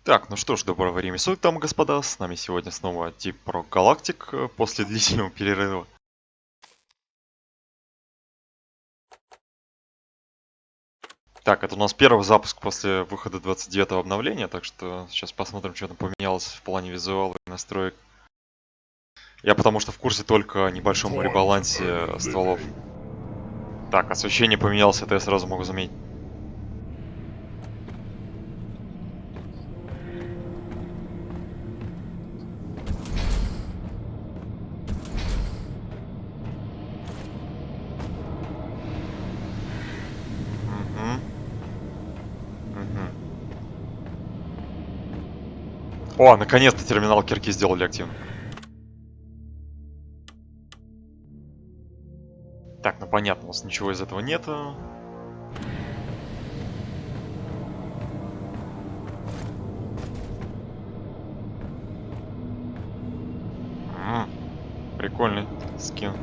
Так, ну что ж, доброго времени суток, дамы и господа. С нами сегодня снова Deep Rock Galactic после длительного перерыва. Так, это у нас первый запуск после выхода 29-го обновления, так что сейчас посмотрим, что там поменялось в плане визуала и настроек. Я потому что в курсе только о небольшом ребалансе стволов. Так, освещение поменялось, это я сразу могу заметить. Мгм. Мгм. О, наконец-то терминал кирки сделали активным. Так, ну понятно, у нас ничего из этого нету. Прикольный скин.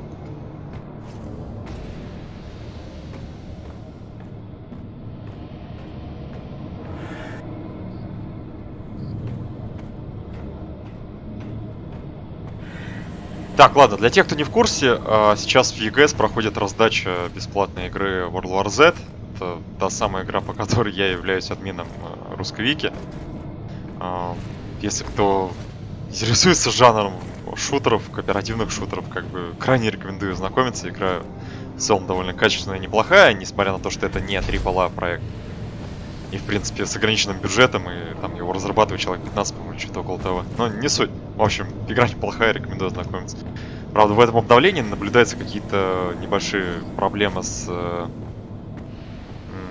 Так, ладно, для тех, кто не в курсе, сейчас в EGS проходит раздача бесплатной игры World War Z. Это та самая игра, по которой я являюсь админом русской вики. А, Если кто интересуется жанром шутеров, кооперативных шутеров, как бы крайне рекомендую знакомиться. Игра в целом довольно качественная и неплохая, несмотря на то, что это не AAA проект. И, в принципе, с ограниченным бюджетом, и там его разрабатывает человек 15, по-моему, что-то около того. Но не суть. В общем, игра неплохая, рекомендую ознакомиться. Правда, в этом обновлении наблюдаются какие-то небольшие проблемы с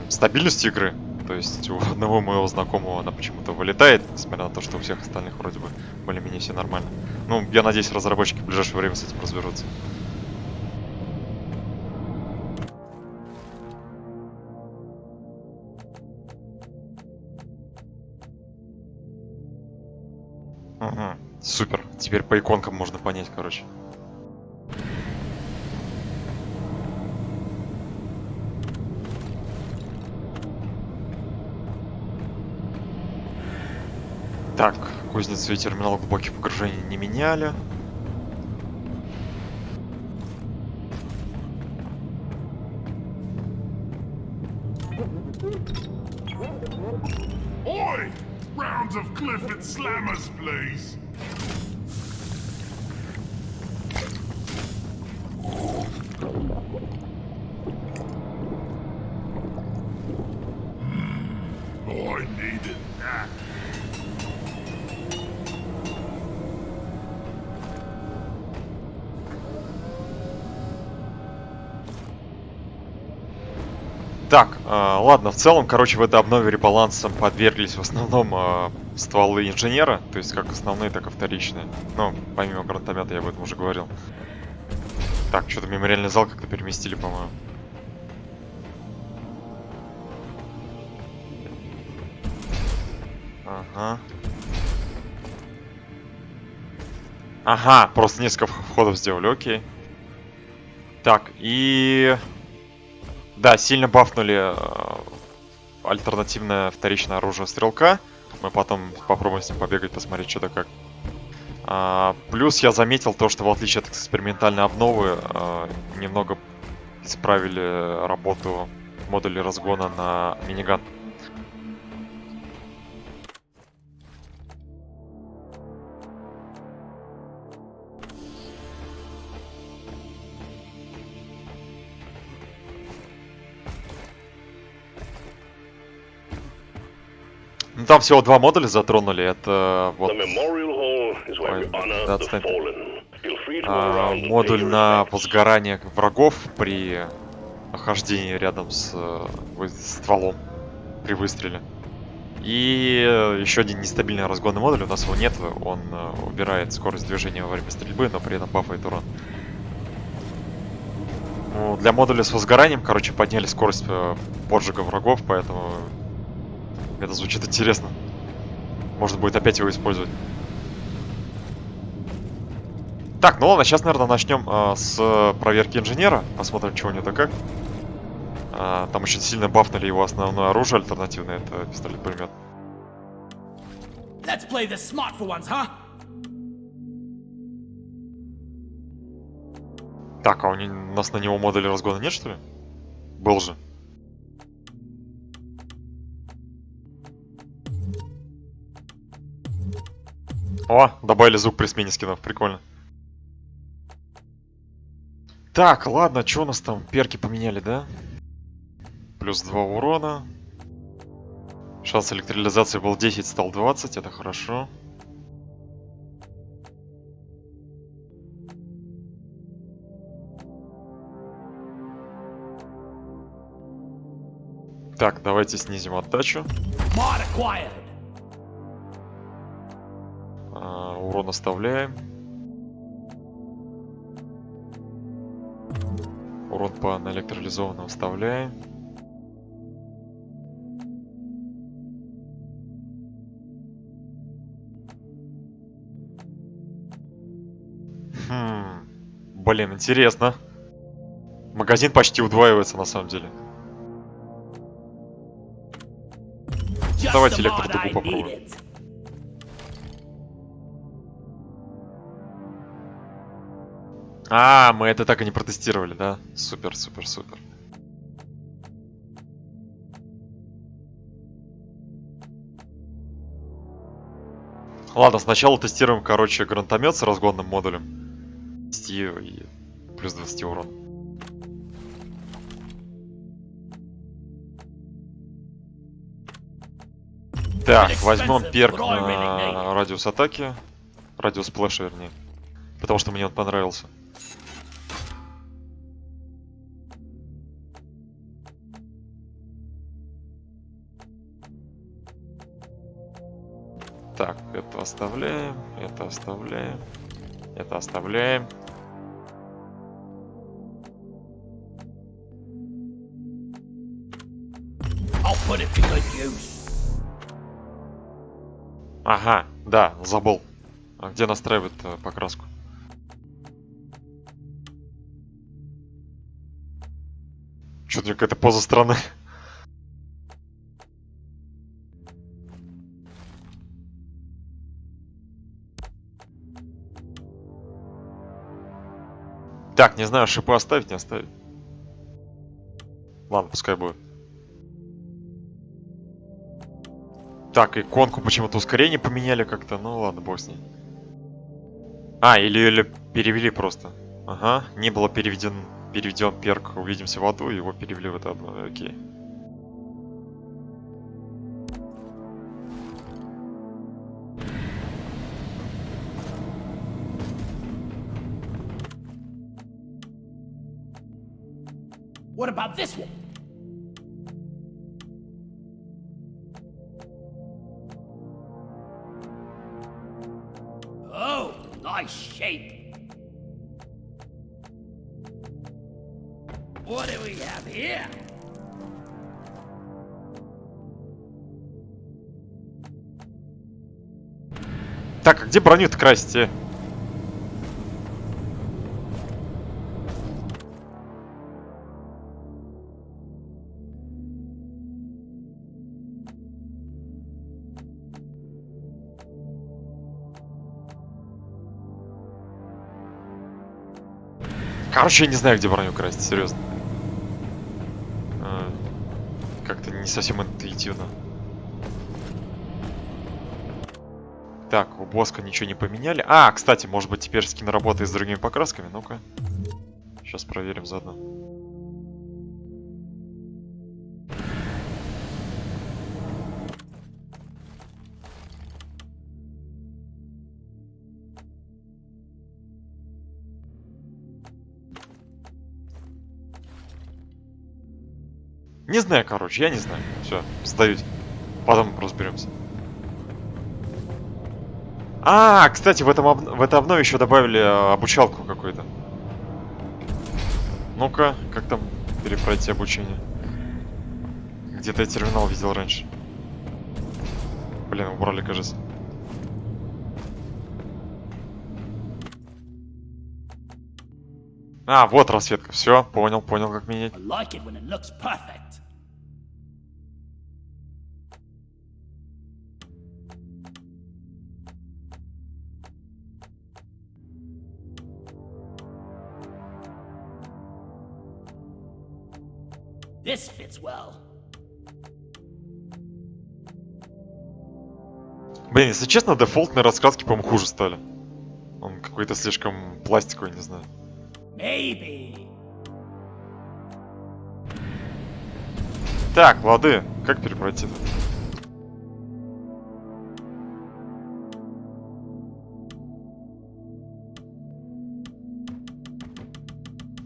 стабильностью игры. То есть у одного моего знакомого она почему-то вылетает, несмотря на то, что у всех остальных вроде бы более-менее все нормально. Ну, я надеюсь, разработчики в ближайшее время с этим разберутся. Ага, супер. Теперь по иконкам можно понять, короче. Так, кузницу и терминал глубоких погружений не меняли. Oi! Rounds of Clifford Slammers, please. I needed that. Так, ладно, в целом, короче, в этой обнове ребалансом подверглись в основном стволы инженера, то есть как основные, так и вторичные. Ну, помимо гранатомета, я об этом уже говорил. Так, что-то мемориальный зал как-то переместили, по-моему. Ага. Ага, просто несколько входов сделали, окей. Так, и... Да, сильно бафнули альтернативное вторичное оружие стрелка. Мы потом попробуем с ним побегать, посмотреть, что да как. Плюс я заметил то, что в отличие от экспериментальной обновы, немного исправили работу модулей разгона на миниган. Ну там всего два модуля затронули, это вот... Ой, да, отстань ты. Модуль на возгорание врагов при нахождении рядом с стволом при выстреле. И еще один нестабильный разгонный модуль, у нас его нет, он убирает скорость движения во время стрельбы, но при этом бафает урон. Ну, для модуля с возгоранием, короче, подняли скорость поджига врагов, поэтому это звучит интересно. Можно будет опять его использовать. Так, ну ладно, сейчас, наверное, начнем с проверки инженера. Посмотрим, чего у него-то как. Там очень сильно бафнули его основное оружие альтернативное, это пистолет-пулемет. Let's play this smart for once, huh? Так, а у нас на него модуля разгона нет, что ли? Был же. О, добавили звук при смене скинов, прикольно. Так, ладно, что у нас там? Перки поменяли, да? Плюс 2 урона. Шанс электролизации был 10, стал 20, это хорошо. Так, давайте снизим отдачу. Mod acquired. Урон оставляем. Урон по наэлектролизованным оставляем. Блин, интересно. Магазин почти удваивается на самом деле. Just Давайте the mod электродугу I попробуем. needed. А, мы это так и не протестировали, да? Супер, супер, супер. Ладно, сначала тестируем, короче, гранатомет с разгонным модулем. 10 и плюс 20 урон. Так, возьмем перк на радиус атаки. Радиус сплэша, вернее. Потому что мне он понравился. Так, это оставляем, это оставляем, это оставляем. I'll put it to good use. Ага, да, забыл. А где настраивать покраску? Что-то какая-то поза странная. Так, не знаю, шипы оставить, не оставить. Ладно, пускай будет. Так, иконку почему-то ускорение поменяли как-то. Ну ладно, бог с ней. А, или перевели просто. Ага, не было переведен перк «Увидимся в аду», его перевели в это одно. Окей. What about this one? Oh, nice shape. What do we have here? Так, а где броню-то красить, э? Короче, я не знаю, где броню красить, серьезно. Как-то не совсем интуитивно. Так, у Боска ничего не поменяли. А, кстати, может быть теперь скин работает с другими покрасками? Ну-ка. Сейчас проверим заодно. Не знаю, короче, я не знаю. Все, сдаюсь. Потом разберемся. А, кстати, в этой обнове еще добавили обучалку какую-то. Ну-ка, как там перепройти обучение? Где-то я терминал видел раньше. Блин, убрали, кажется. А, вот расцветка. Все, понял, как менять. I like it when it looks perfect. This fits well. Блин, если честно, дефолтные раскраски, по-моему, хуже стали. Он какой-то слишком пластиковый, не знаю. Maybe. Так, лады, как перепройти тут?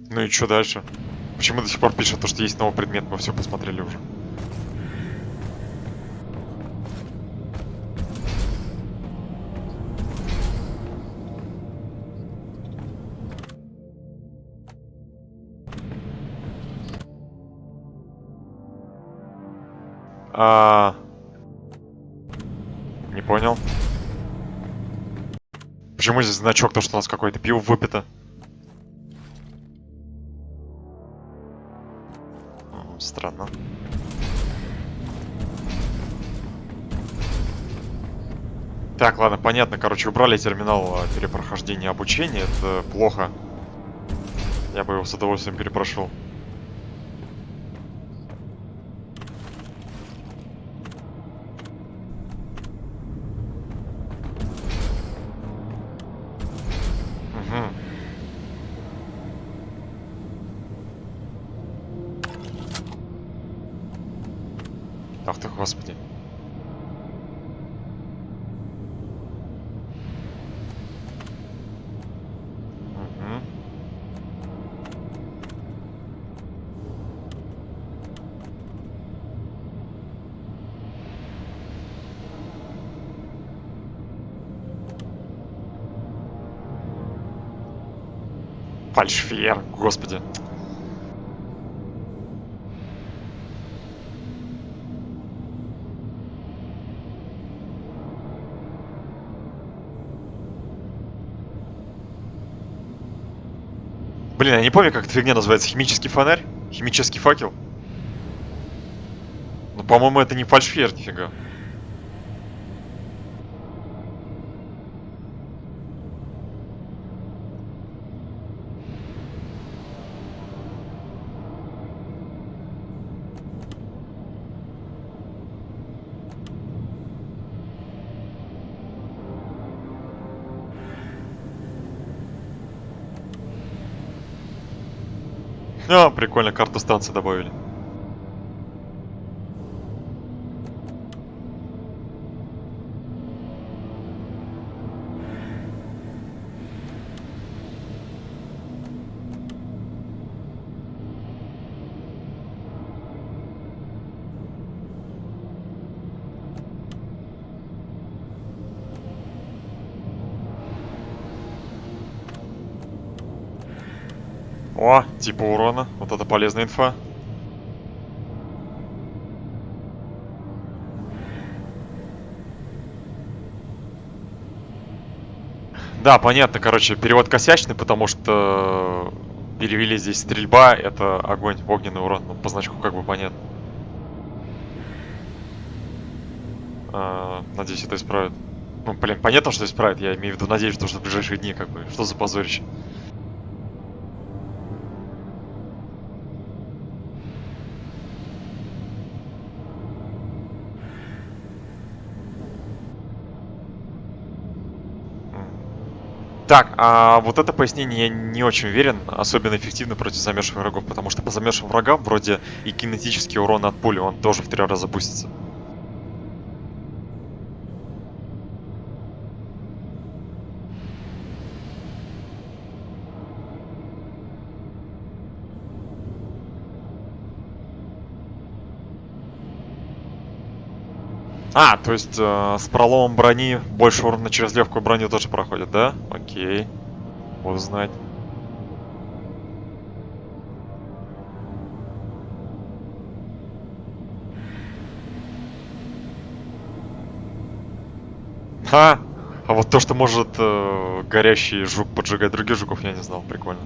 Ну и что дальше? Почему до сих пор пишет то, что есть новый предмет, мы все посмотрели уже? Не понял. Почему здесь значок, то, что у нас какое-то пиво выпито? Странно. Так, ладно, понятно. Короче, убрали терминал перепрохождения обучения. Это плохо. Я бы его с удовольствием перепрошел. Угу. Ах ты, господи. Угу. Фальшфер, господи. Блин, я не помню, как эта фигня называется. Химический фонарь? Химический факел? Ну, по-моему, это не фальшфер, нифига. А, прикольно, карту станции добавили. О, типа урона. Вот это полезная инфа. Да, понятно, короче, перевод косячный, потому что перевели здесь стрельба, это огонь, огненный урон. Ну, по значку как бы понятно. Надеюсь, это исправят. Ну, блин, понятно, что исправят. Я имею в виду, надеюсь, что в ближайшие дни, как бы. Что за позорище? Так, а вот это пояснение я не очень уверен, особенно эффективно против замерзших врагов, потому что по замерзшим врагам вроде и кинетический урон от пули, он тоже в 3 раза бустится. А, то есть с проломом брони больше урона через легкую броню тоже проходит, да? Окей. Буду знать. Ха! А вот то, что может горящий жук поджигать других жуков, я не знал. Прикольно.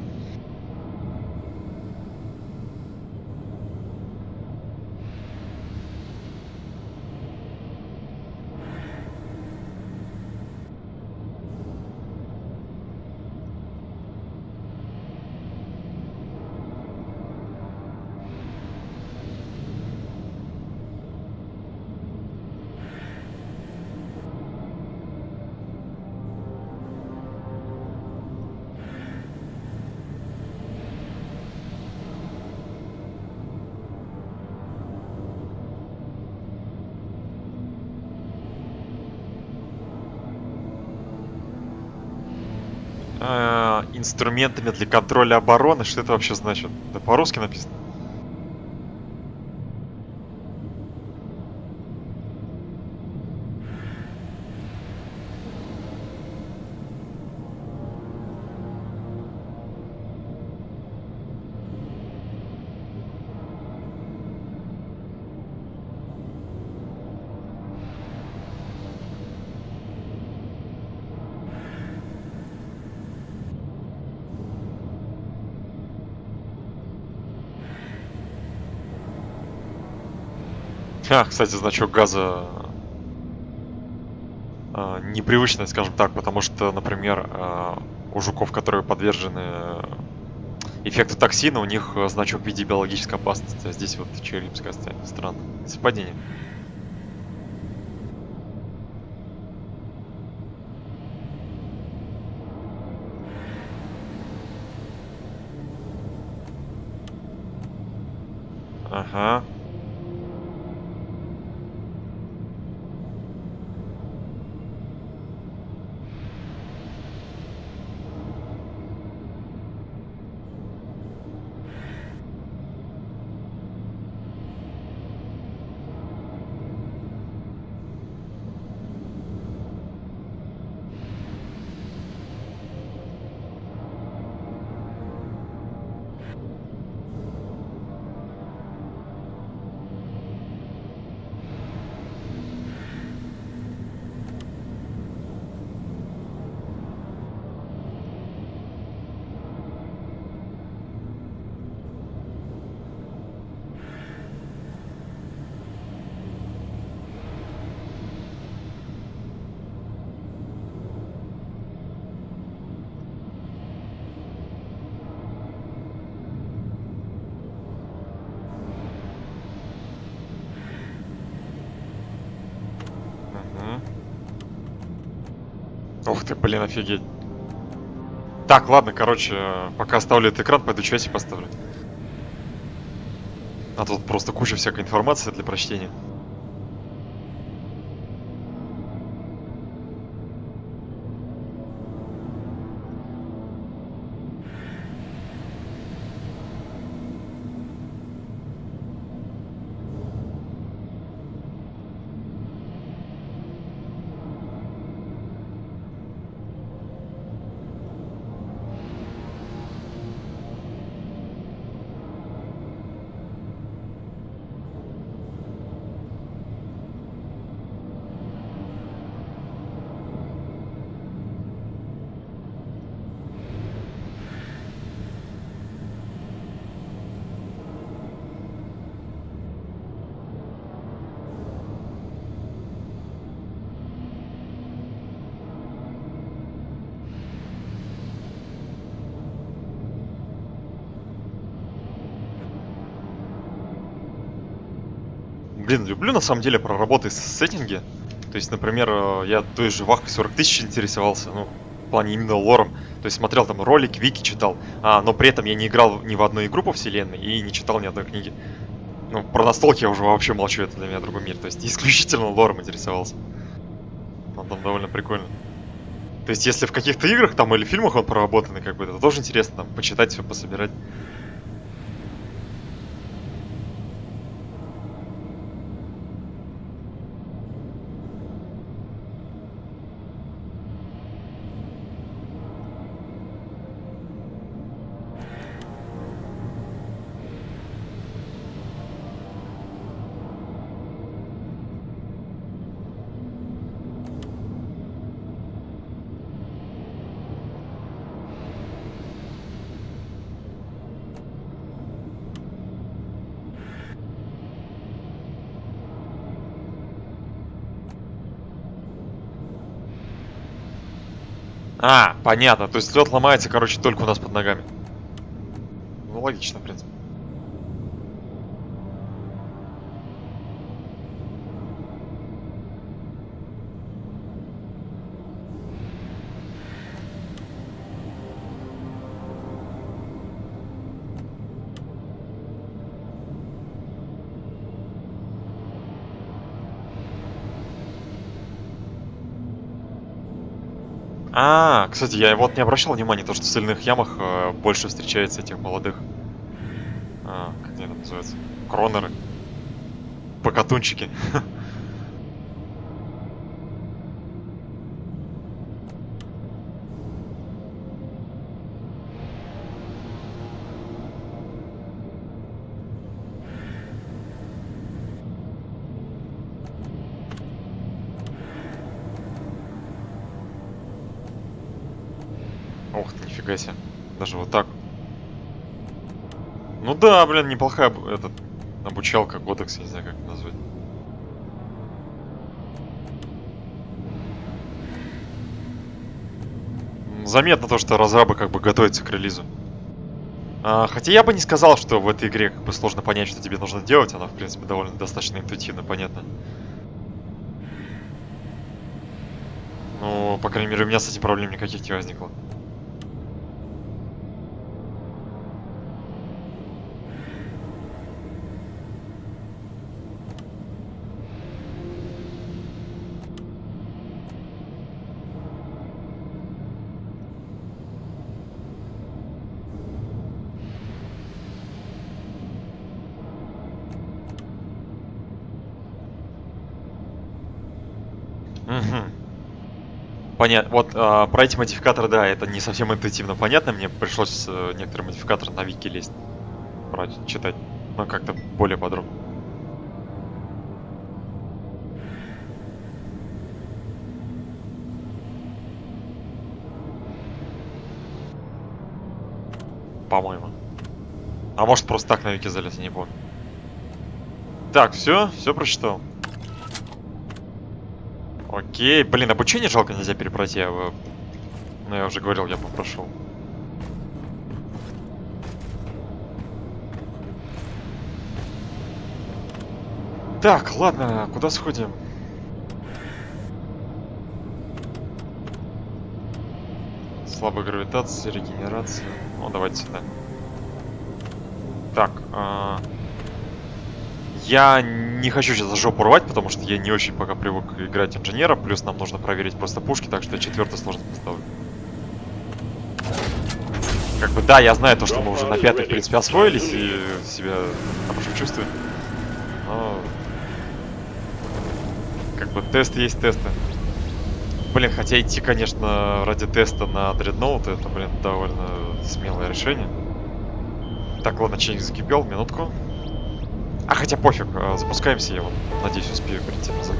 инструментами для контроля обороны. Что это вообще значит? Да по-русски написано. Кстати, значок газа непривычный, скажем так, потому что, например, у жуков, которые подвержены эффекту токсина, у них значок в виде биологической опасности, а здесь вот человеческое состояние. Странно. Совпадение. Ага. Мгм. Ух ты, блин, офигеть. Так, ладно, короче, пока оставлю этот экран, пойду часик поставлю. А тут просто куча всякой информации для прочтения. Блин, люблю на самом деле проработать сеттинги. То есть, например, я той же Вахой 40 тысяч интересовался, ну, в плане именно лором. То есть смотрел там ролики, вики читал, но при этом я не играл ни в одну игру по вселенной и не читал ни одной книги. Ну, про настолки я уже вообще молчу, это для меня другой мир. То есть исключительно лором интересовался. Он там довольно прикольно. То есть, если в каких-то играх там или фильмах он проработанный, как бы, это тоже интересно, там, почитать все, пособирать. Понятно. То есть лед ломается, короче, только у нас под ногами. Ну, логично, в принципе. Кстати, я вот не обращал внимания, то, что в соляных ямах больше встречается этих молодых. Как они там называются? Кронеры. Покатунчики. Ух ты, нифига себе. Даже вот так. Ну да, блин, неплохая обучалка, кодекс, я не знаю, как это назвать. Заметно то, что разрабы как бы готовятся к релизу. Хотя я бы не сказал, что в этой игре как бы сложно понять, что тебе нужно делать. Она, в принципе, довольно достаточно интуитивно понятна. Ну, по крайней мере, у меня с этим проблем никаких не возникло. Угу. Понятно. Вот про эти модификаторы, да, это не совсем интуитивно понятно. Мне пришлось некоторые модификаторы на вики лезть, читать. Но как-то более подробно. По-моему. А может просто так на вики залез, я не помню. Так, все прочитал. Окей, блин, обучение жалко нельзя перепройти, ну я уже говорил, я бы прошел. Так, ладно, куда сходим? Слабая гравитация, регенерация. Ну, давайте сюда. Так, я не хочу сейчас за жопу рвать, потому что я не очень пока привык играть инженера, плюс нам нужно проверить просто пушки, так что я 4-й сложность поставлю. Как бы да, я знаю то, что мы уже на 5-й, в принципе, освоились и себя хорошо чувствуем. Но... Как бы тест есть тесты. Блин, хотя идти, конечно, ради теста на Дредноут, это, блин, довольно смелое решение. Так, ладно, чайник закипел, минутку. Хотя пофиг, запускаемся, я надеюсь, успею прийти назад.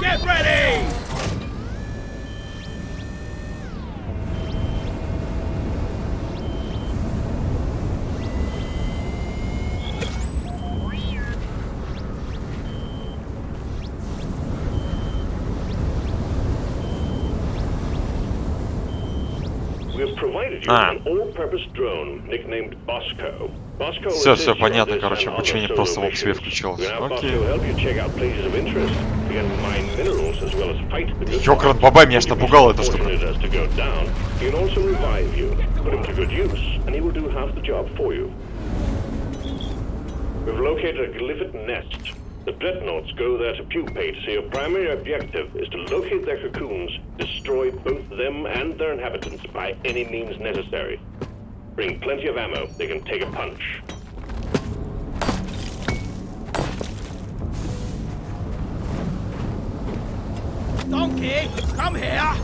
Get ready! We have provided you with an all-purpose drone nicknamed Bosco. Bosco Все, assists you понятно, on this короче, and обучение other просто в solo оксве missions. включилось. Now, Окей. Bosco will help you check out places of interest, begin to mine minerals, as well as fight the good Ёкран guys. бабай, меня аж If you напугала reach эта so штука. fortunate as to go down, he can also revive you, put him to good use, and he will do half the job for you. We've located a glyphid nest. The dreadnoughts go there to pupate, so your primary objective is to locate their cocoons, destroy both them and their inhabitants by any means necessary. Bring plenty of ammo, they can take a punch. Donkey, come here!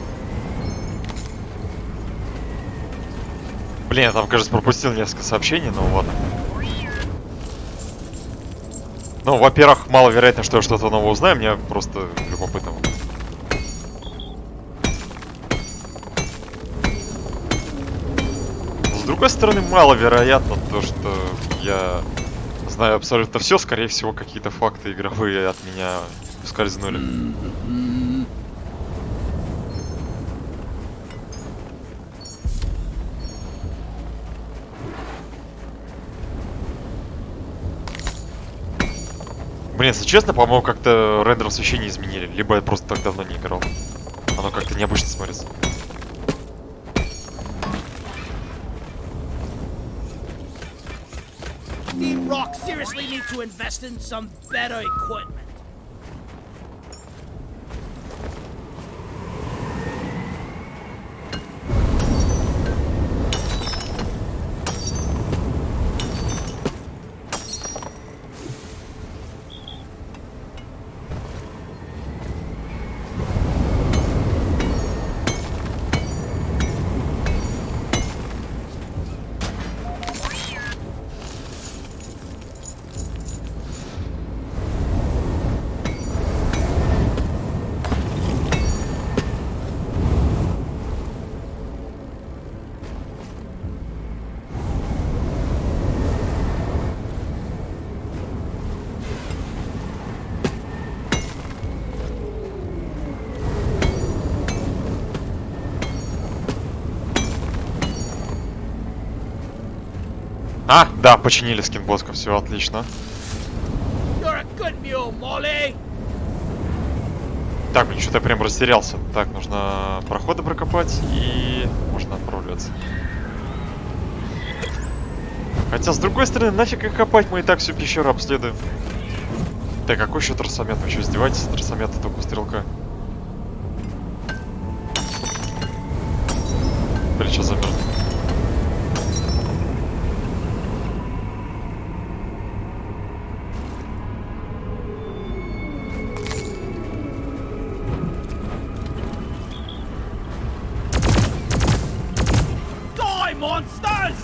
Блин, я там, кажется, пропустил несколько сообщений, но ладно. Ну, во-первых, маловероятно, что я что-то новое узнаю, мне просто любопытно. С другой стороны, маловероятно то, что я знаю абсолютно все. Скорее всего, какие-то факты игровые от меня ускользнули. Блин, если честно, по-моему, как-то рендер освещения изменили. Либо я просто так давно не играл. Оно как-то необычно смотрится. Team Rock seriously need to invest in some better equipment. А, да, починили скинбоска, все отлично. You're a good mule, Molly. Так, блин, что-то я прям растерялся. Так, нужно проходы прокопать и можно отправляться. Хотя, с другой стороны, нафиг их копать, мы и так всю пещеру обследуем. Так, какой еще тросомет? Вы что, издеваетесь? Тросомета только у стрелка. Блин, что замерз? Die, monsters!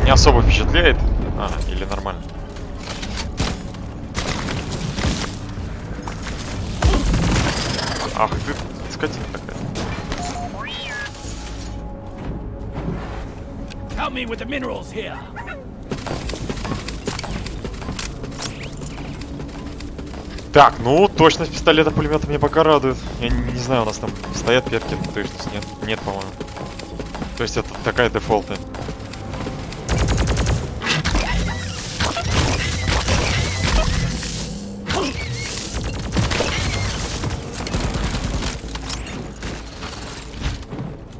Не особо впечатляет. А, или нормально. Ах ты, скотина такая. Help me with the minerals here. Так, ну, точность пистолета-пулемета меня пока радует. Я не знаю, у нас там стоят петки, то есть нет, нет, по-моему. То есть это такая дефолты.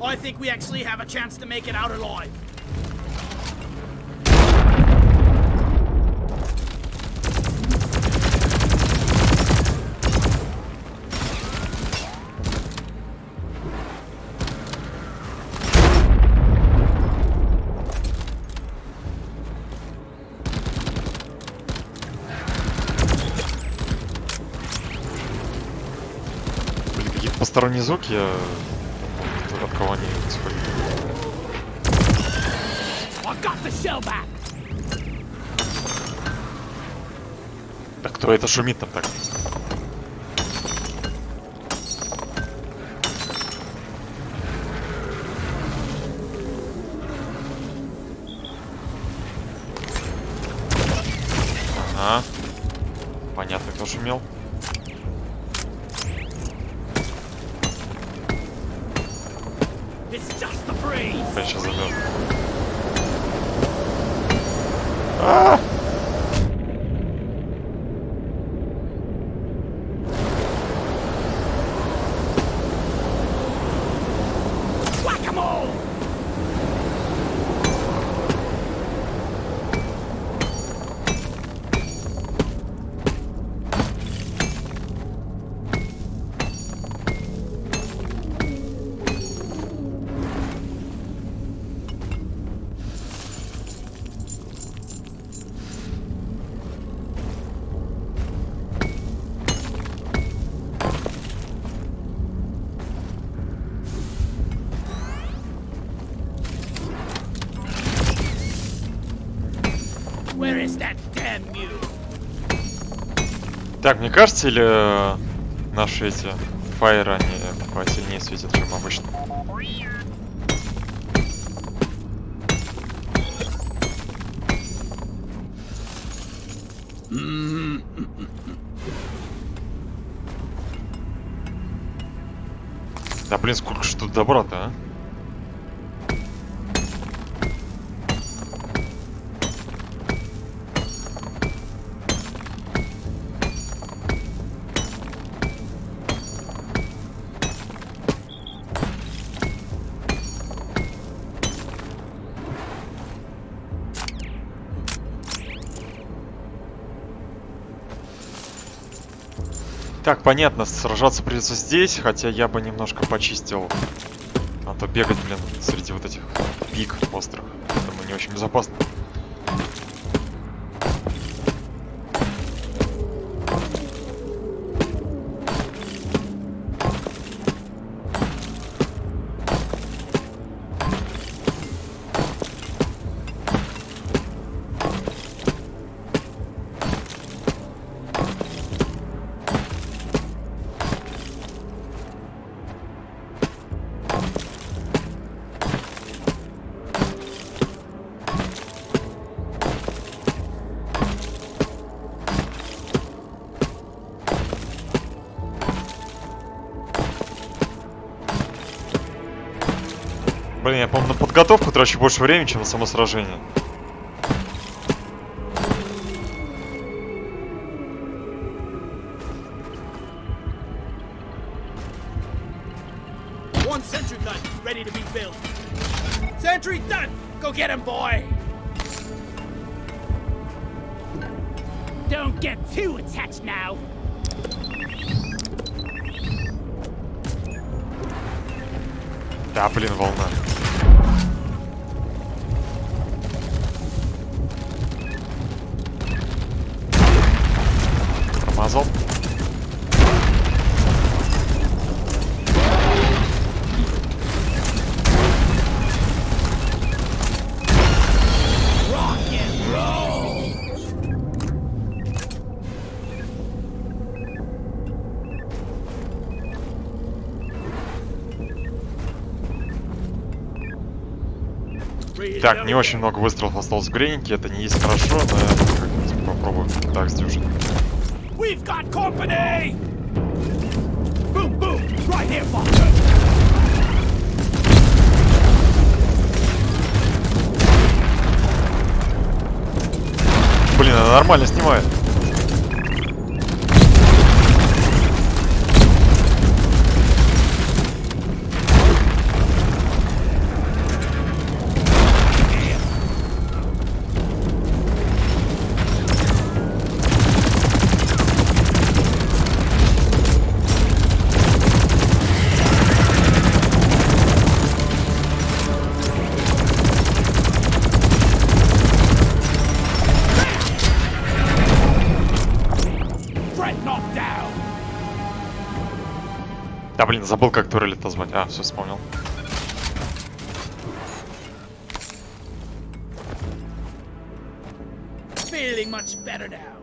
I think we actually have a chance to make it out alive. Были какие-то посторонние звуки, от кого они исходят. I got the shell back. Да кто это шумит там так? Ага. Понятно, кто шумел. It's just the breeze. Опять сейчас замерз. Whack-a-mole! Where is that damn mule? Так, мне кажется, или наши эти фаеры, они посильнее светит, чем обычно. Да блин, сколько ж тут добра-то, а? Так, понятно, сражаться придется здесь, хотя я бы немножко почистил. А то бегать, блин, среди вот этих пик острых, думаю, не очень безопасно. Блин, я, по-моему, на подготовку трачу больше времени, чем на само сражение. One sentry gun is ready to be built. Sentry done! Go get him, boy! Don't get too attached now. Да, блин, волна. Промазал. Rock and roll! Так, не очень много выстрелов осталось в грейнике, это не есть хорошо, но я как-нибудь попробую так сдюжить. We've got company! Boom, boom! Right here, fucker! Блин, она нормально снимает. Да блин, забыл, как турель-то звать. А, все вспомнил. Feeling much better now.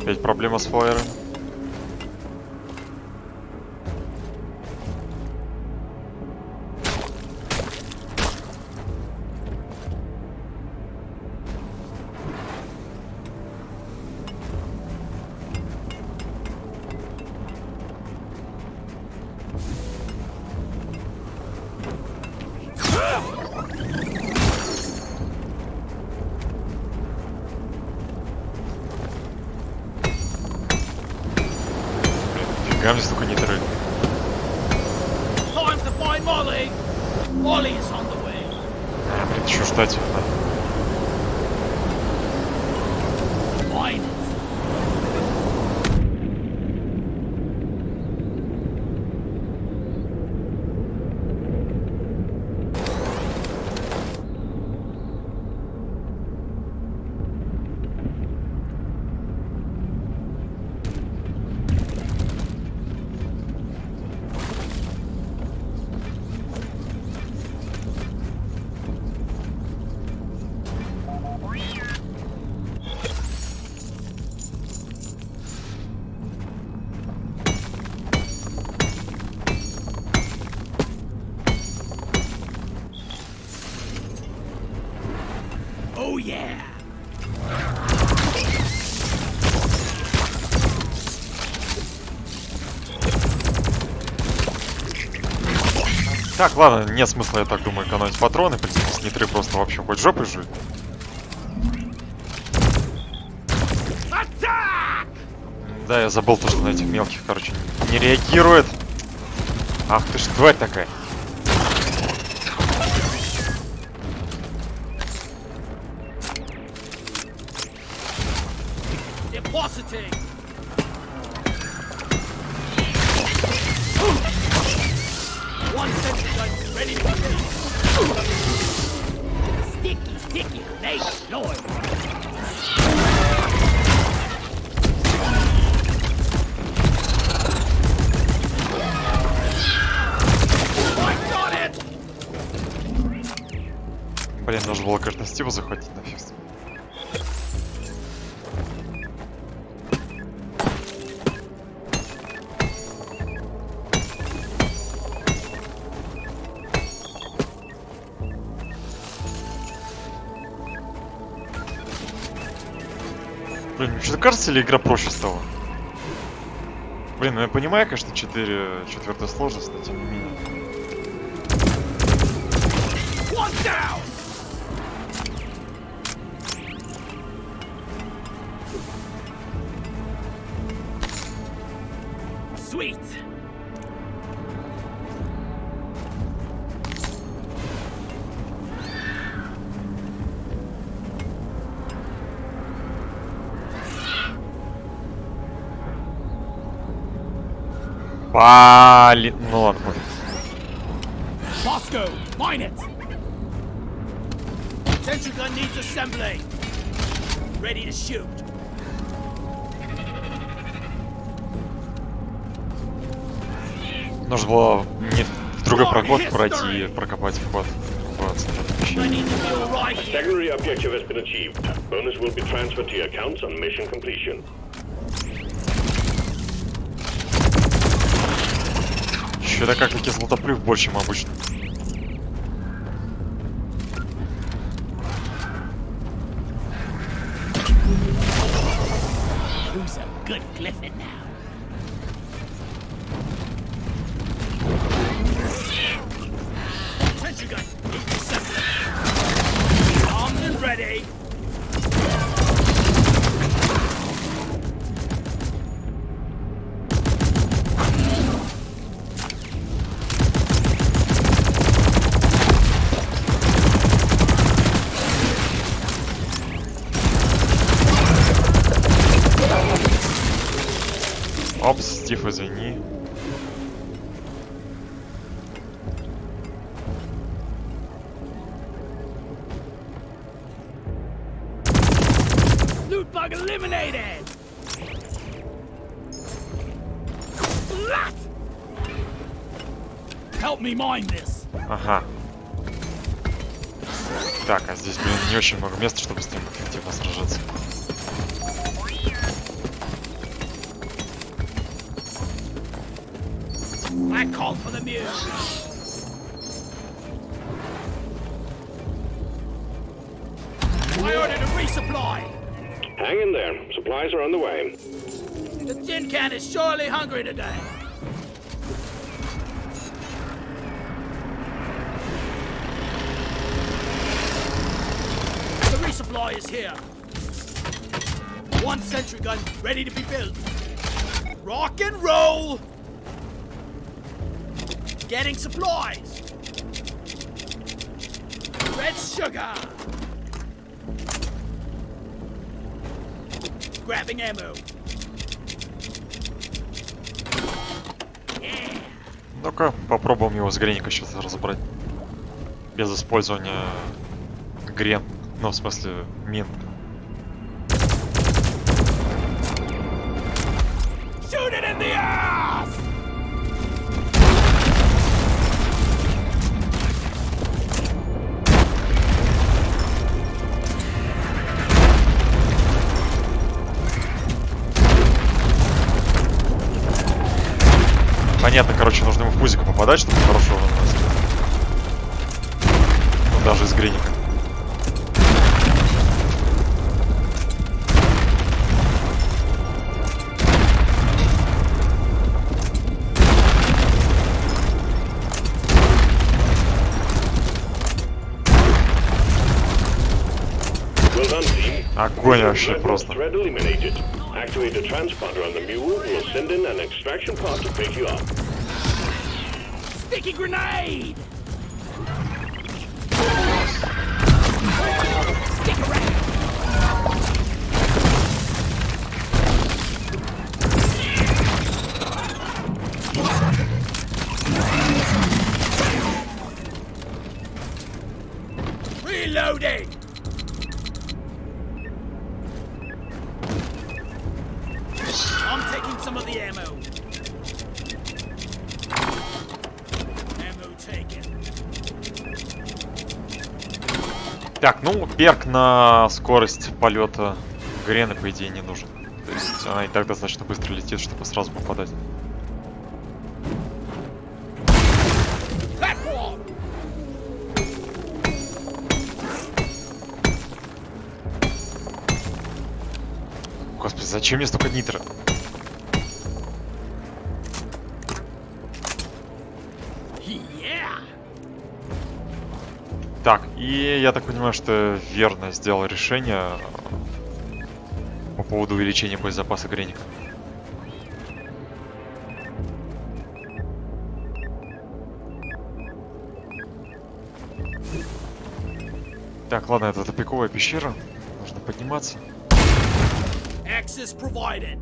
Опять проблема с флайером. Фига мне столько нейтраль. Time to find Molly! Molly is on the way. Блин, еще ждать их надо. Так, ладно, нет смысла, я так думаю, экономить патроны. В принципе, с нитры просто вообще хоть жопой жуй. Да, я забыл то, что на этих мелких, короче, не реагирует. Ах ты ж тварь такая. Depositing. One sentry gun ready to be built. Sticky, sticky, nate, Lord. Блин, нужно было, конечно, Стива захватить нафиг. Блин, мне что-то кажется, или игра проще стала? Блин, ну я понимаю, конечно, 4 сложность, но тем не менее. One down. Sweet. Блин, ну ладно, пофиг. Bosco, mine it. Sentry gun needs assembly. Ready to shoot. Нужно было не в другой проход пройти и прокопать вход в центр I помещения. need to be all right A here. secondary objective has been achieved. Bonus will be transferred to your accounts on mission completion. Что-то как-таки золотоплюв больше, чем обычно. Who's a good Clifford now? Sentry gun needs assembly. Armed and ready. Опс, Стив, извини. Loot bug eliminated. Splat! Help me mine this. Ага. Так, а здесь, блин, не очень много места, чтобы с ним эффективно сражаться. I called for the mule. I ordered a resupply. Hang in there. Supplies are on the way. The tin can is surely hungry today. The resupply is here. One sentry gun ready to be built. Rock and roll! Getting supplies. Red sugar. Grabbing ammo. Yeah. Ну-ка, попробуем его с греника сейчас разобрать. Без использования грен. Ну, в смысле, мин. Shoot it in the ass! Понятно, короче, нужно ему в пузико попадать, чтобы хорошо наносить. Ну, даже из греника. Огонь вообще Dreadnought просто. threat eliminated. Activate a transponder on the mule. We'll send in an extraction pod to pick you up. Sticky grenade! Stick around! Reloading! I'm taking some of the ammo. Ammo taken. Так, ну, перк на скорость полета Грены, по идее, не нужен. То есть она и так достаточно быстро летит, чтобы сразу попадать. Platform! Господи, зачем мне столько нитро? Yeah! Так, и я так понимаю, что верно сделал решение по поводу увеличения боезапаса Греника. Так, ладно, это тупиковая пещера. Нужно подниматься. Access provided.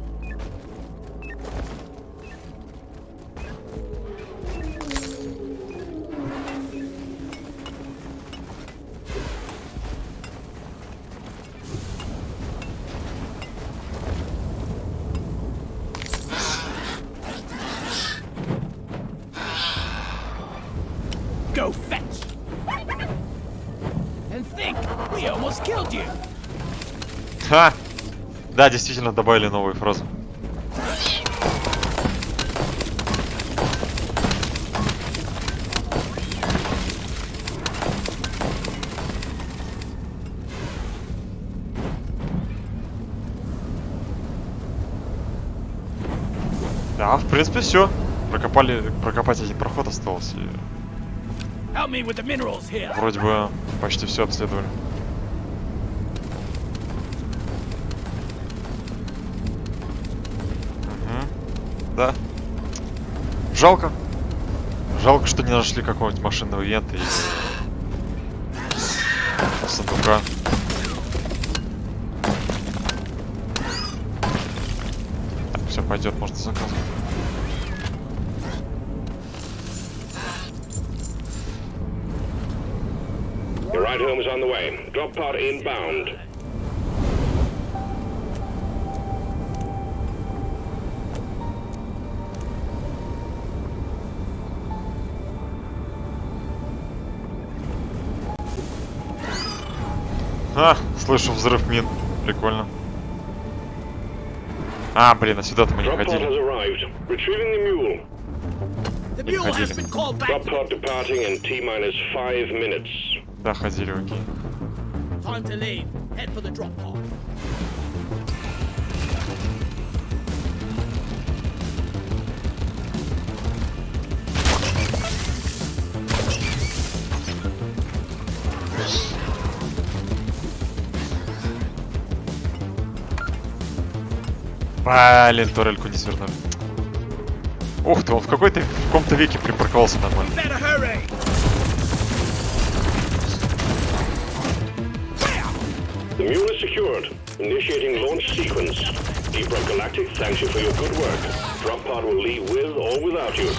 Go fetch! And think, we almost killed you! Ха! Да, действительно добавили новую фразу. Да, в принципе, все. Прокопать один проход остался. И Help me with the minerals here! вроде бы почти все обследовали. Да. Жалко. Жалко, что не нашли какого-нибудь машинного ивента и сундука. Так, все пойдет, можно заказывать. Your ride home is on the way. Drop pod inbound. А, слышу взрыв мин. Прикольно. А, блин, а сюда-то мы не Drop pod has ходили. arrived. Retrieving the mule. The mule has ходили. been called back Drop to pod departing in T-minus 5 minutes. Да, ходили, окей. Time to leave. Head for the drop pod. Блин, турельку не свернули. Ух ты, он в каком-то веке припарковался нормально. Better hurry! The mule is secured. Initiating launch sequence. Deep Rock Galactic thanks you for your good work. Drop pod will leave with or without you.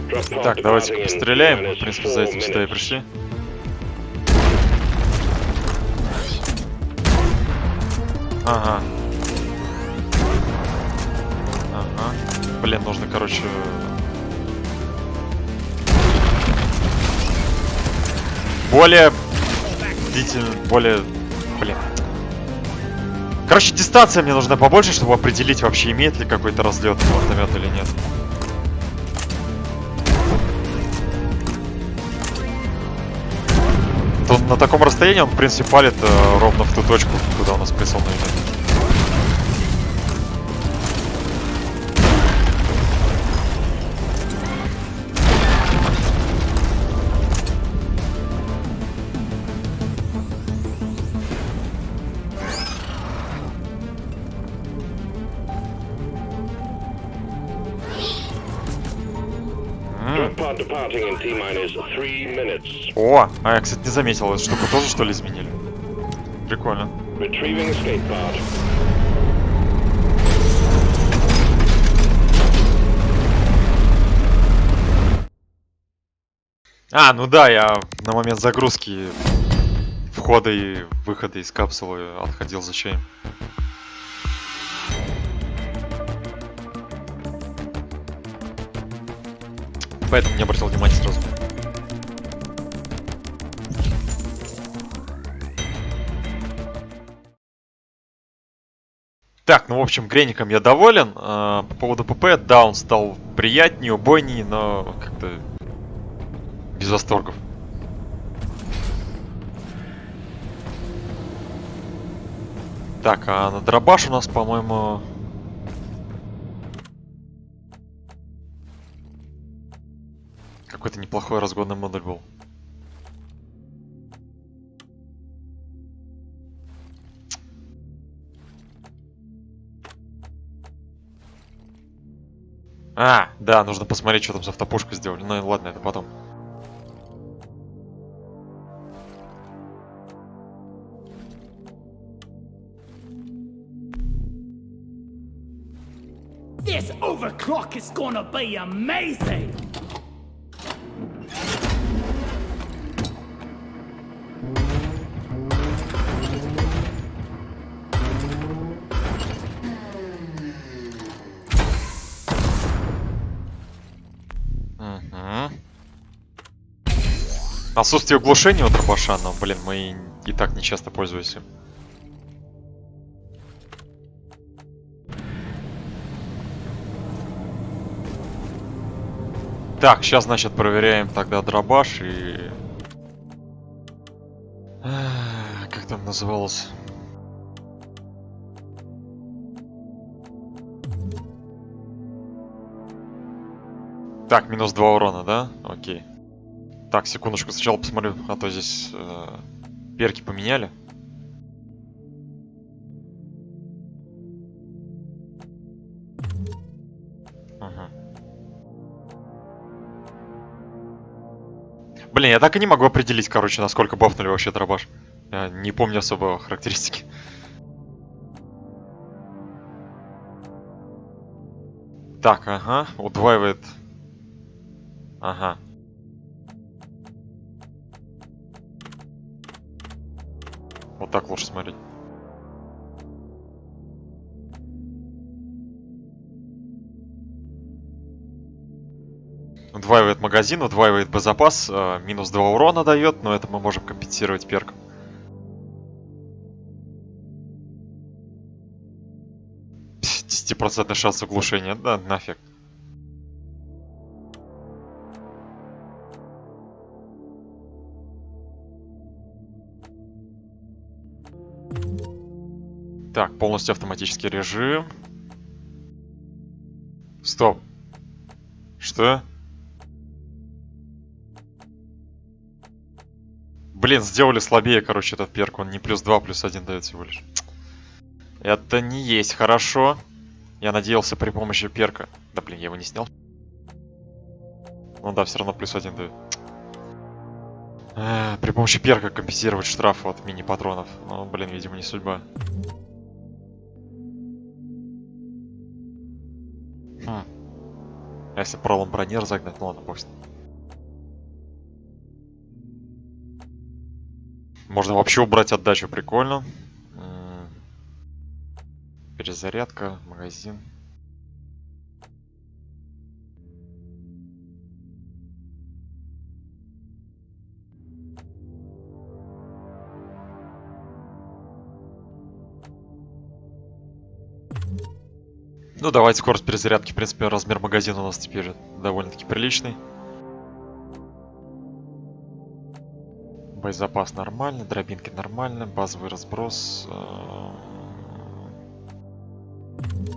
Drop pod Так, давайте departing in постреляем. Мы, T-minus в принципе, 4 за этим сюда и minutes. пришли. Ага. Ага. Блин, нужно, короче... Более... длительно, более... Блин. Короче, дистанция мне нужна побольше, чтобы определить, вообще имеет ли какой-то разлет гранатомет или нет. То на таком расстоянии он, в принципе, палит ровно в ту точку, куда у нас прицел наведен. departing in T-minus 3 minutes. О, а я, кстати, не заметил, эту штуку тоже, что ли, изменили? Прикольно. Retrieving escape pod. А, ну да, я на момент загрузки входа и выхода из капсулы отходил за чаем. Поэтому не обратил внимания сразу. Так, ну в общем, Греником я доволен. По поводу ПП, да, он стал приятнее, убойнее, но как-то без восторгов. Так, а на дробаш у нас, по-моему... Какой-то неплохой разгонный модуль был. А, да, нужно посмотреть, что там за автопушку сделали. Ну ладно, это потом. This overclock is gonna be amazing! Отсутствие глушения у дробаша, но, блин, мы и так не часто пользуемся. Так, сейчас, значит, проверяем тогда дробаш и... Как там называлось? Так, минус 2 урона, да? Окей. Так, секундочку, сначала посмотрю, а то здесь перки поменяли. Блин, я так и не могу определить, короче, насколько бафнули вообще дробаш. Я не помню особо характеристики. Так, ага, удваивает. Ага. Вот так лучше смотреть. Удваивает магазин, удваивает боезапас, минус 2 урона дает, но это мы можем компенсировать перком. Пс, 10% шанс углушения, да нафиг. Так, полностью автоматический режим. Стоп. Что? Блин, сделали слабее, короче, этот перк. Он не плюс 2, плюс 1 дает всего лишь. Это не есть хорошо. Я надеялся при помощи перка. Да блин, я его не снял. Ну да, все равно плюс 1 дает. При помощи перка компенсировать штраф от мини-патронов. Ну, блин, видимо, не судьба. А если пролом брони разогнать, ну ладно, бог с ним. Можно вообще убрать отдачу, прикольно. Перезарядка, магазин. Ну, давайте скорость перезарядки. В принципе, размер магазина у нас теперь довольно-таки приличный. Боезапас нормальный, дробинки нормальные, базовый разброс.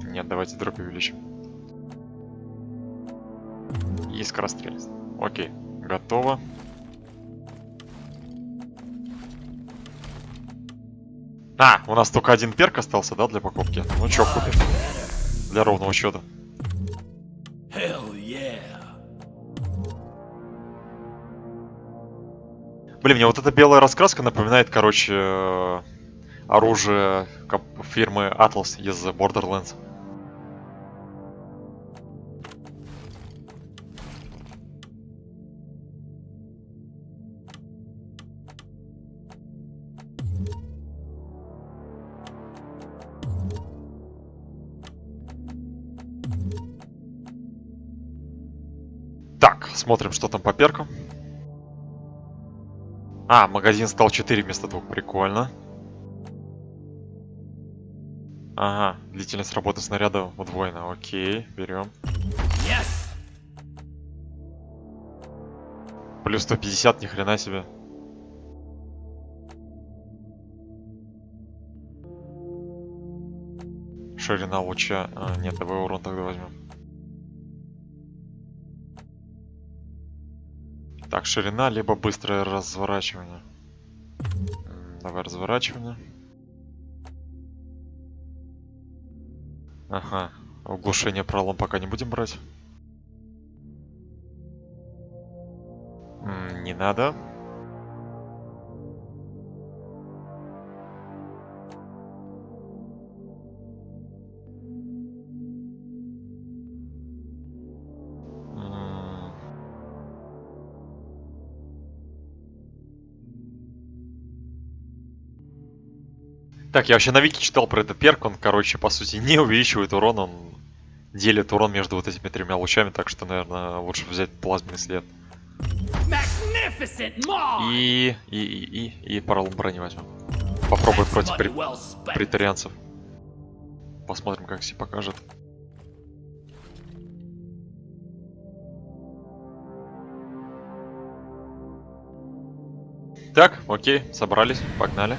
Нет, давайте дробь увеличим. И скорострельность. Окей, готово. А, у нас только один перк остался, да, для покупки? Ну чё, купим? Для ровного счета. Hell yeah! Блин, мне вот эта белая раскраска напоминает, короче, оружие фирмы Atlas из Borderlands. Так, смотрим, что там по перкам. А, магазин стал 4 вместо 2. Прикольно. Ага, длительность работы снаряда удвоена. Окей, берем. Yes! Плюс 150, ни хрена себе. Ширина луча. А, нет, давай урон тогда возьмем. Так, ширина, либо быстрое разворачивание. Давай разворачивание. Ага. Углушение пролом пока не будем брать. Не надо. Так, я вообще на Вики читал про этот перк, он, короче, по сути, не увеличивает урон, он делит урон между вот этими 3 лучами, так что, наверное, лучше взять плазменный след. Magnificent Maw! И поролон брони возьмем. Попробуем That's против money well spent. претарианцев. Посмотрим, как себе покажет. Так, окей, собрались, погнали.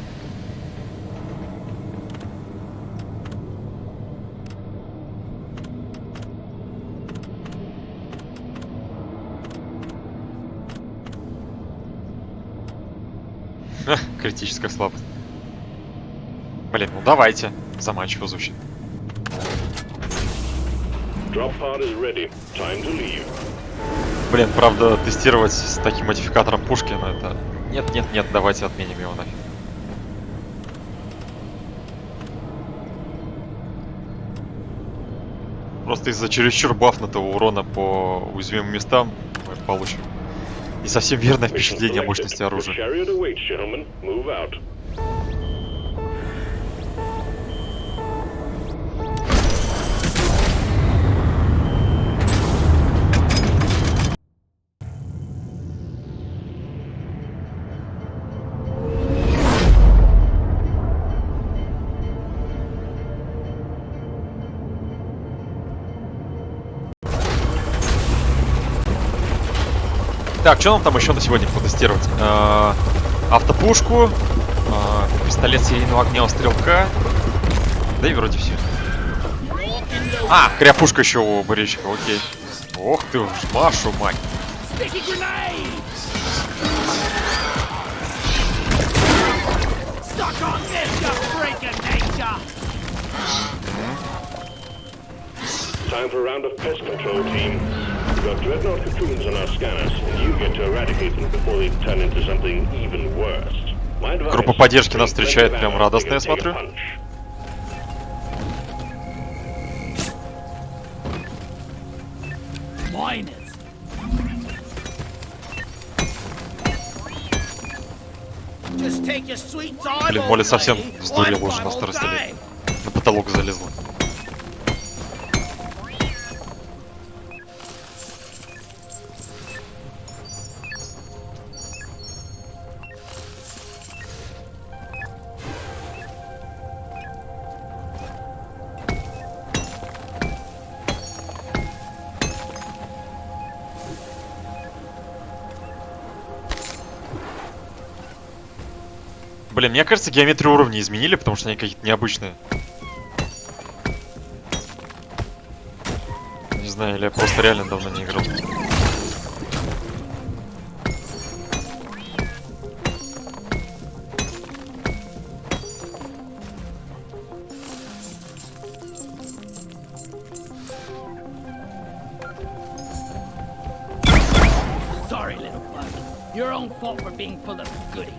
Критическая слабость. Блин, ну давайте. Заманчиво звучит. Drop pod is ready. Time to leave. Блин, правда, тестировать с таким модификатором пушки, но это... Нет, давайте отменим его нафиг. Просто из-за чересчур бафнутого урона по уязвимым местам мы получим не совсем верное Mission впечатление о selected. мощности The оружия. chariot awaits, gentlemen. Move out. Так, что нам там еще на сегодня потестировать? Автопушку, пистолет серийного огня у стрелка. Да и вроде все. А, хряпушка еще у барельщика, окей. Ох ты уж, машу мать. Sticky grenade! Stuck on this, you freak of nature! Time for a round of pest control, team. We've got dreadnought cocoons on our scanners, and you get to eradicate them before they turn into something even worse. My advice, Группа поддержки нас bring встречает plenty of прям ammo радостно, so я you can take a смотрю. punch. Mine it! Just take your sweet time, Блин, old Молли совсем lady. сдурела One уже на final старости лет. time. На потолок залезла. Блин, мне кажется, геометрию уровней изменили, потому что они какие-то необычные. Не знаю, или я просто реально давно не играл. Sorry, little bug. Your own fault for being full of goodies.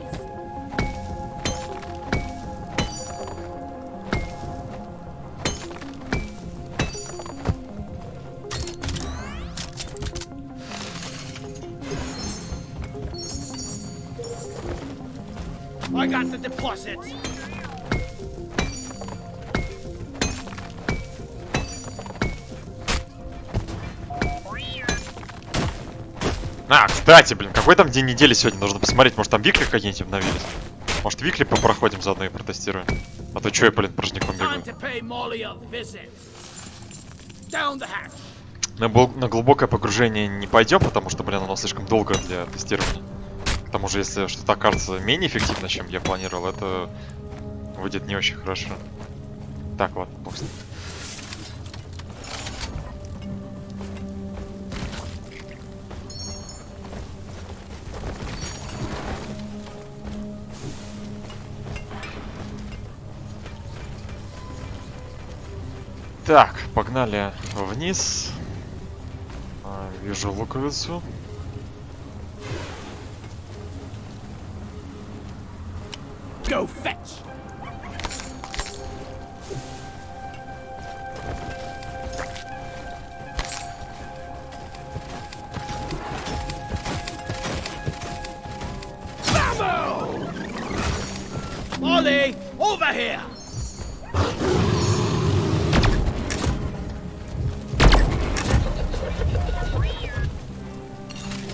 I got the deposit. А, кстати, блин, какой там день недели сегодня? Нужно посмотреть, может там викли какие-нибудь обновились? Может викли попроходим заодно и протестируем? А то чё я, блин, порожняком бегаю? Time to pay Molly a visit. Down the hatch. На глубокое погружение не пойдем, потому что, блин, оно слишком долго для тестирования. К тому же, если что-то окажется менее эффективно, чем я планировал, это выйдет не очень хорошо. Так, ладно, бог с ним. Так, погнали вниз. Вижу луковицу. Go fetch. Molly, over here.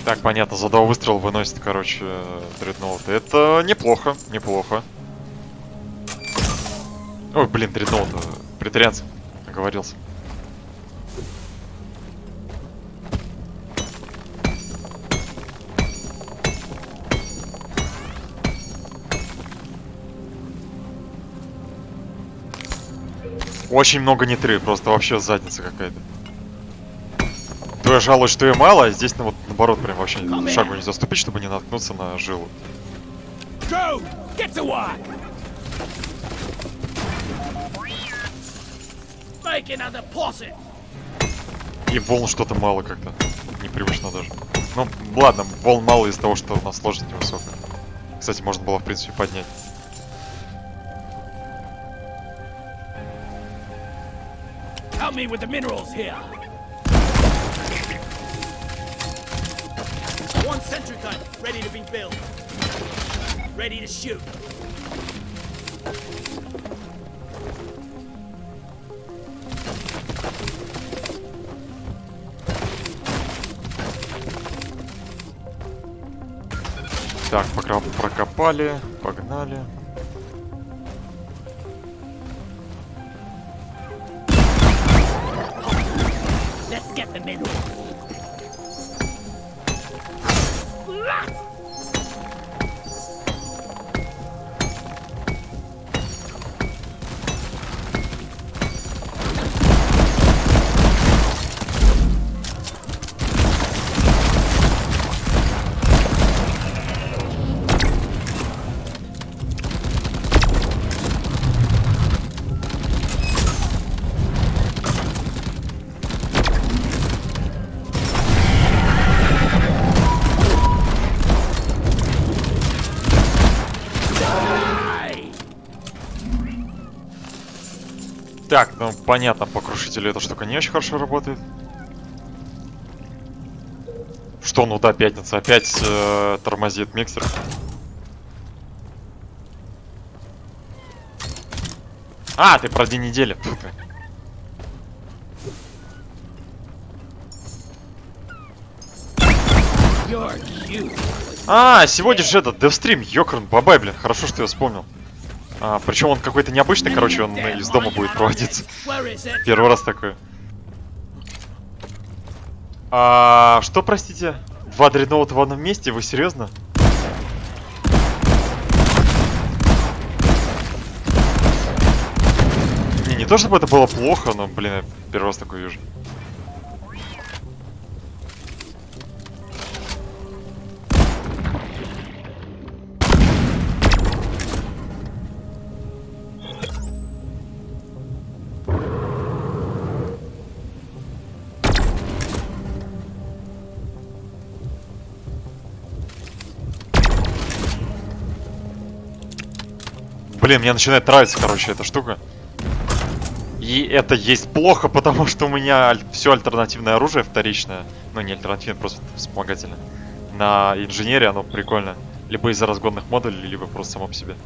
Так, понятно, за 2 выстрела выносит, короче, дредноут. Это неплохо, неплохо. Ой, блин, дредноут, претарианцы, оговорился. Очень много нитры, просто вообще задница какая-то. То я жалуюсь, что ее мало, а здесь, ну вот, наоборот, прям вообще шагу не заступить, чтобы не наткнуться на жилу. Go. Get to work. Making a deposit. И волн что-то мало как-то. Непривычно даже. Ну, ладно, волн мало из-за того, что у нас сложность невысокая. Кстати, можно было, в принципе, поднять. Help me with the minerals here. One sentry gun ready to be built. Ready to shoot. Так, пока прокопали, погнали. Let's get the middle. Так, ну понятно, по крушителю эта штука не очень хорошо работает. Что, ну да, пятница, опять тормозит миксер. А, ты про день недели. Фу ты. You're cute. А, сегодня же этот девстрим, ёкарн бабай, блин, хорошо, что я вспомнил. Причем он какой-то необычный, короче, он из дома будет проводиться. Where is it? Первый раз такое. Что, простите? 2 дредноута в одном месте? Вы серьезно? Не то чтобы это было плохо, но, блин, я первый раз такое вижу. Блин, мне начинает нравиться, короче, эта штука. И это есть плохо, потому что у меня все альтернативное оружие вторичное. Ну, не альтернативное, просто вспомогательное. На инженере оно прикольно. Либо из-за разгонных модулей, либо просто само по себе.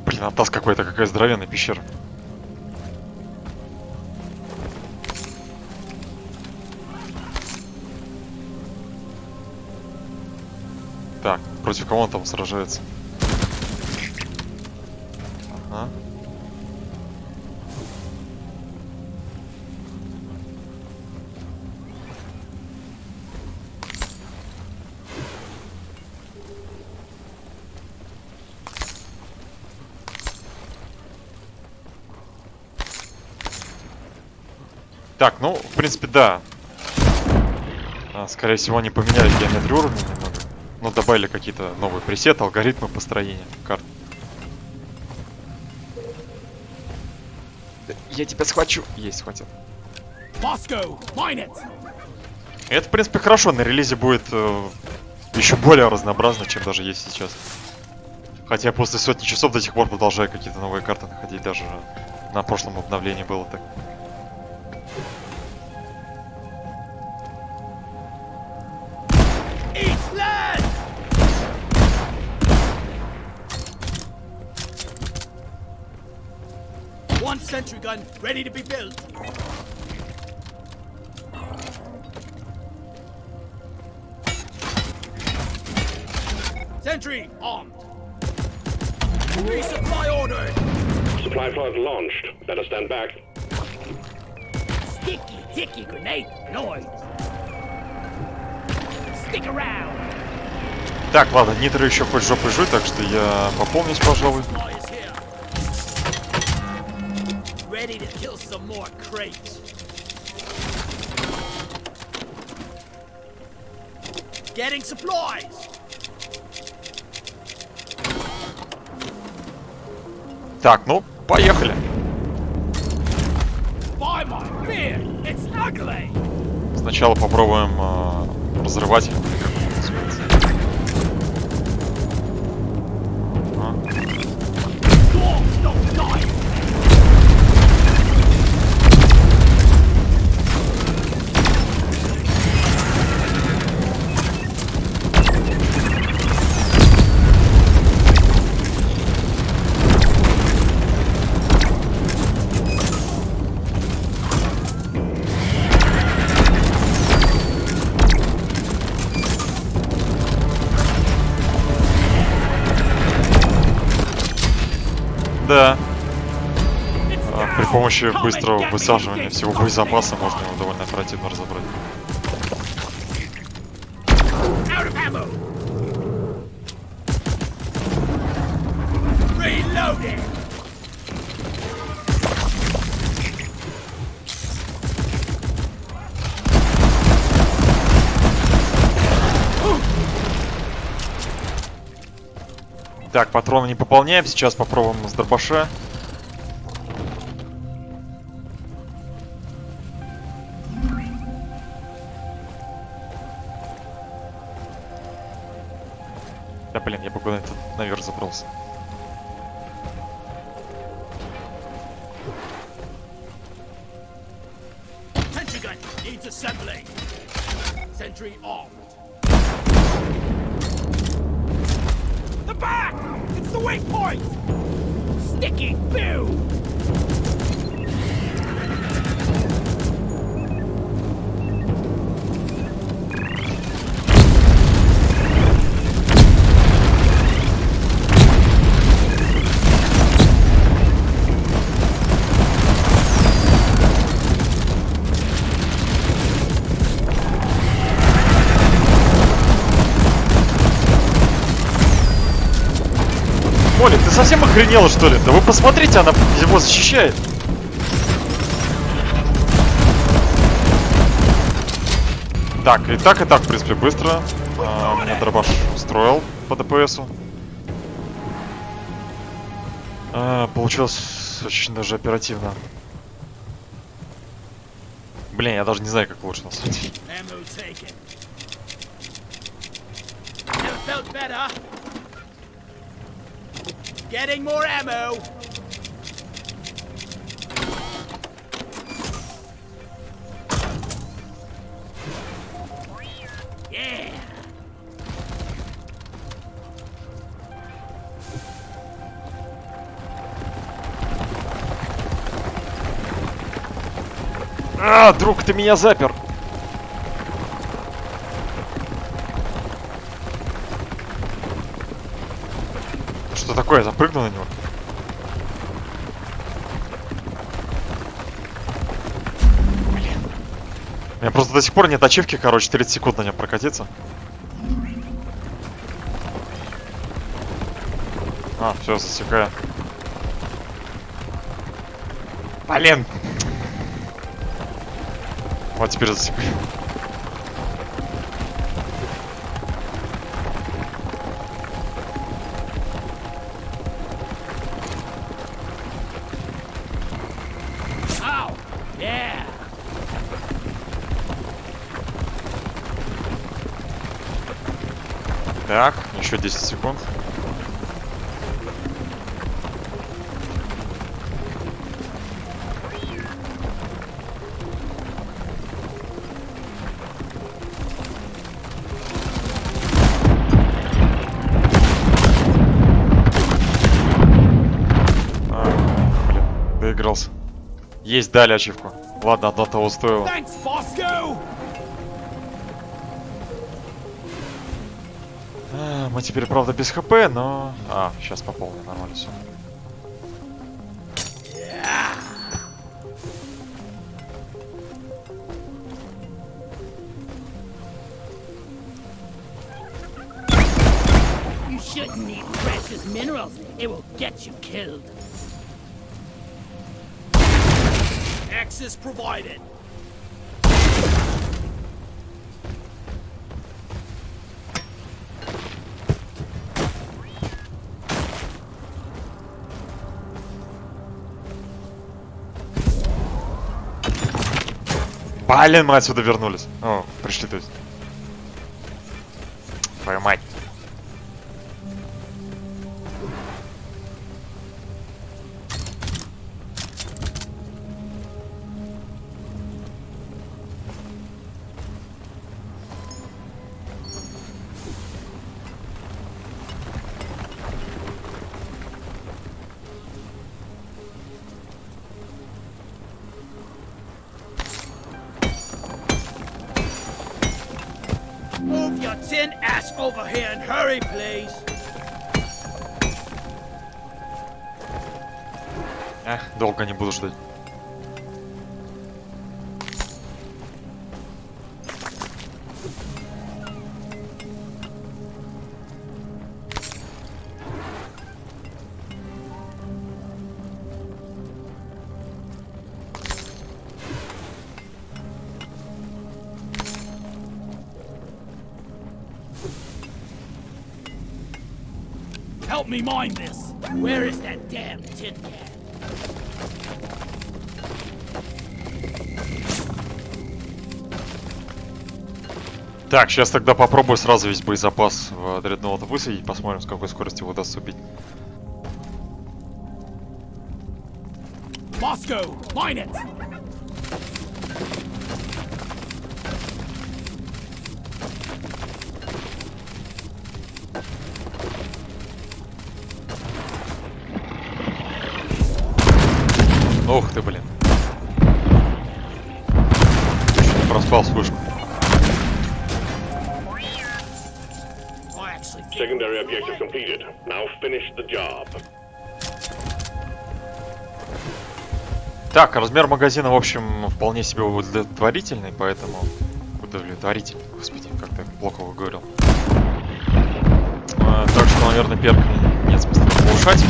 Блин, Атас какой-то, какая здоровенная пещера. Так, против кого он там сражается? Ага. Так, ну, в принципе, да. Скорее всего, они поменяли геометрию уровня немного. Ну, добавили какие-то новые пресеты, алгоритмы построения карт. Я тебя схвачу. Есть, схватил. Moscow, mine it! И это, в принципе, хорошо. На релизе будет еще более разнообразно, чем даже есть сейчас. Хотя после сотни часов до сих пор продолжаю какие-то новые карты находить. Даже на прошлом обновлении было так. East land! One sentry gun ready to be built. Sentry armed. Resupply ordered. Supply pod launched. Better stand back. Sticky, ticky grenade deployed. Stick around. Так, ладно, Нитро еще хоть жопой жуй, так что я пополнюсь, пожалуй. Supply is here. Ready to kill some more crates. Getting supplies. Так, ну, поехали. By my beard, it's ugly. Сначала попробуем разрывать. Dwarves don't die. Да. При помощи быстрого высаживания всего боезапаса можно его довольно оперативно разобрать. Out of ammo. Reloading. Так, патроны не пополняем. Сейчас попробуем с дробаша. Да блин, я бы куда-нибудь наверх забрался. Sentry gun needs assembly. Sentry armed. The back! It's the weak point! Sticky boo. Оля, ты совсем охренела, что ли? Да вы посмотрите, она его защищает. Так, и так, в принципе, быстро. Меня дробаш устроил по ДПСу. Получилось очень даже оперативно. Блин, я даже не знаю, как лучше на самом деле. Ammo taken. Never felt better. Getting more ammo. Yeah. А, друг, ты меня запер. Что такое? Я запрыгну на него. Блин. У меня просто до сих пор нет ачивки, короче, 30 секунд на нем прокатиться. А, все, засекаю. Блин. Вот теперь засекаю. Ow! Yeah! Так, еще 10 секунд. Блин, доигрался. Есть, дали ачивку. Ладно, одно того стоило. Thanks, Bosco. Мы теперь, правда, без хп, но... А, сейчас пополню, нормально все. You shouldn't eat precious minerals. It will get you killed. Access provided. Блин, мы отсюда вернулись. О, пришли, то есть. Твою мать. Move your tin ass over here and hurry, please. Долго не буду ждать. Help me mine this. Where is that damn tin can? Так, сейчас тогда попробую сразу весь боезапас в дредноута высадить. Посмотрим, с какой скоростью удастся убить. Bosco, mine it. Ух ты, блин. Чуть не проспал вспышку. I actually did. Secondary objective completed. Now finish the job. Так, размер магазина, в общем, вполне себе удовлетворительный, поэтому... Удовлетворительный, господи, как-то я плохо выговорил. Так что, наверное, перк нет смысла повышать.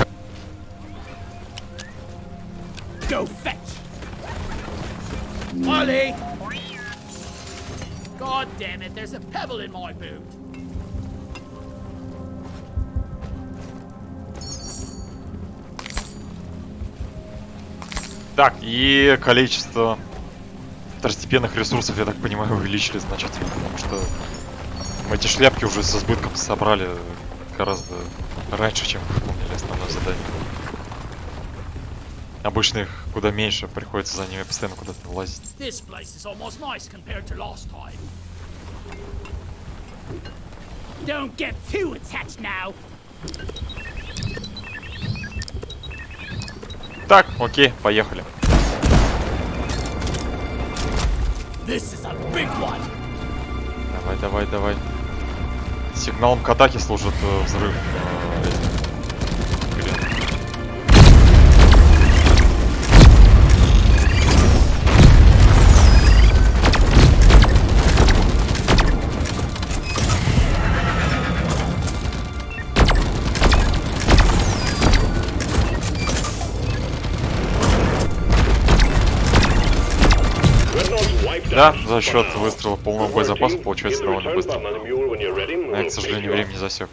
Go fetch. Ollie. God damn it, there's a pebble in my boot. Так, и количество второстепенных ресурсов, я так понимаю, увеличили значительно, потому что мы эти шляпки уже с избытком собрали гораздо раньше, чем выполнили основное задание. Обычно их куда меньше, приходится за ними постоянно куда-то лазить. This place is almost nice compared to last time. Don't get too attached now. Так, окей, поехали. This is a big one. Давай, давай, давай. Сигналом к атаке служит взрыв. Да, за счет выстрела полного боезапаса получается довольно быстро. Но я, к сожалению, времени засек.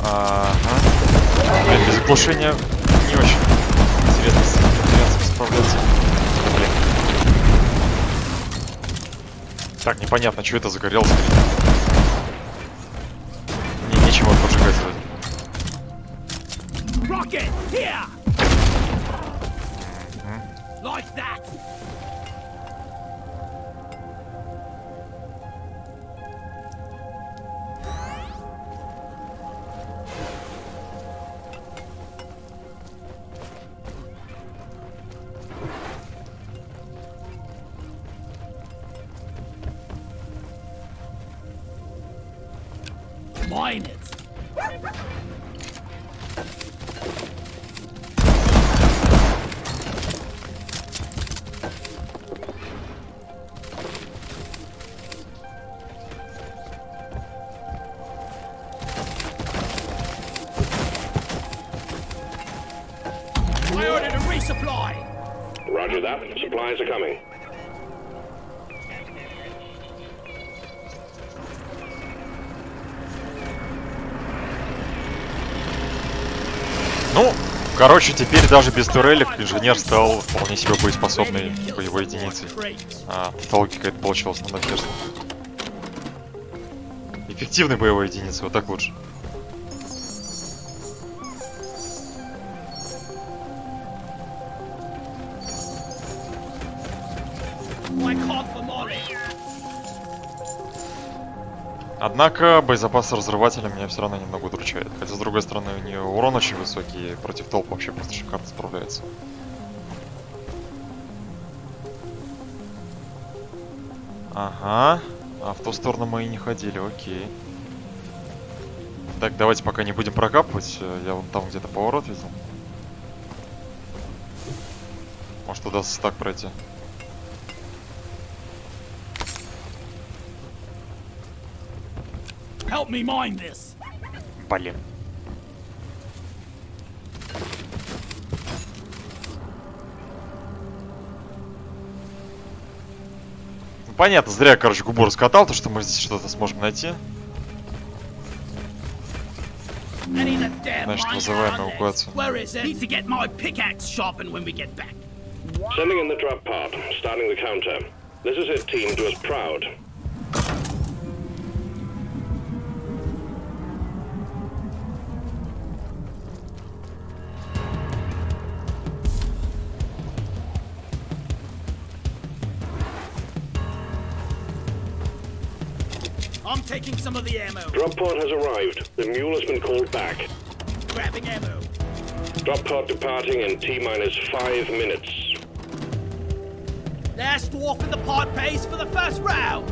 Ага. Блин, без оглушения не очень интересно с конференцией справляться. Да, блин. Так, непонятно, что это загорелось. Нечего поджигать вроде. Rocket here. Like that. Mine it. I ordered a resupply. Roger that. Supplies are coming. Ну, короче, теперь даже без турелек инженер стал вполне себе боеспособной боевой единицей. Тавтология какая-то получилась на наперстке. Эффективной боевой единицей, вот так лучше. My call for Molly. Однако боезапас разрывателя меня все равно немного удручает. Хотя, с другой стороны, у нее урон очень высокий, и против толп вообще просто шикарно справляется. Ага. А в ту сторону мы и не ходили, окей. Так, давайте пока не будем прокапывать. Я вон там где-то поворот видел. Может, удастся так пройти. Help me mine this. Блин. Ну, понятно, зря я, короче, губу раскатал, то что мы здесь что-то сможем найти. I need a damn Значит, mine вызываем on this. эвакуацию. Where is it? Need to get my pickaxe sharpened when we get back. Sending in the drop pod. Starting the counter. This is it, team. Do us proud. I'm taking some of the ammo. Drop pod has arrived. The mule has been called back. Grabbing ammo. Drop pod departing in T-minus 5 minutes. Last dwarf in the pod pays for the first round.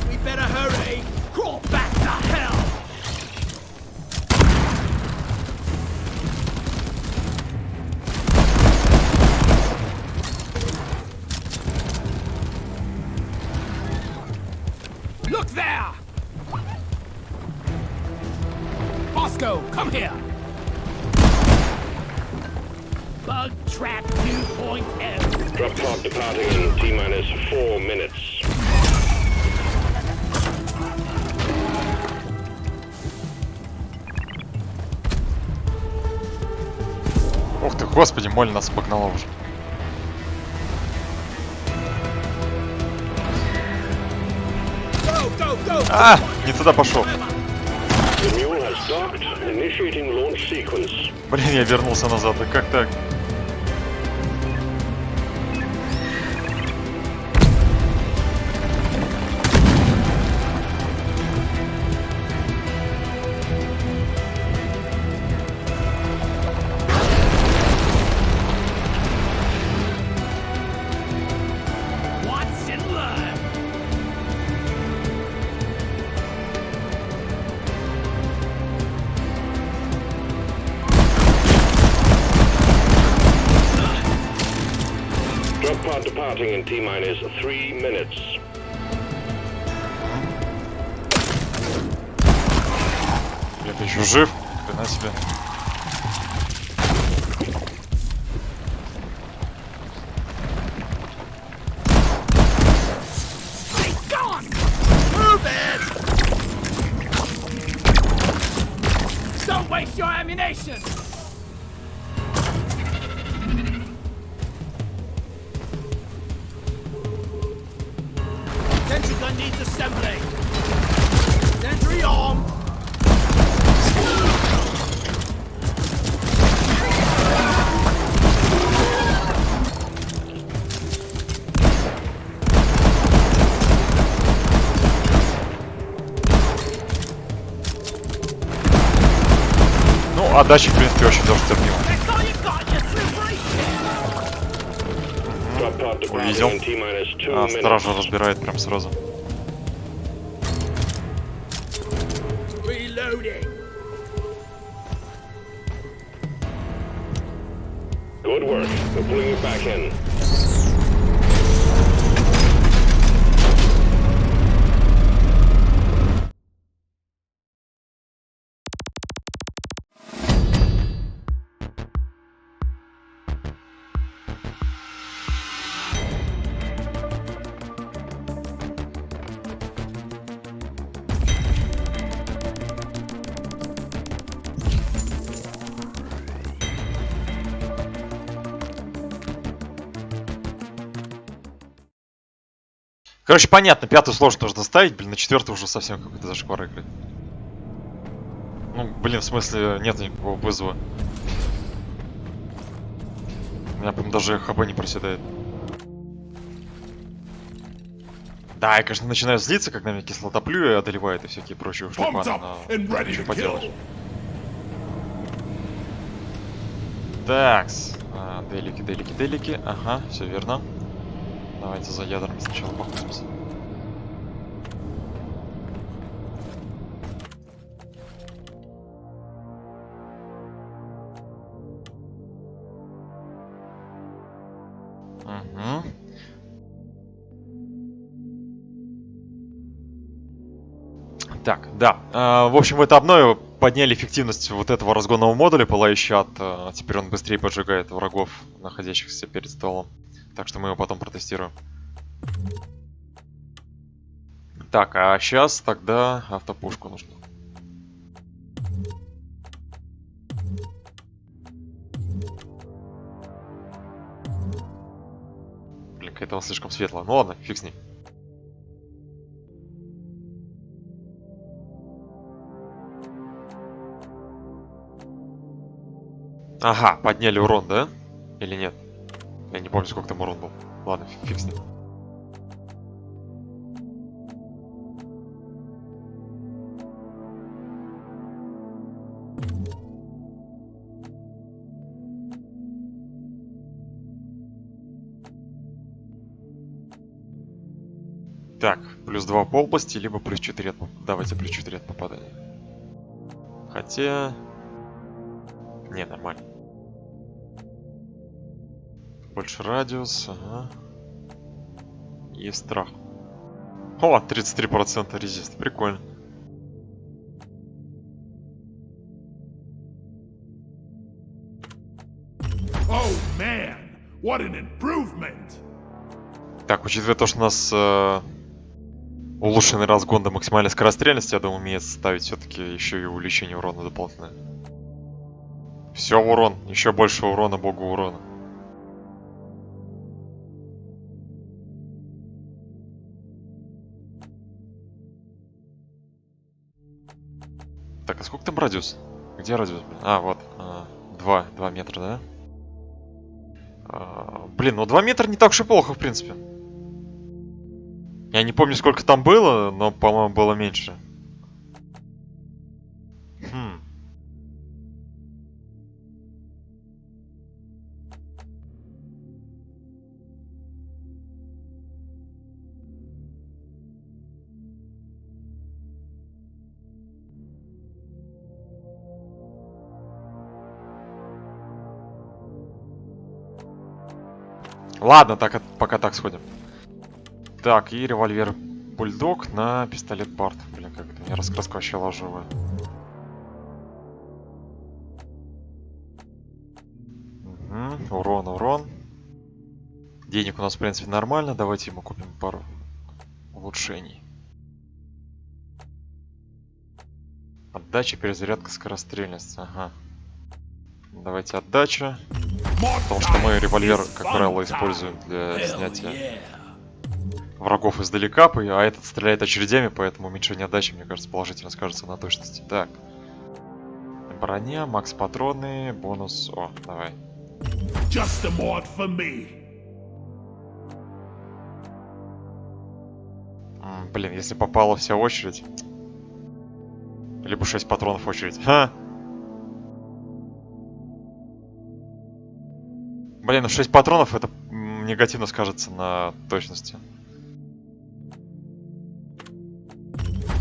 We better hurry. Crawl back to hell. here. Bug trap 2.0. Drop pod departing in T-minus 4 minutes. Ух ты, господи, моль нас обогнала уже. Go, go, go! А, не туда пошел. The mule has docked. Initiating launch sequence. Блин, я вернулся назад, да как так? Watch and learn. Drop pod departing in T-minus 3 minutes. Я-то еще жив. Хрена себе. Stay gone. Move it! Don't waste your ammunition. Sentry gun needs assembling. Sentry armed. Ну, а дальше, в принципе, очень даже терпимо. That's all you got, you slippery shit. Drop pod departing Увидел. in T-minus 2 А, minutes. стража разбирает прям сразу. Reloading. Good work. We're pulling you back in. Короче, понятно, пятую сложность нужно ставить, блин, на четвертую уже совсем какой-то зашквар играть. Ну, блин, в смысле, нет никакого вызова. У меня прям даже хп не проседает. Да, я, конечно, начинаю злиться, когда меня кислотоплю и одолевает и всякие прочие Pumped шлепаны, up но and ready что to поделаешь. kill. Такс. Делики, делики, делики. Ага, все верно. Давайте за ядрами сначала походимся. Угу. Так, да. В общем, в это обнове подняли эффективность вот этого разгонного модуля, пылающий ад. Теперь он быстрее поджигает врагов, находящихся перед столом. Так что мы его потом протестируем. Так, а сейчас тогда автопушку нужно. Блин, какая-то она слишком светлая. Ну ладно, фиг с ней. Ага, подняли урон, да? Или нет? Я не помню, сколько там урон был. Ладно, фиг с ним. Так, плюс 2 по области, либо плюс 4 от... Давайте плюс 4 от попадания. Хотя... Не, нормально. Больше радиус, ага. И страх. О, 33% резист, прикольно. Man, what an improvement! Так, учитывая то, что у нас улучшенный разгон до максимальной скорострельности, я думаю, умеет ставить все-таки еще и увеличение урона дополнительное. Все урон, еще больше урона, богу урона. Так, а сколько там радиус? Где радиус, блин? А, вот. 2 метра, да? Блин, ну 2 метра не так уж и плохо, в принципе. Я не помню, сколько там было, но, по-моему, было меньше. Хм. Ладно, так, пока так сходим. Так, и револьвер Бульдог на пистолет Барт. Блин, как это, мне раскраска вообще ложевая. Угу, урон. Денег у нас, в принципе, нормально. Давайте ему купим пару улучшений. Отдача, перезарядка, скорострельность. Ага. Давайте отдача. Потому что мы револьвер, как правило, используем для снятия врагов издалека, а этот стреляет очередями, поэтому уменьшение отдачи, мне кажется, положительно скажется на точности. Так. Броня, макс патроны, бонус. О, давай. Just a mod for me. Блин, если попала вся очередь. Либо 6 патронов очередь. Ха! Блин, ну 6 патронов это негативно скажется на точности.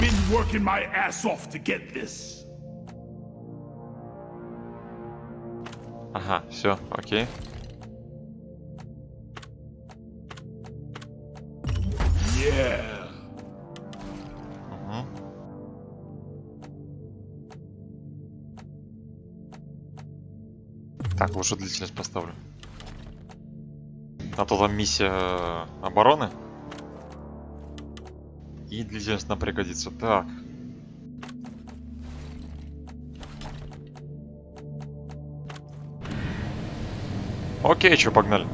Been working my ass off to get this. Ага, все, окей. Yeah. Угу. Так, лучше длительность поставлю. А то там миссия обороны. И длительность нам пригодится. Так. Окей, чё, погнали.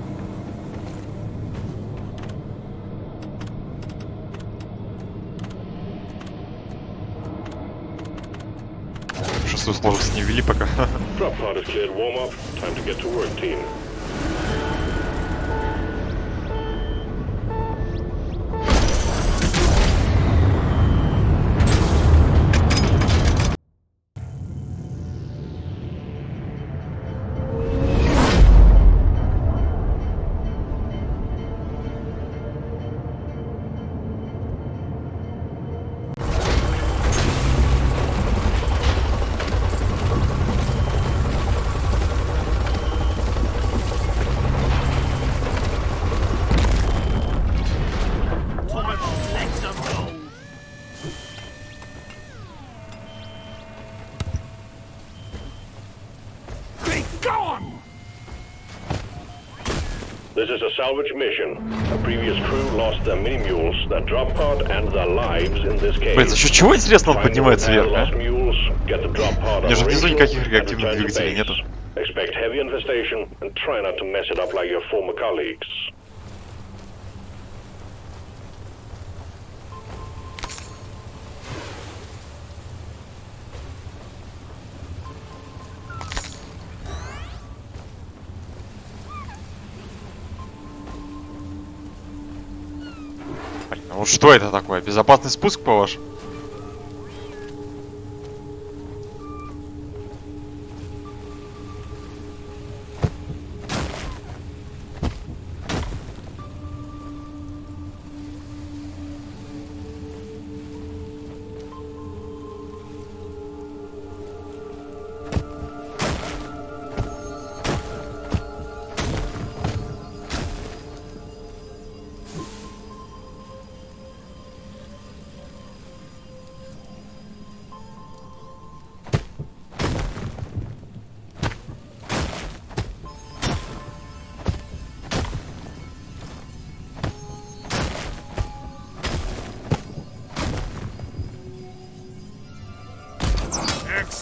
Шестую сложность не ввели пока. Drop pod is cleared warm up. Time to get to work, team. Time to let them go. Be gone! This is a salvage mission. A previous crew lost their mini-mules, their drop pod, and their lives in this case. Блин, за счет чего, интересно, он Find поднимается the вверх, lost а? mules, get the drop pod У меня же внизу operational, никаких and реактивных return to двигателей base. нету. Expect heavy infestation and try not to mess it up like your former colleagues. Блин, а вот что это такое? Безопасный спуск, по-вашему?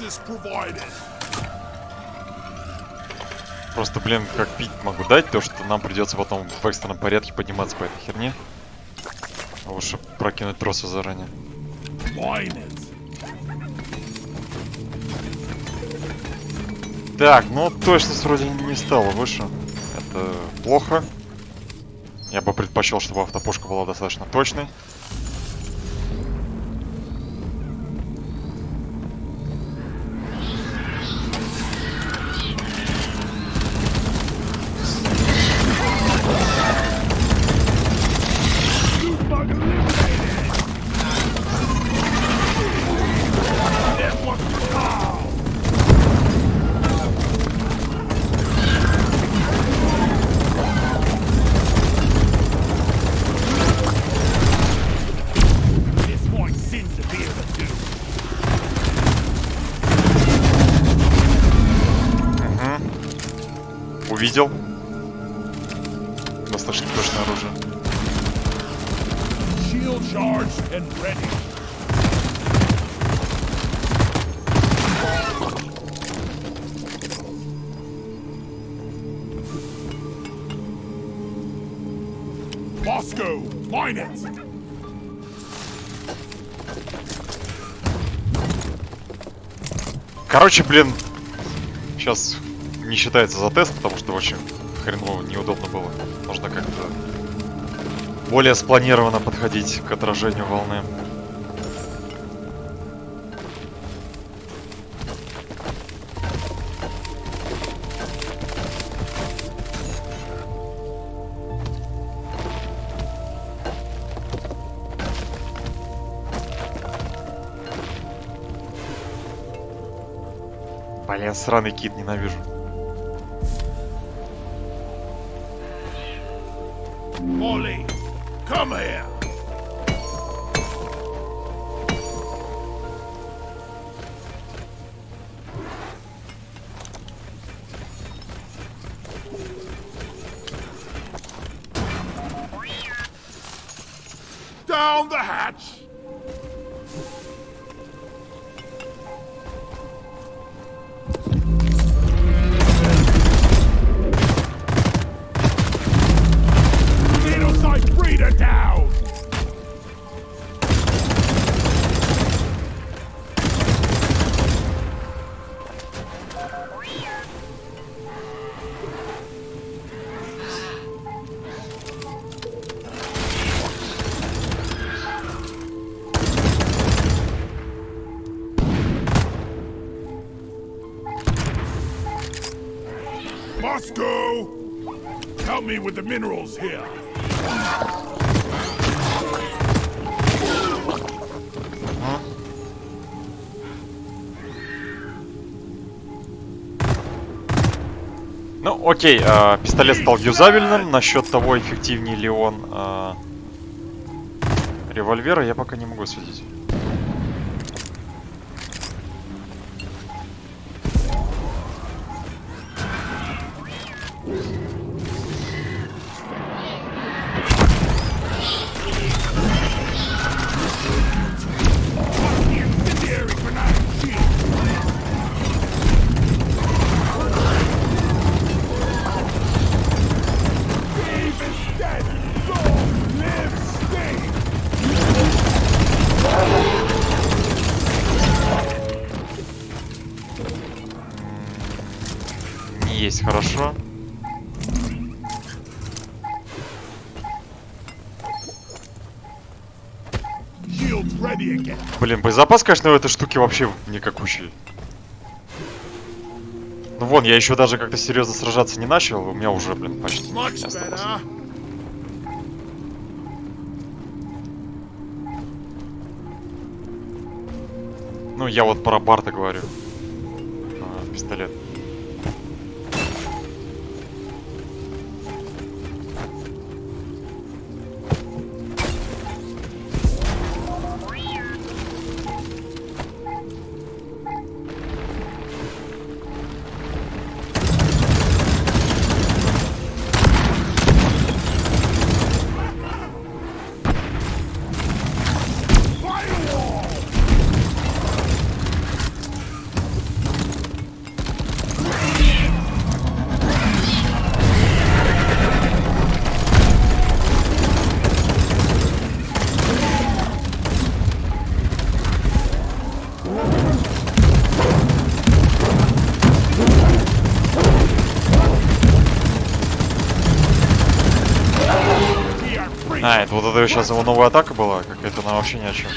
Access provided. Просто, блин, как пить могу дать, то что нам придется потом в экстренном порядке подниматься по этой херне. Лучше прокинуть тросы заранее. Mine it. Так, ну точность вроде не стала выше. Это плохо. Я бы предпочел, чтобы автопушка была достаточно точной. This might sin to be able to do. Увидел. Достаточно точное оружие. Shield charged and ready. Moscow, mine it. Короче, блин, сейчас не считается за тест, потому что очень хреново, неудобно было. Нужно как-то более спланированно подходить к отражению волны. Блин, сраный кит, ненавижу. Molly, come here. Down the hatch. Genocide breeder down. Moscow! Help me with the minerals here. Ну, окей, пистолет стал юзабельным. Насчет того, эффективнее ли он револьвера, я пока не могу судить. Incendiary grenade shield. Steve is dead. Long live Steve. Не есть хорошо. Shields ready again. Блин, боезапас, конечно, в этой штуке вообще никакущий. Ну вон, я еще даже как-то серьезно сражаться не начал, у меня уже, блин, почти не Much осталось. better. Ну, я вот про Барта говорю. Пистолет. Firewall. А, это вот это сейчас его новая атака была? Какая-то она вообще ни о чем.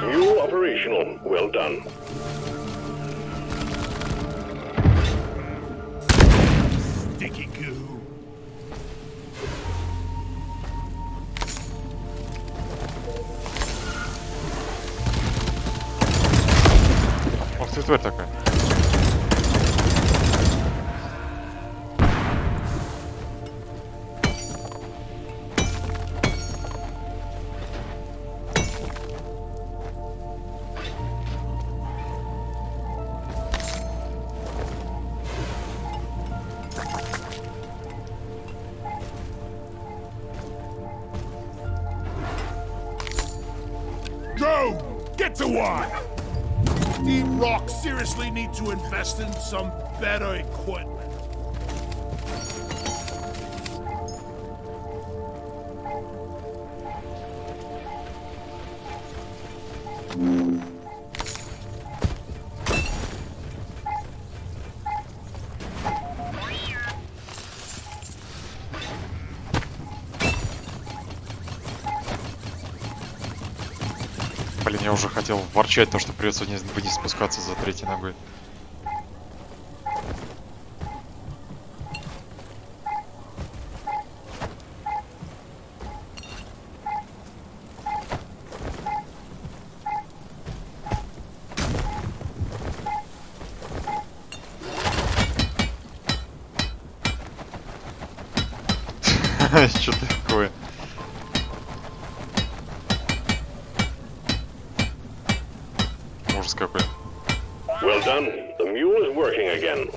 Mule operational. Well done. Sticky goo. Ох ты тварь такая. Go! Get to work! Deep Rock seriously need to invest in some better equipment. Блин, я уже хотел ворчать то, что придется вниз спускаться за третьей ногой. Что такое? Ужас какой. Well done. The mule is working again.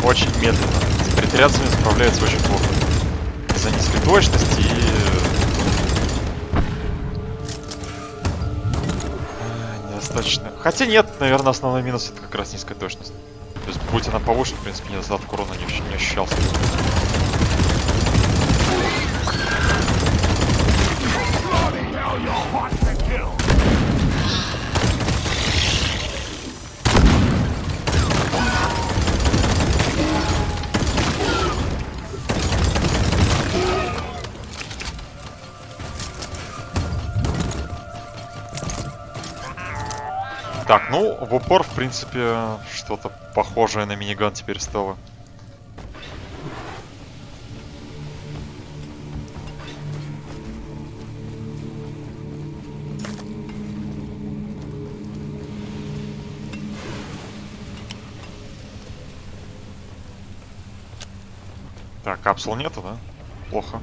Очень медленно. С перетрясами справляется очень плохо. Из-за низкой точности и... недостаточно. Хотя нет, наверное, основной минус это как раз низкая точность. То есть, будь она повыше, в принципе, недостаток урона не ощущался. Bloody hell, you're hot to kill! Так, ну, в упор, в принципе, что-то похожее на миниган теперь стало. Так, капсул нету, да? Плохо.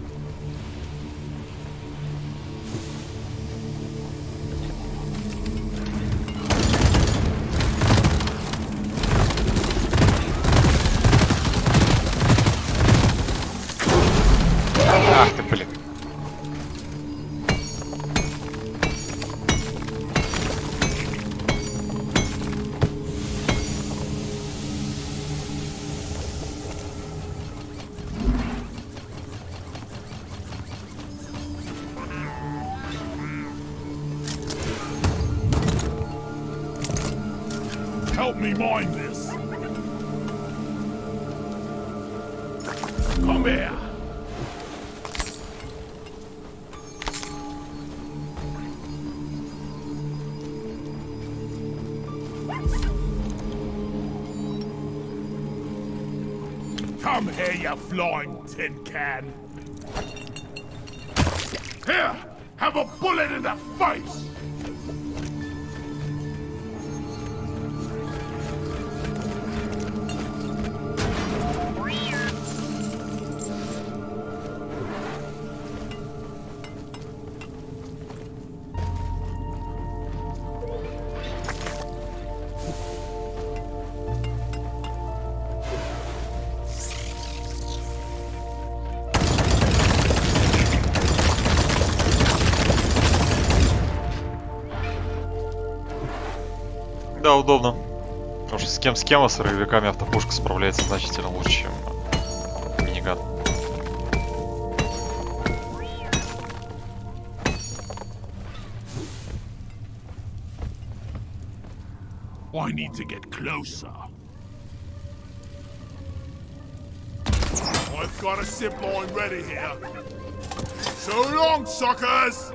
Ах ты, блин. Help me mine this. Come here. Come here, you flying tin can. Here, have a bullet in the face. Да, удобно. Потому что с кем, а с ролевиками автопушка справляется значительно лучше, чем миниган. I need to get closer. I've got a zip line ready here. So long, suckers!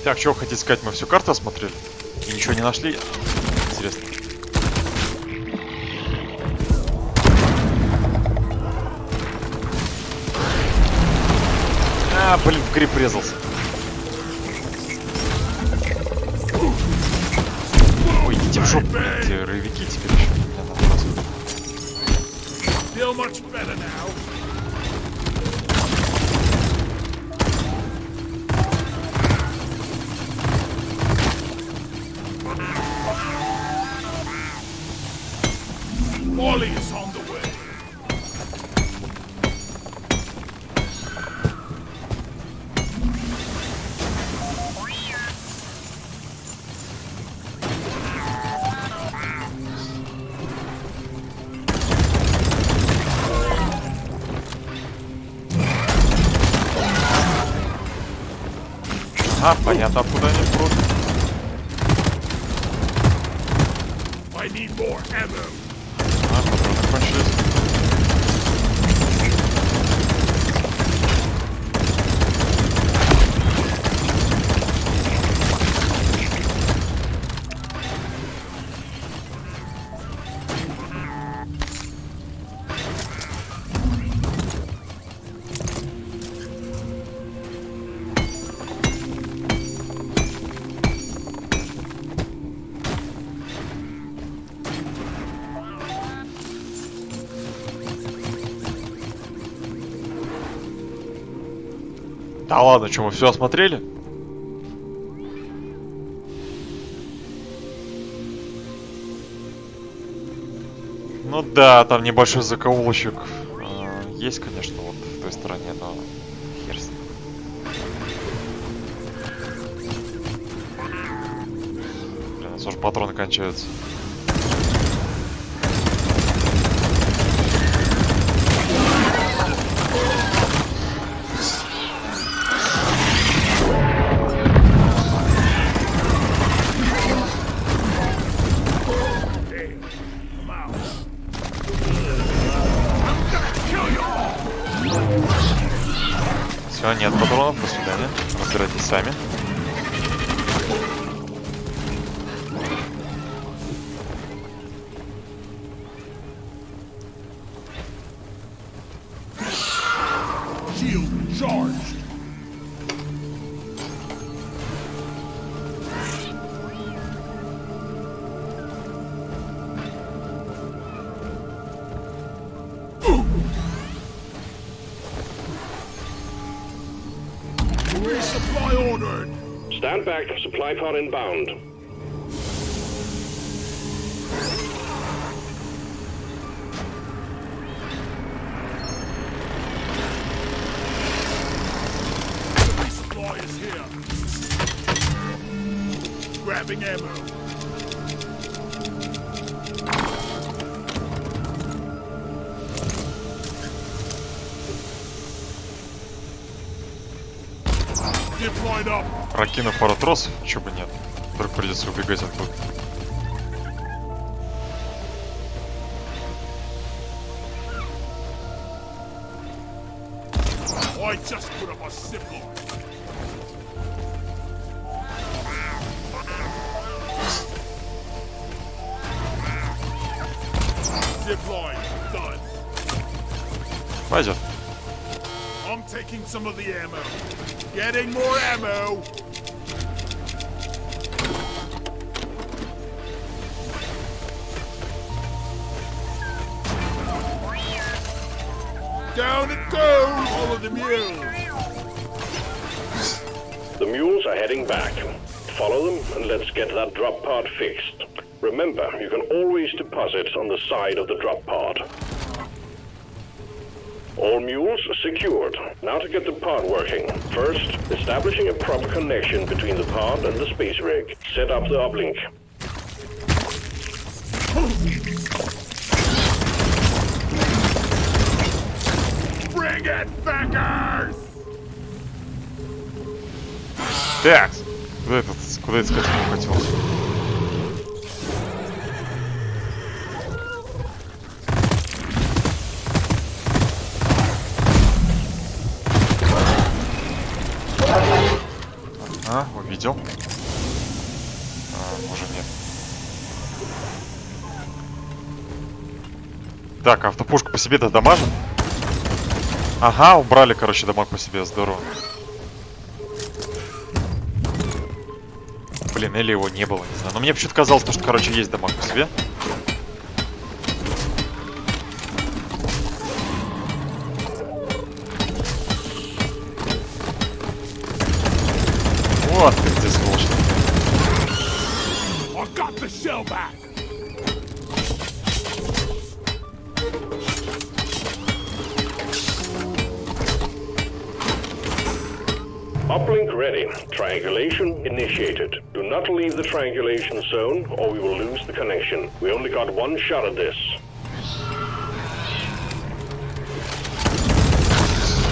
Так, что вы хотите сказать? Мы всю карту осмотрели? И ничего не нашли? Интересно. А, блин, в гриб резался. Ой, идите в жопу, блин, эти рывики теперь еще меня набрасывают. Feel much better now. Molly is on the way. А, понятно, откуда они прут. I need more ammo. А, патроны кончились. Да ладно, что, мы все осмотрели? Ну да, там небольшой закоулочек есть, конечно, вот в той стороне, но хер с ним. Блин, у нас уже патроны кончаются. Все, нет патронов, до свидания. Разбирайтесь сами. Shield charged. Resupply ordered. Stand back, supply pod inbound. Resupply is here. Grabbing ammo. Deployed up. Прокинув пару тросов, чё бы нет. Вдруг придется убегать оттуда. I just put up a zip line. Zip line done. Пойдет. I'm taking some of the ammo. Getting more ammo. Down it goes! Follow the mule! The mules are heading back. Follow them and let's get that drop pod fixed. Remember, you can always deposit on the side of the drop pod. All mules secured. Now to get the pod working. First, establishing a proper connection between the pod and the space rig. Set up the uplink. Bring it, backers! Так, куда этот скотина хотел? Увидел. Уже нет. Так, автопушка по себе-то дамажит? Ага, убрали, короче, дамаг по себе, здорово. Блин, или его не было, не знаю. Но мне почему-то казалось, что, короче, есть дамаг по себе. Вот ты где, сволочь. I got the shell back! Uplink ready. Triangulation initiated. Do not leave the triangulation zone or we will lose the connection. We only got one shot at this.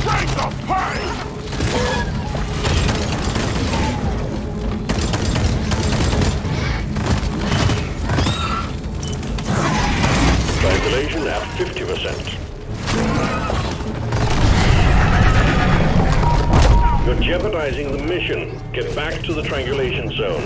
Break the pain! Triangulation at 50%. You're jeopardizing the mission. Get back to the triangulation zone.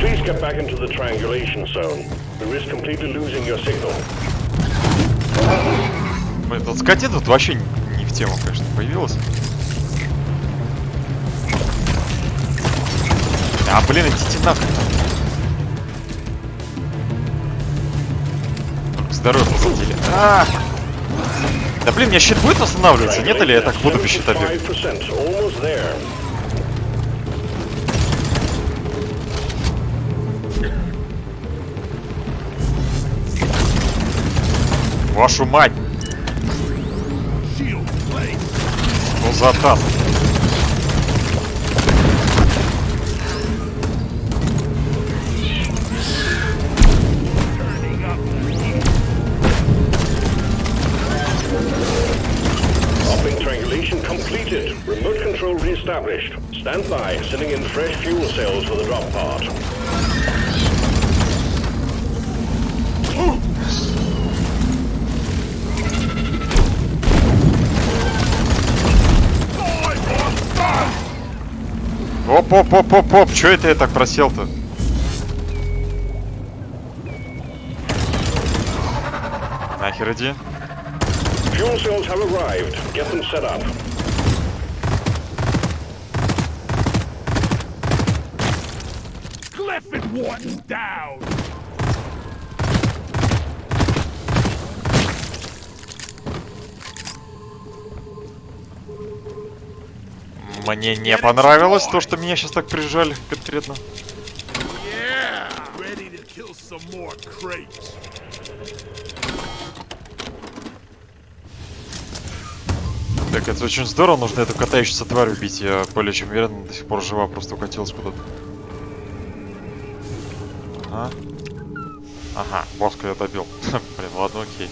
Please get back into the triangulation zone. We risk completely losing your signal. Этот скотина тут вообще не в тему, конечно, появилась. А, блин, идите нахуй. Здорово, посадили. Да блин, меня щит будет останавливаться? Нет, или я так буду без щита бегать? Вашу мать! Shield placed. Ну за таз. Uplink triangulation completed. Remote control reestablished. Stand by, sending in fresh fuel cells for the drop pod. Оп, чё это я так просел-то? Нахер иди. Fuel cells have arrived. Get them set up. Cliff and Wharton down! Мне не понравилось то, что меня сейчас так прижали конкретно. Yeah! Ready to kill some more crates. Так, это очень здорово, нужно эту катающуюся тварь убить. Я более чем уверен, до сих пор жива, просто укатилась куда-то. Ага, босска я добил. Блин, ладно, окей.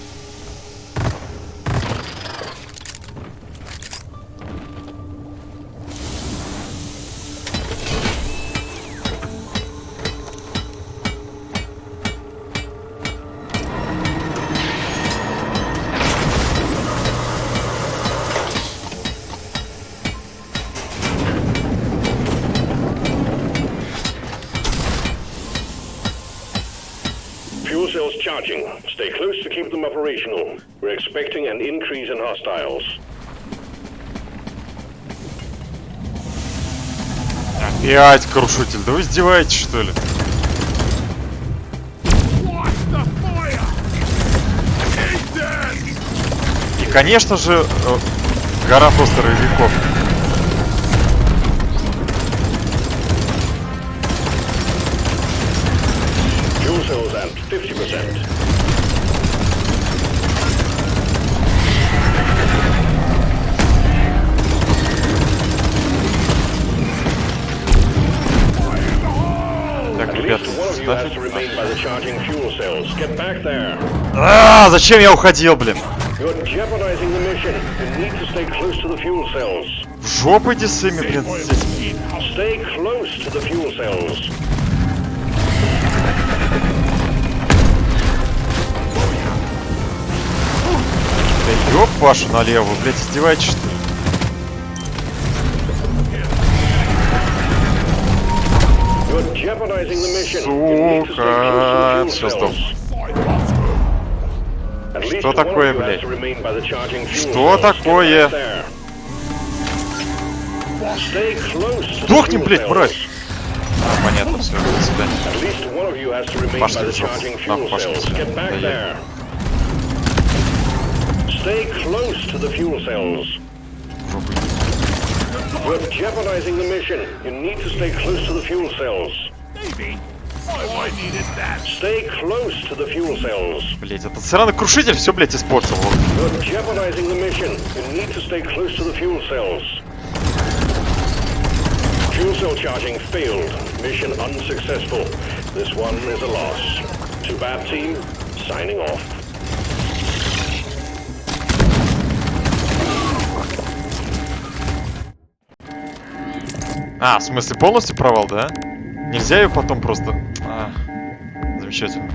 cells charging. Stay close to keep them operational. We're expecting an increase in hostiles. Опять крушитель. Да вы издеваетесь, что ли? Watch the fire! He's dead! И, конечно же, гора просто рывиков. Fuel cells at 50%. Так, At ребята, least one of you has to remain by the ставь. charging fuel cells. Get back there. Зачем я уходил, блин? You're jeopardizing the mission. You need to stay close to the fuel cells. В жопу иди с ими, блин, здесь. Stay close to the fuel cells. Да ёб вашу налево, блядь, издеваетесь, что ли? You're jeopardizing the mission. You need to stay Сука, close to the всё, fuel стоп. cells. At least Что one of такое, you has блядь? to remain by the charging fuel Что cells. такое? Get back there. Stay close to the Сдохни, fuel блядь, cells. мразь! Понятно, все, до свидания. At least one of you has to remain Пошли by the в жопу. charging Нахуй fuel пошли cells. отсюда. Get back Надоели. there. Stay close to the fuel cells. В жопу иди. You're jeopardizing the mission. You need to stay close to the fuel cells. Maybe. Oh, I needed that. Stay close to the fuel cells. Блять, этот сраный крушитель все, блядь, испортил. Вот. You're jeopardizing the mission. You need to stay close to the fuel cells. Fuel cell charging failed. Mission unsuccessful. This one is a loss. Too bad, team. Signing off. В смысле, полностью провал, да? Нельзя ее потом просто... замечательно.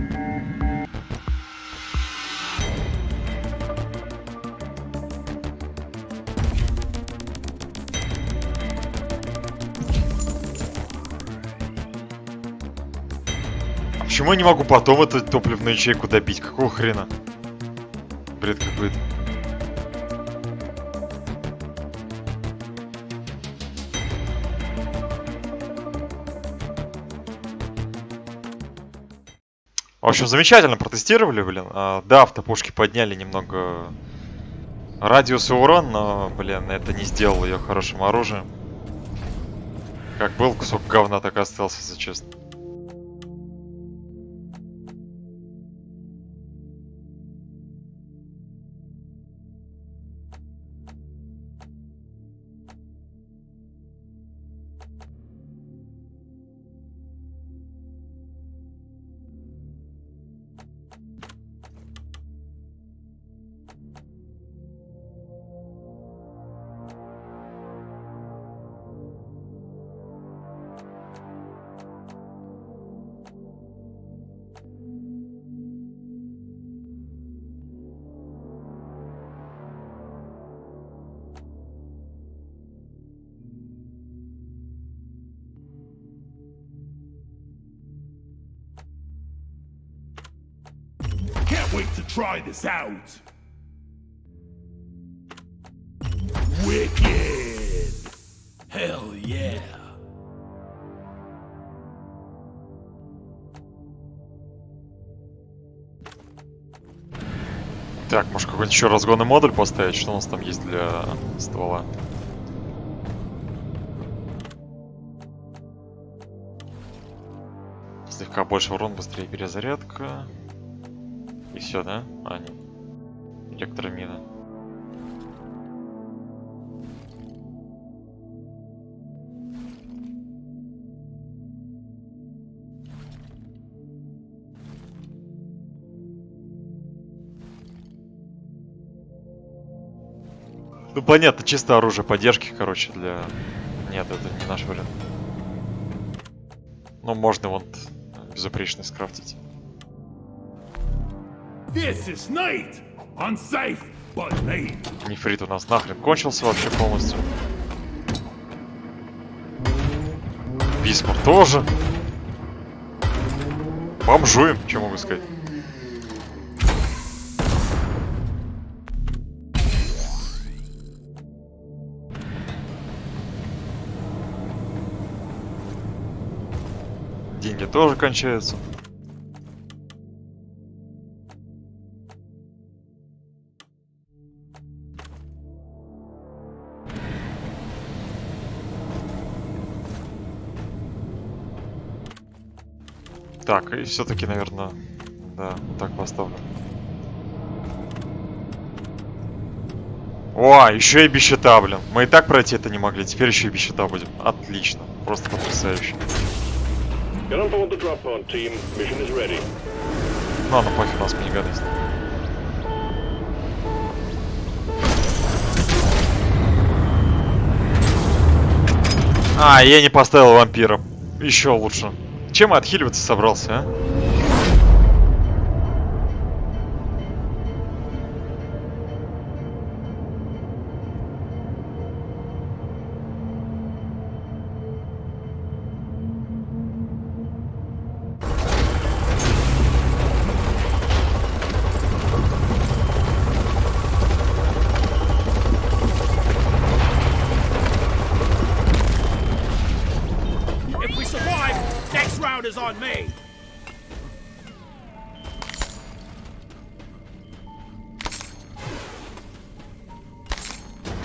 А почему я не могу потом эту топливную ячейку добить? Какого хрена? Бред какой-то. В общем, замечательно протестировали, блин. Да, автопушки подняли немного радиус и урон, но, блин, это не сделало ее хорошим оружием. Как был кусок говна, так и остался, если честно. Can't wait to try this out. Wicked. Hell yeah. Так, может какой-нибудь еще разгонный модуль поставить? Что у нас там есть для ствола? Слегка больше урон, быстрее перезарядка. И все, да? Нет. Электромина. Ну понятно, чисто оружие поддержки, короче, для... Нет, это не наш вариант. Ну, можно вот безупречный скрафтить. This is night. Unsafe, but late. Нефрит у нас нахрен кончился вообще полностью. Бисмар тоже. Бомжуем, что могу сказать. Деньги тоже кончаются. Так, и все-таки, наверное, да, вот так поставлю. О, еще и без щита, блин. Мы и так пройти это не могли, теперь еще и без щита будем. Отлично, просто потрясающе. Get on board the drop pod, team. Mission is ready. Ну, ну похер, у нас миниган есть. А, я не поставил вампира. Еще лучше. Чем я отхиливаться собрался, а? If we survive, next round is on me.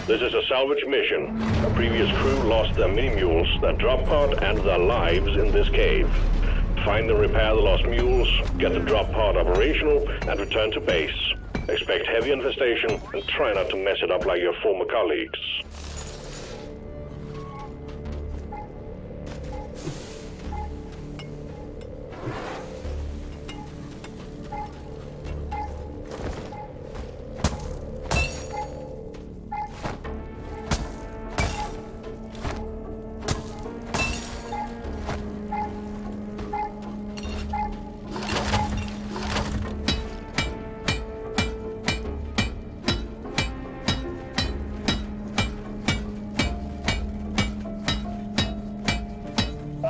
This is a salvage mission. A previous crew lost their mini-mules, their drop pod, and their lives in this cave. Find and repair the lost mules, get the drop pod operational, and return to base. Expect heavy infestation, and try not to mess it up like your former colleagues.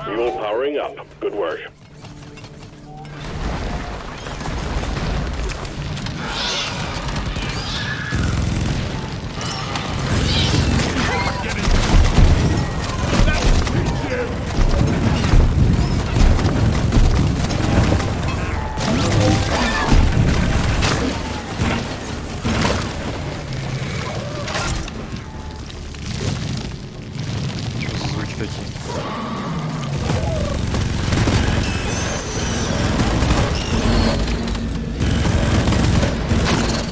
Mule powering up. Good work. Что за звуки такие?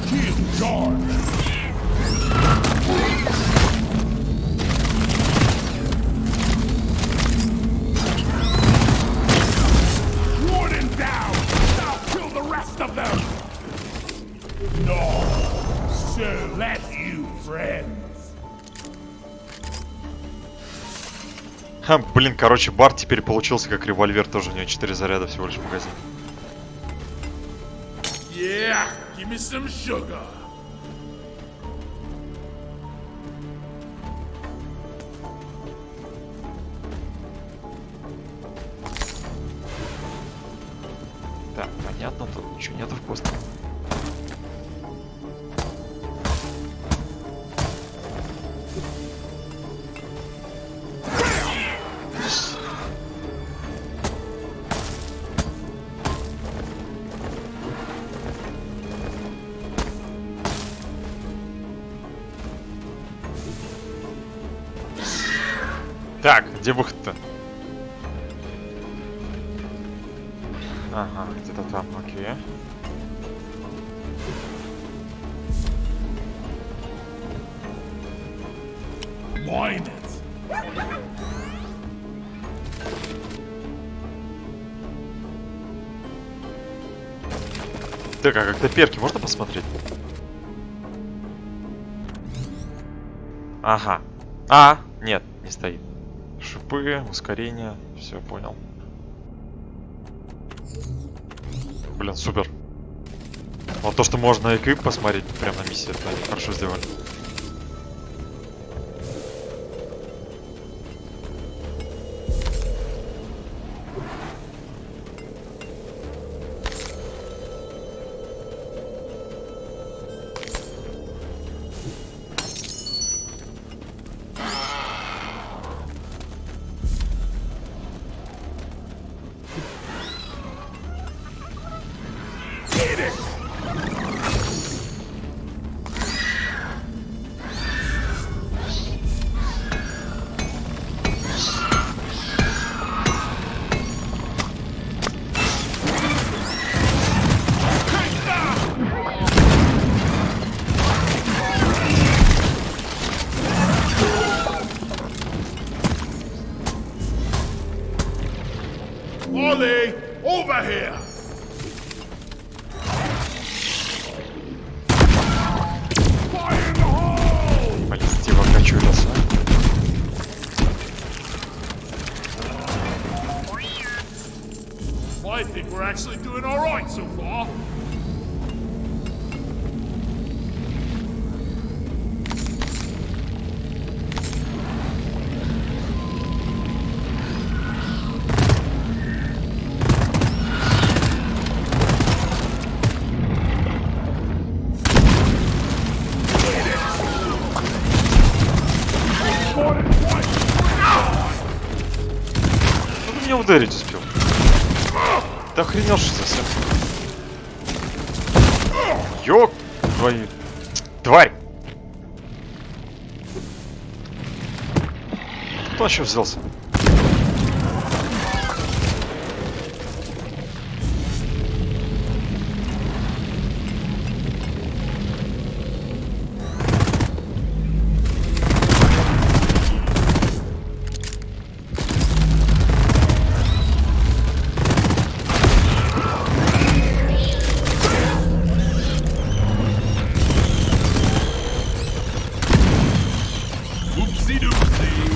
Kill charge. Warden down. I'll kill the rest of them. No. So that's you, friends. Ха, блин, короче, Барт теперь получился как револьвер, тоже у него 4 заряда всего лишь в магазине. Yeah, give me some sugar. Так, понятно, тут ничего нету вкусного. Так, где выход-то? Ага, где-то там, окей. Mine it. Так, а как-то перки можно посмотреть? Ага. А, нет, не стоит. Шипы, ускорение, все понял. Блин, супер. Вот то, что можно эквип посмотреть прямо на миссии, это они хорошо сделали. Ollie, over here! Fire in the hole! Полетела качулился. I think we're actually doing alright so far. Ну ты меня ударить успел. Да охренел, что совсем. Ёк твою... Тварь! Кто еще взялся? Oopsie doopsie.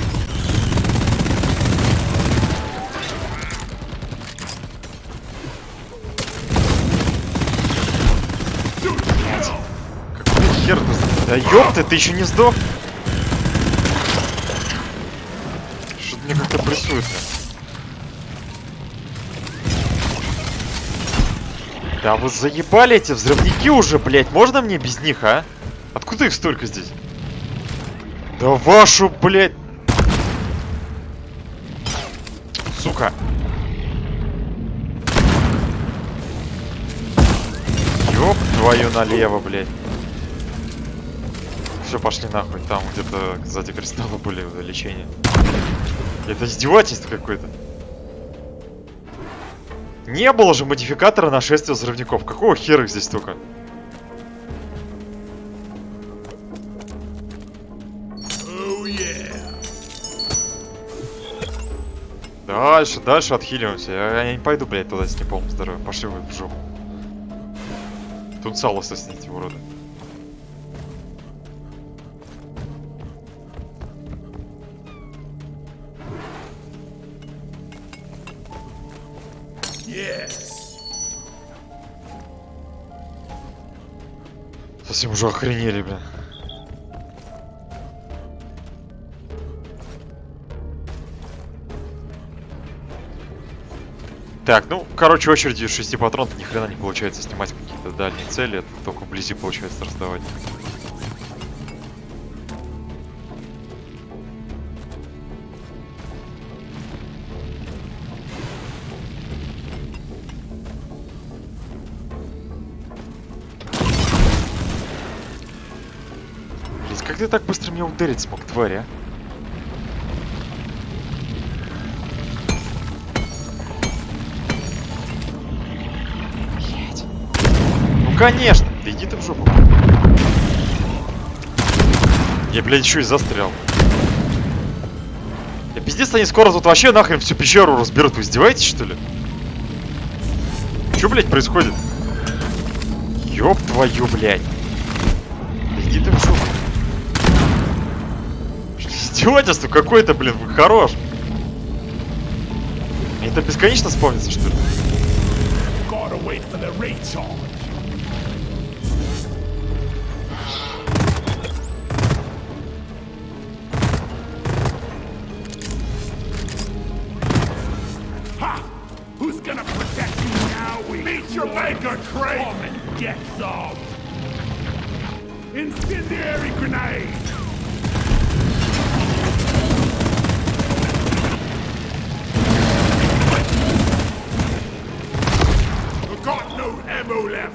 Какой хер ты... Да ёпты, ты еще не сдох? Что-то мне как-то прессует. Да вы заебали эти взрывники уже, блять. Можно мне без них, а? Откуда их столько здесь? Да вашу, блять. Сука. Ёб твою налево, блять. Все, пошли нахуй. Там где-то сзади кристалла были лечения. Это издевательство какое-то. Не было же модификатора нашествия взрывников. Какого хера их здесь столько? Oh yeah. Дальше отхиливаемся. Я не пойду, блядь, туда с неполным здоровьем. Пошли вы в жопу. Тут сало сосните, уроды. Yes. Совсем уже охренели, бля. Так, ну, короче, очередью из 6 патронов ни хрена не получается снимать какие-то дальние цели, это только вблизи получается раздавать. Блин, как ты так быстро меня ударить смог, тварь, а? Конечно! Да иди ты в жопу. Я, блядь, еще и застрял. Я пиздец, они скоро тут вообще нахрен всю пещеру разберут. Вы издеваетесь, что ли? Что, блядь, происходит? Ёб твою, блядь. Да иди ты в жопу. Что, издевательство какое-то, блин, вы хорош. Мне это бесконечно вспомнится, что ли? Gotta wait for the recharge. Ha! Who's gonna protect you now? We meet your maker, Craig. Come and get some. Incendiary grenade. We've got no ammo left.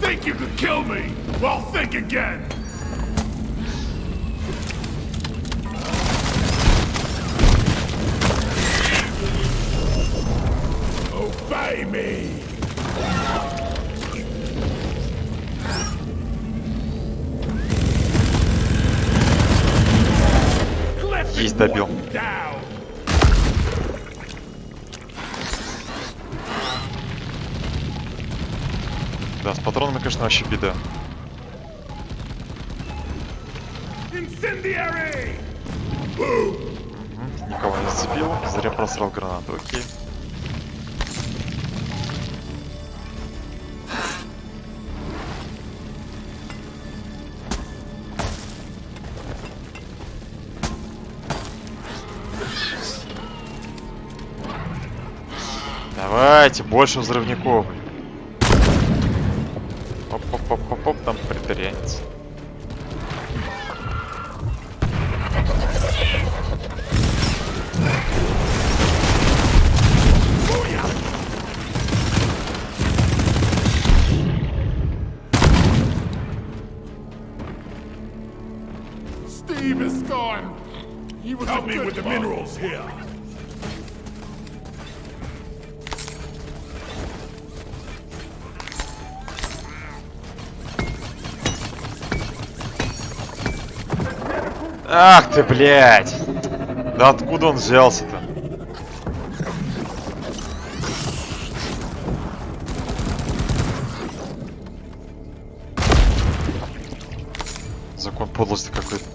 Think you could kill me? Well, think again. Obey me! Есть, добил. Down! Да, с патронами, конечно, вообще беда. Incendiary! Никого не зацепил, зря просрал гранату, окей. Давайте, больше взрывников. Оп-оп-оп-оп-оп, там притарианец. Steve is gone! He was Help me with the minerals here! Ах ты, блядь! Да откуда он взялся-то? Закон подлости какой-то.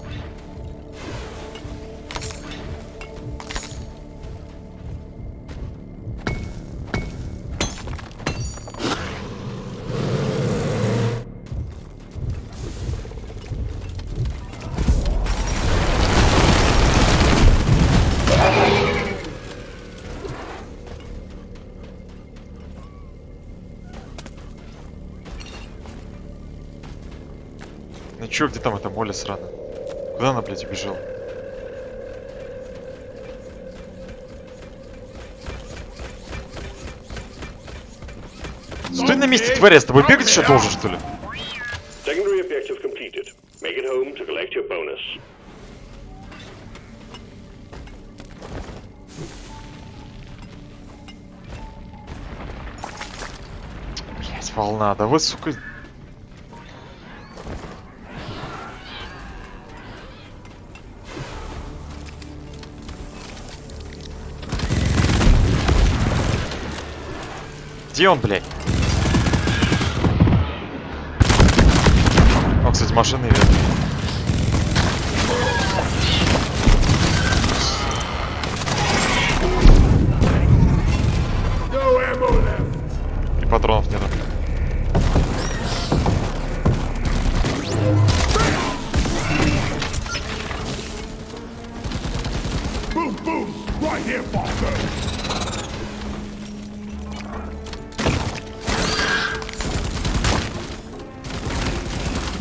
Ну чё, где там эта Молли сраная? Куда она, блядь, убежала? Стой на месте, тварь, я с тобой бегать еще должен, что ли? Secondary objective completed. Make it home to collect your bonus. Блять, волна, да вы, сука... Где он, блядь? О, кстати, машины видно. No ammo left! И патронов нету. Boom, boom! Right here, Foster!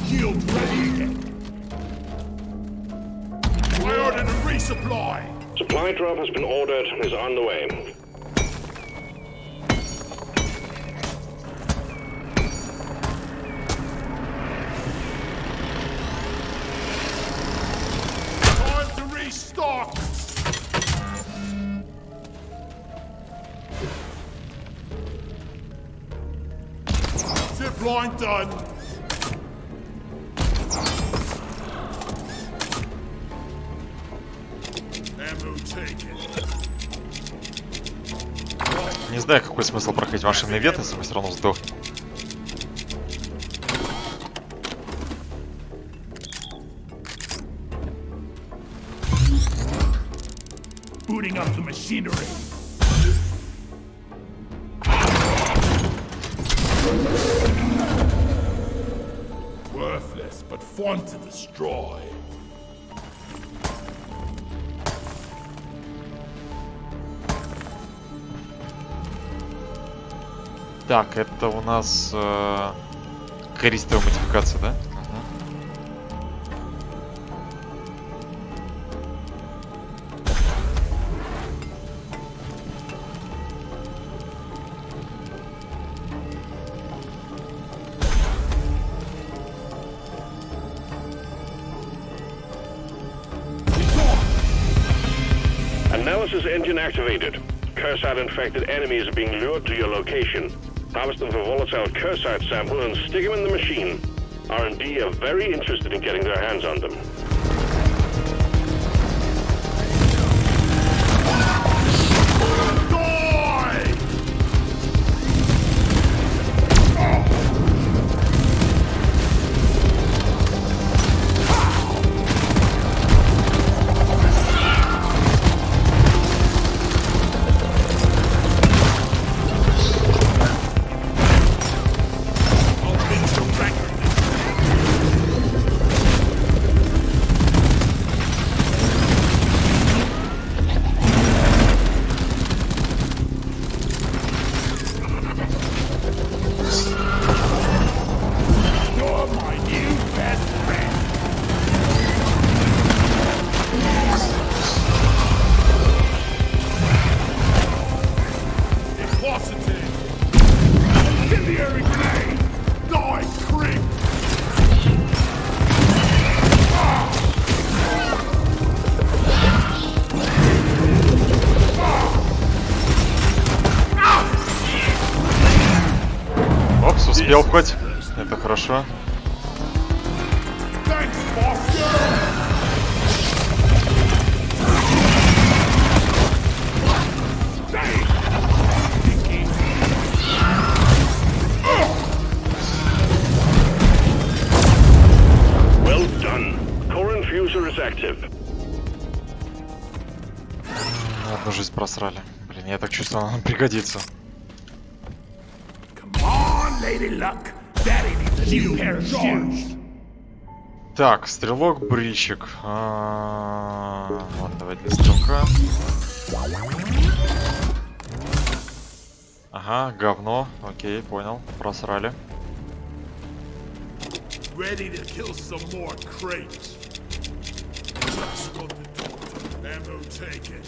Shield ready! I ordered a resupply! Supply drop has been ordered and is on the way. Time to restock! Zipline done! Ammo taken. Не знаю, какой смысл проходить машинный вет, если мы все равно сдохнем. Booting up the machinery. Worthless, but fun to destroy. Так, это у нас користовая модификация, да? Analysis engine activated. Cursite-infected enemies are being lured to your location. Harvest them for volatile Cursite sample and stick them in the machine. R&D are very interested in getting their hands on them. Die! I'll finish your record. You're my new best friend. Impossible. Incendiary grenade! Die, creep! Опс, успел хоть. Это хорошо. Thanks, boss! Well done. Core infuser is active. Одну жизнь просрали. Блин, я так чувствую, она нам пригодится. Come on, Lady Luck! Daddy needs a new pair of shoes! Так, стрелок, бричек. Ладно, давай для стрелка. Ага, говно. Окей, понял. Просрали. Ready to kill some more crates. Just got the doctor. Ammo taken.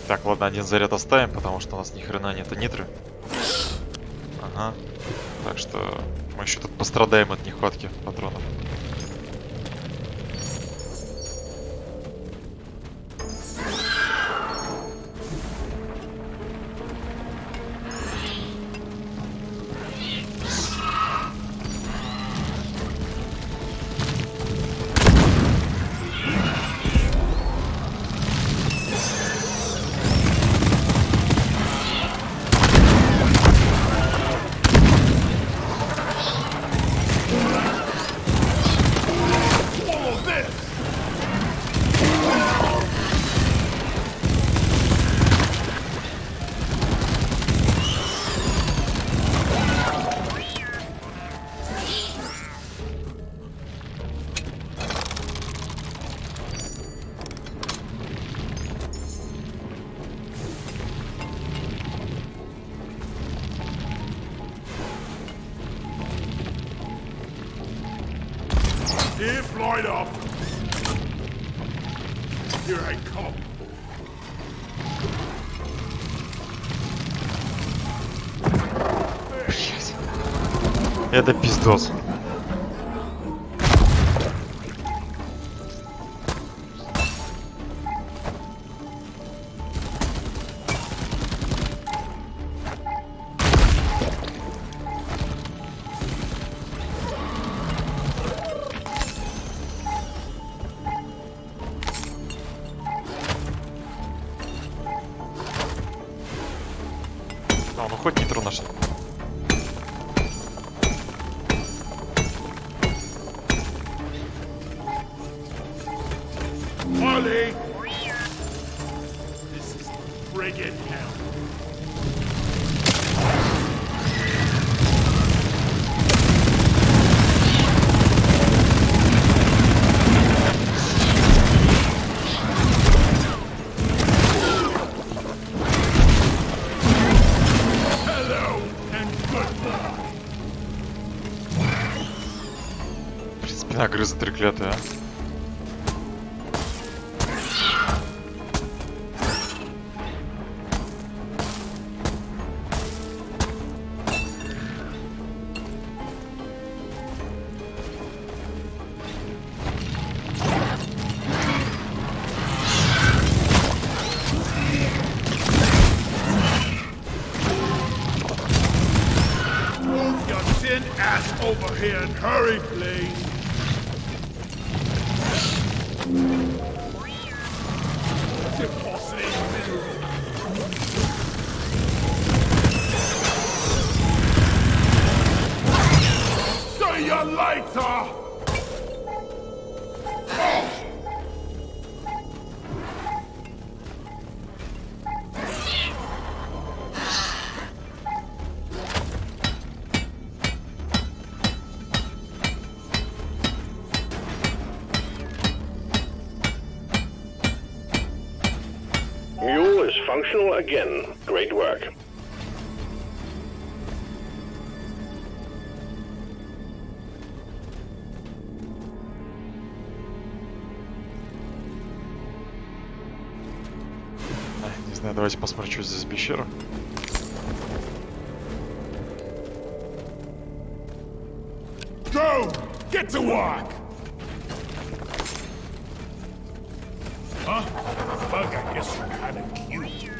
Так, ладно, один заряд оставим, потому что у нас ни хрена нет нитры. Ага. Так что мы еще тут пострадаем от нехватки патронов. Swallow this! If light up! Here I come. Это пиздос. Ну хоть нитро нашли. Ollie! This is friggin' hell. Hello and goodbye. В принципе, нагрызы треклятые, а. here and hurry, please. Deposit mineral. See you later! Mule is functional again. Great work. Не знаю, давайте посмотрим, что здесь пещера. Go! Get to work! Huh? Bug, I guess you're kinda cute.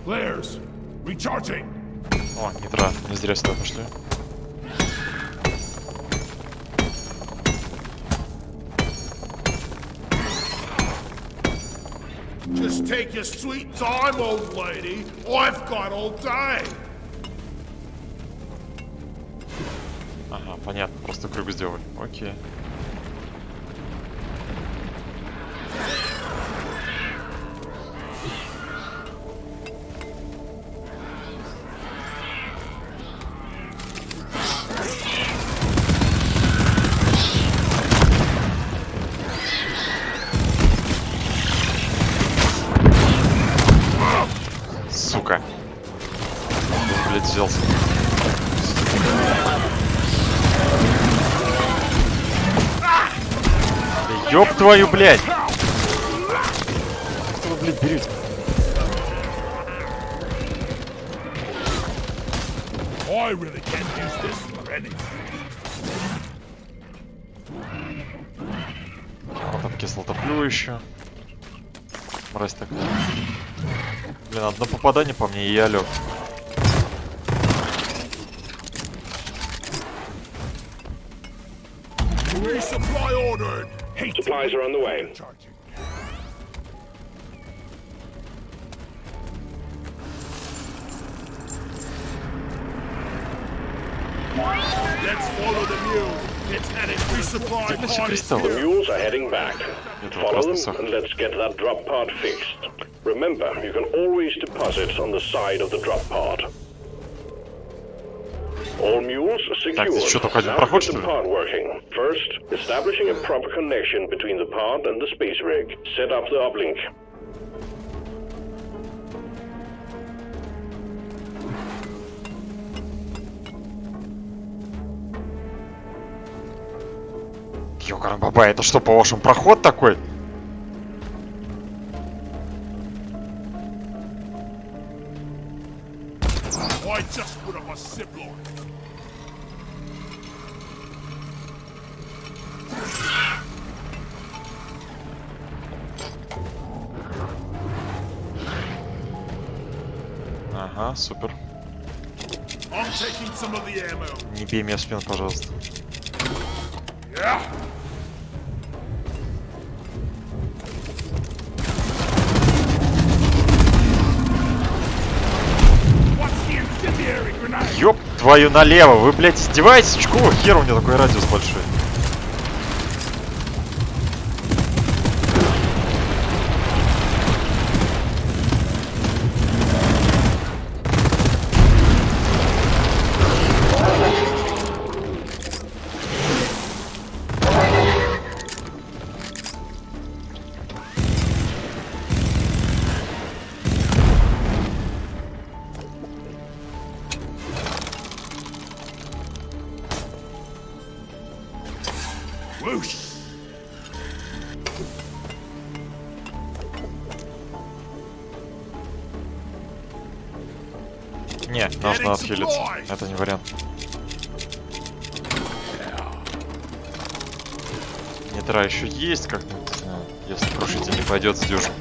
Flares! Recharging! О, нитро, не зря сюда пошли. Just take your sweet time, old lady. I've got all day. Ага, понятно, просто крюк сделали. Окей. Сука. Блять, взялся. Да ёб твою, блядь! Что вы, блядь, берете? I really can't use this for anything. Вот там кислотоплю еще. Мразь такая. Блин, одно попадание по мне, и я лег. Resupply ordered. Supplies are on the way. Charging. Let's follow the mule. It's headed. Resupply Где, блядь, все pod is кристаллы? The mules are heading back. Это Follow красный them сахар. and let's get that drop pod fixed. Remember, you can always deposit on the side of the drop pod. All mules are secure. Так, здесь что, только один Now проход, get что the ли? pod working. First, establishing a proper connection between the pod and the space rig. Set up the uplink. Ёкарн баба, это что, по-вашему, проход такой? I just put up a zip line. Ага, супер. I'm taking some of the ammo. Не бей меня в спину, пожалуйста. Yeah. What's the incendiary grenade? Ёб твою налево, вы, блядь, издеваетесь? Какого хера у меня такой радиус большой? Whoosh. Не, нужно отхилиться. Это не вариант. Нитра еще есть как-нибудь, не знаю, если крушитель не пойдет с дюжем.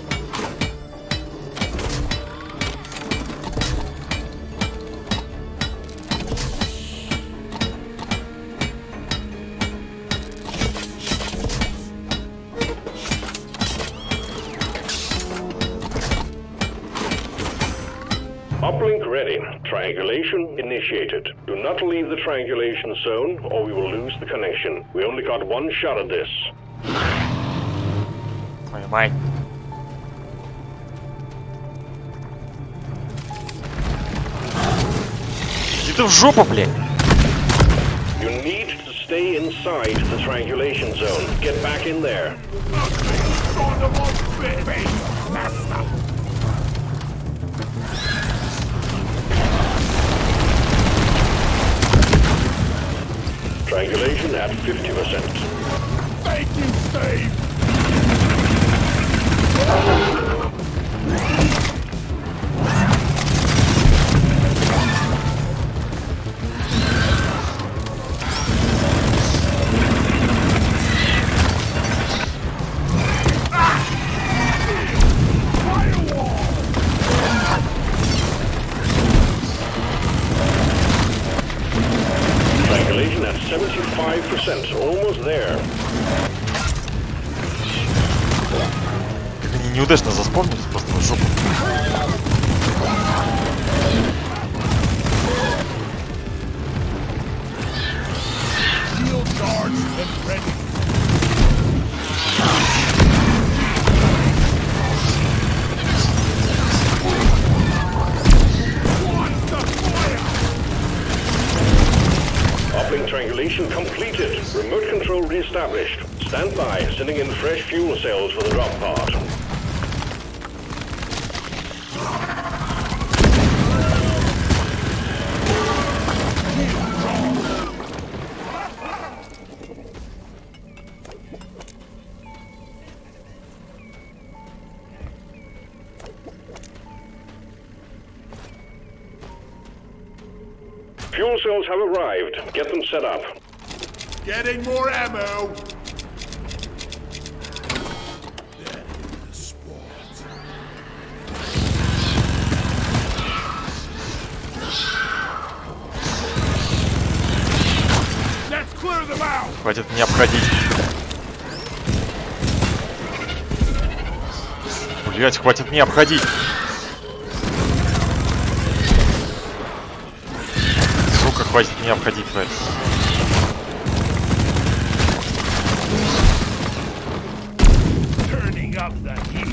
Triangulation initiated. Do not leave the triangulation zone or we will lose the connection. We only got one shot at this. Твою мать. Иди ты в жопу, блядь. You need to stay inside the triangulation zone. Get back in there. Son of a bitch! Master! Triangulation at 50%. Thank you, Steve! Triangulation at 75%. Almost there. Как они неудачно заспомнились, просто в жопу. Shield charged and ready. Uplink triangulation completed. Remote control reestablished. Stand by, sending in fresh fuel cells for the drop pod. Fuel cells have arrived. Get them set up. Getting more ammo! That is the spot. Let's clear them out! Хватит меня обходить. Блять, хватит меня обходить. Сука, хватит меня обходить, тварь. Turning up the heat.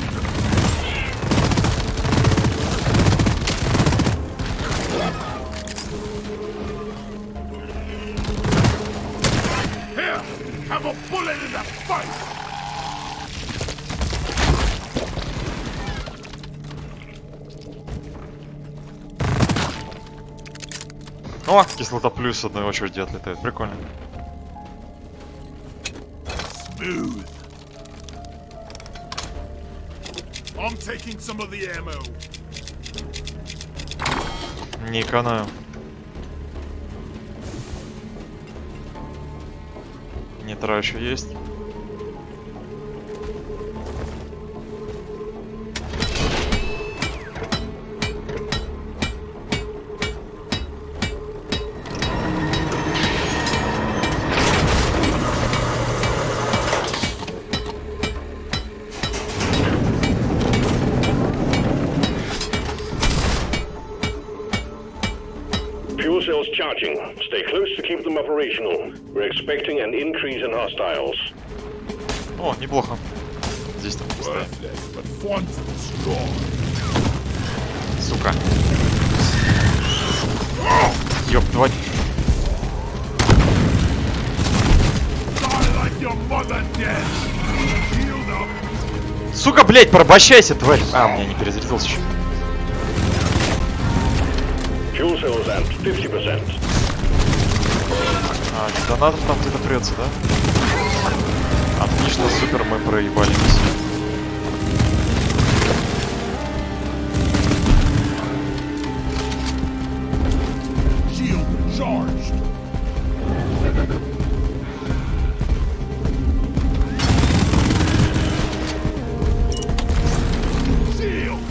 Here, have a bullet in the fight! О, кислота плюс с одной очереди отлетает. Прикольно. Smooth. I'm taking some of the ammo. Не экономим. Нитро еще есть. Fuel cells charging. Stay close to keep them operational. We're expecting an increase in hostiles. О, неплохо. Здесь там поставим. Worthless, but fun to destroy. Сука. Ёб твою. Die like your mother dead. Shield up. Сука, блять, порабощайся, тварь. А, у меня не перезарядился еще. Fuel cells at 50%. А, детонатор там где-то прется, да? Отлично, супер, мы проебали миссию. Shield charged. Shield.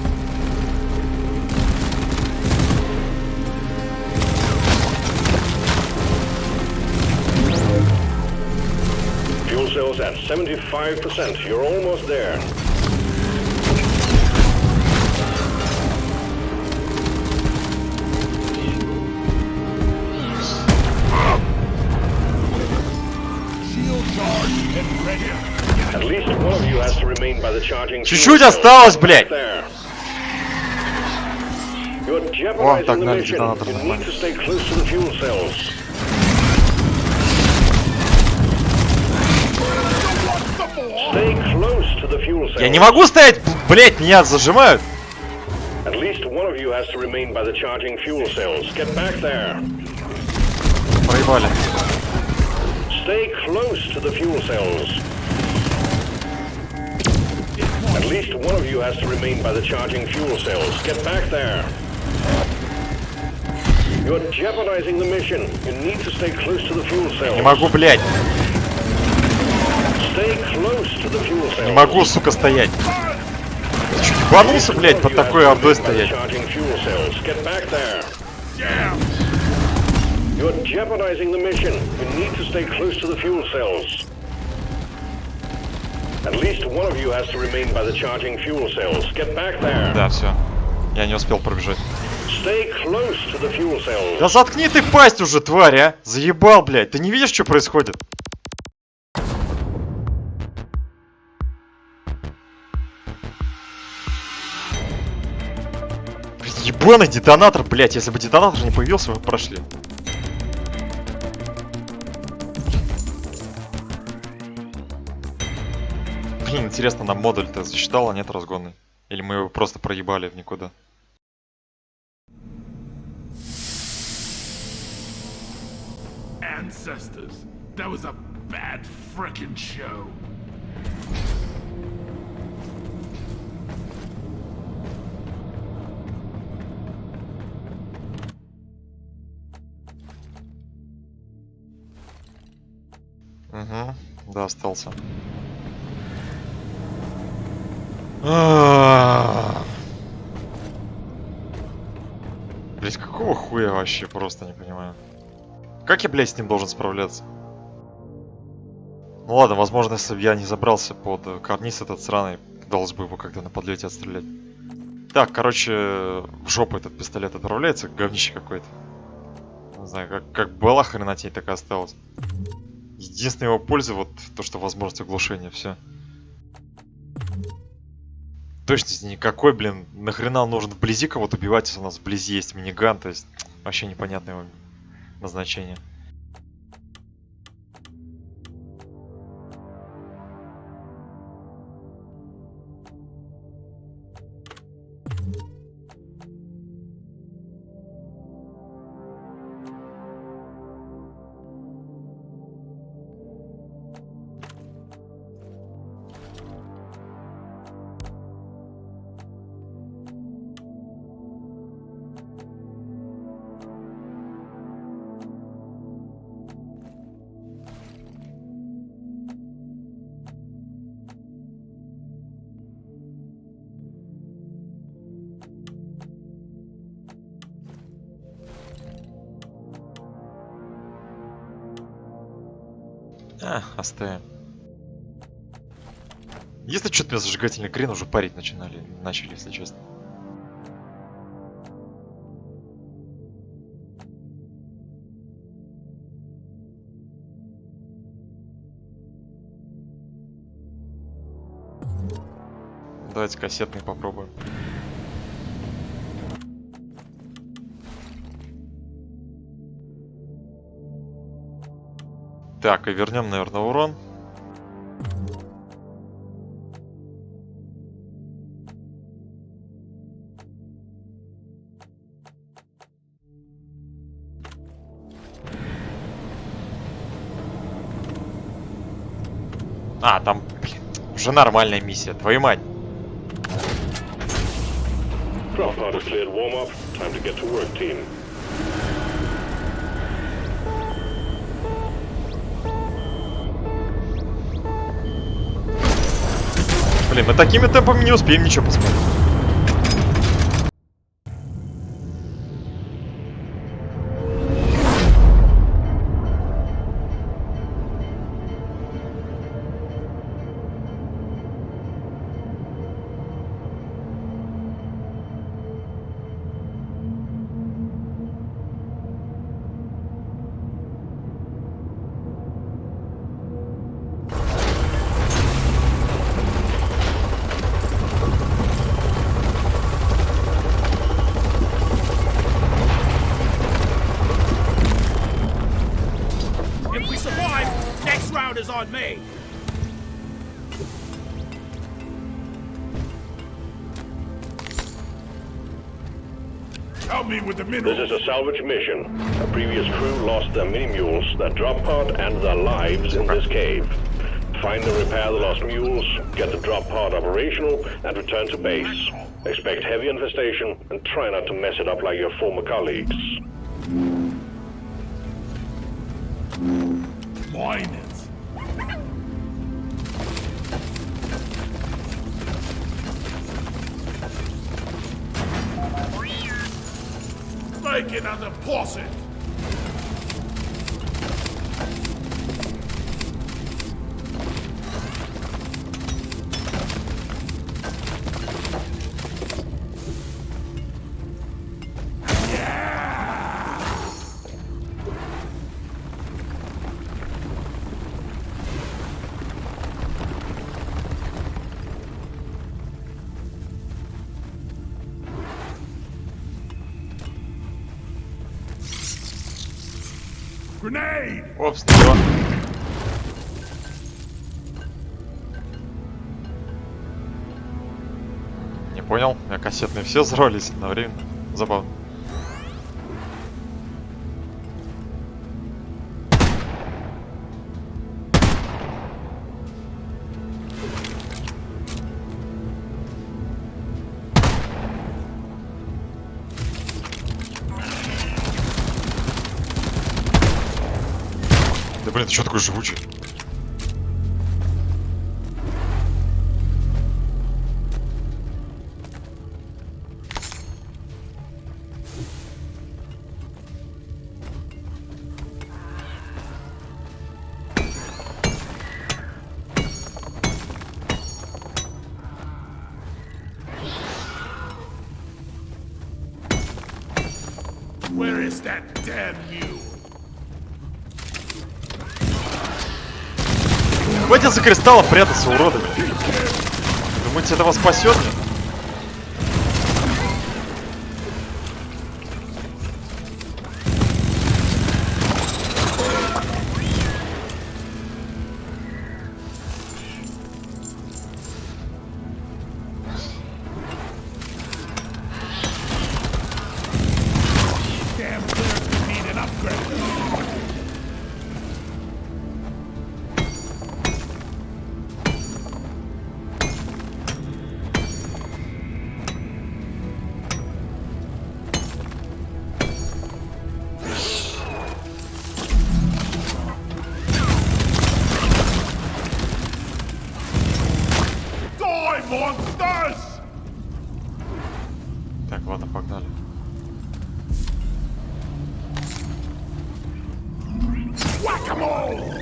Fuel cells at 75%. You're almost there. Charged and ready. At least one of you has to remain by the charging. Чуть-чуть fuel осталось, cells. блядь. There. You're jeopardizing the догнали mission. детонатор, You нормально. need to stay close to the fuel cells. Stay close to the fuel cells. Я не могу стоять, блядь, меня зажимают. At least one of you has to remain by the charging fuel cells. Get back there. Проебали. Stay close to the fuel cells. At least one of you has to remain by the charging fuel cells. Get back there. You're jeopardizing the mission. You need to stay close to the fuel cells. Не могу, блядь. Stay close to the fuel cells. Не могу, сука, стоять. Я чуть ебанулся, блядь, под такой ордой стоять. Charging fuel cells. Get back there. Damn! You're jeopardizing the mission. You need to stay close to the fuel cells. At least one of you has to remain by the charging fuel cells. Get back there. Да, все. Я не успел пробежать. Stay close to the fuel cells. Да заткни ты пасть уже, тварь, а! Заебал, блядь. Ты не видишь, что происходит? Ебаный детонатор, блядь. Если бы детонатор не появился, мы бы прошли. Блин, интересно, нам модуль-то засчитал, а нет разгонный? Или мы его просто проебали в никуда? Ancestors. That was a bad frickin' show. Угу, да, остался. Блять, какого хуя вообще, просто не понимаю. Как я, блядь, с ним должен справляться? Ну ладно, возможно, если бы я не забрался под карниз этот сраный, удалось бы его как-то на подлете отстрелять. Так, короче, в жопу этот пистолет отправляется, говнище какой-то. Не знаю, как была хренотень, так и осталось. Единственная его польза вот то, что возможность оглушения, все. Точности никакой, блин. Нахрена он нужен вблизи кого-то убивать, если у нас вблизи есть миниган, то есть вообще непонятное его назначение. Оставим. Если что-то меня зажигательный крен уже парить начали, если честно. Давайте кассетный попробуем. Так, и вернем, наверное, урон. А, там, блин, уже нормальная миссия, твою мать. Drop pod has cleared warm-up. Time to get to work, team. Блин, мы такими темпами не успеем ничего посмотреть. orders on me. Help me with the This minerals. is a salvage mission. A previous crew lost their mini-mules, their drop pod, and their lives in this cave. Find and repair the lost mules, get the drop pod operational, and return to base. Expect heavy infestation, and try not to mess it up like your former colleagues. Mine it. Make it a deposit. Grenade! Опс, два. Не понял, у меня кассетные все взорвались одновременно. Забавно. Да блин, ты чё такой живучий? Where is that damn mule? Хватит за кристаллов прятаться, уродами. Думаете, это вас спасет? Damn clear need an upgrade. Die, monsters! Так, ладно, погнали. Whack-a-mole!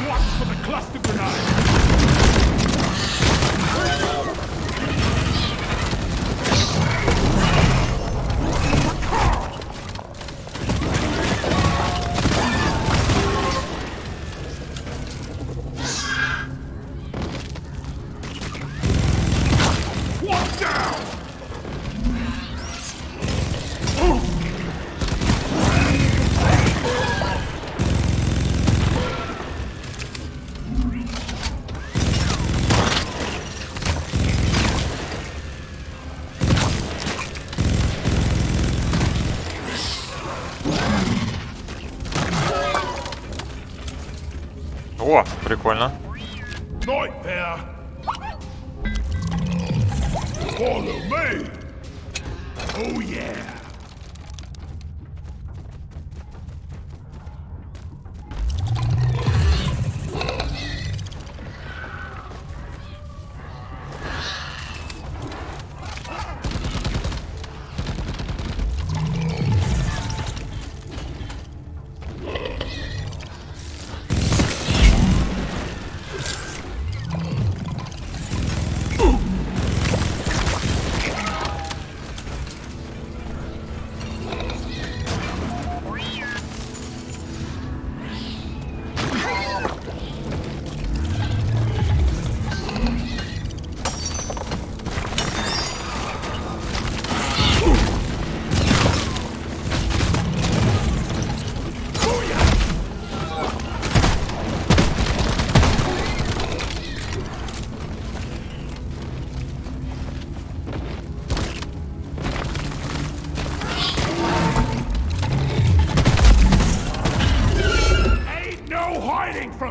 Watch for the cluster grenade! One down! О, прикольно. Night there! Follow me! Oh yeah!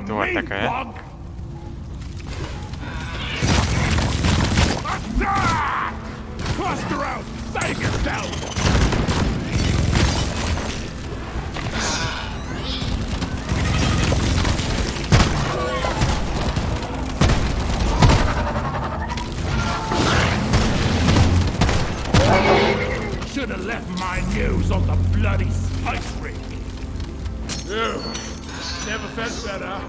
Тварь такая. Attack! Cluster out! Save yourself! Should have left my news on the bloody spice ring. Never felt better.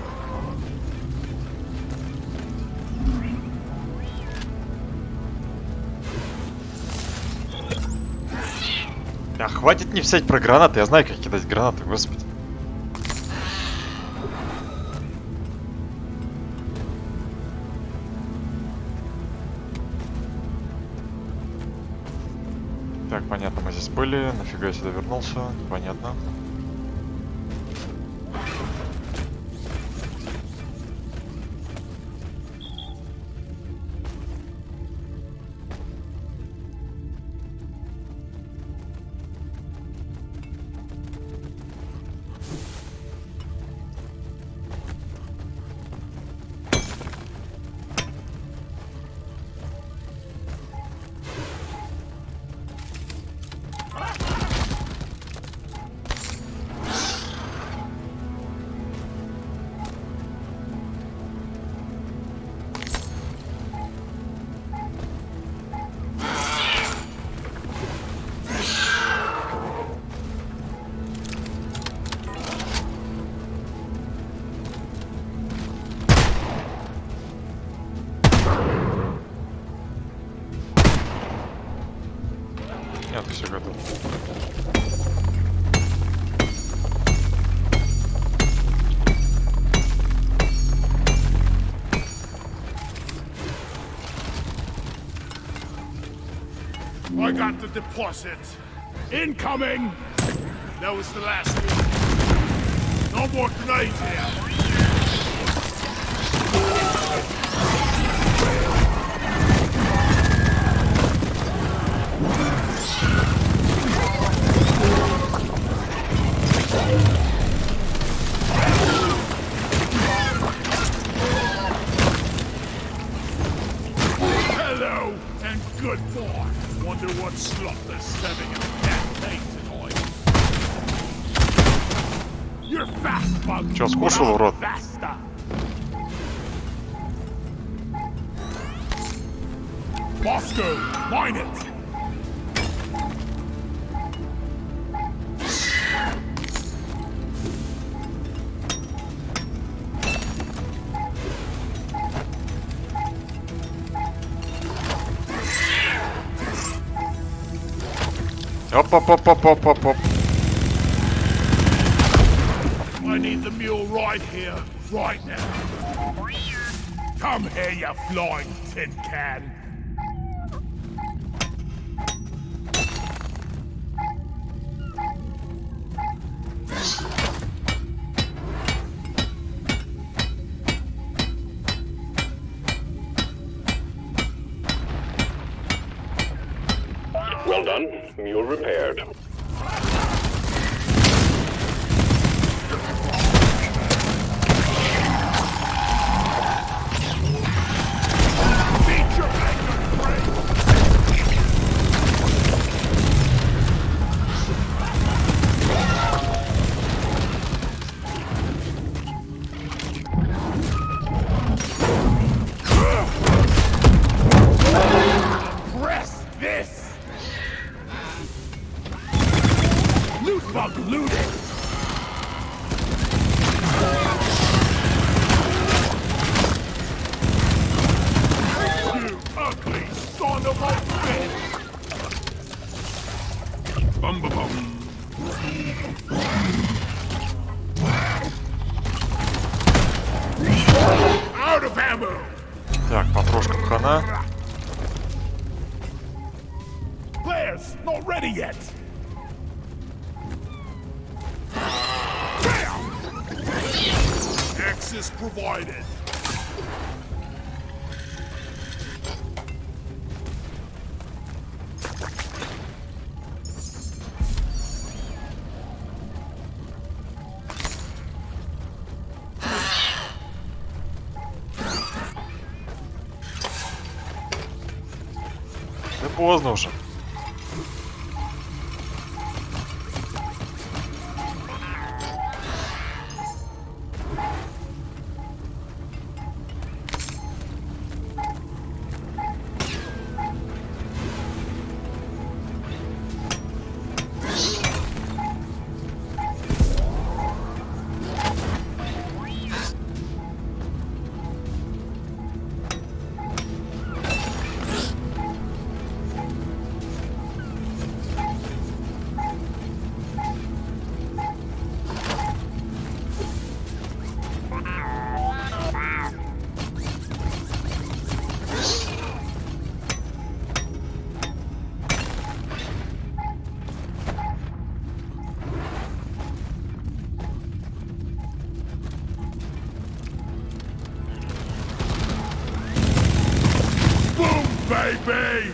Да хватит не взять про гранаты, я знаю, как кидать гранаты, господи. Так, понятно, мы здесь были. Нафига я сюда вернулся? Непонятно. Нет, все готово. I got the deposit. Incoming! That was the last one. No more grenades here. Hello and good boy. Wonder what slop they're serving in the campaign tonight. You're fast, bug. Чё, скушал, урод? Faster. Moscow, mine it. Оп-оп-оп-оп-оп-оп. I need the mule right here, right now. Come here, you flying tin can. Well done. Mule repaired. Beat your anger, friend. Press this. Loot bug looted. You ugly son of a bitch! Bum bum bum. Out of ammo! Так, потрошка хана. Players, not ready yet! Bam! Access provided. поздно уже. Boom, baby!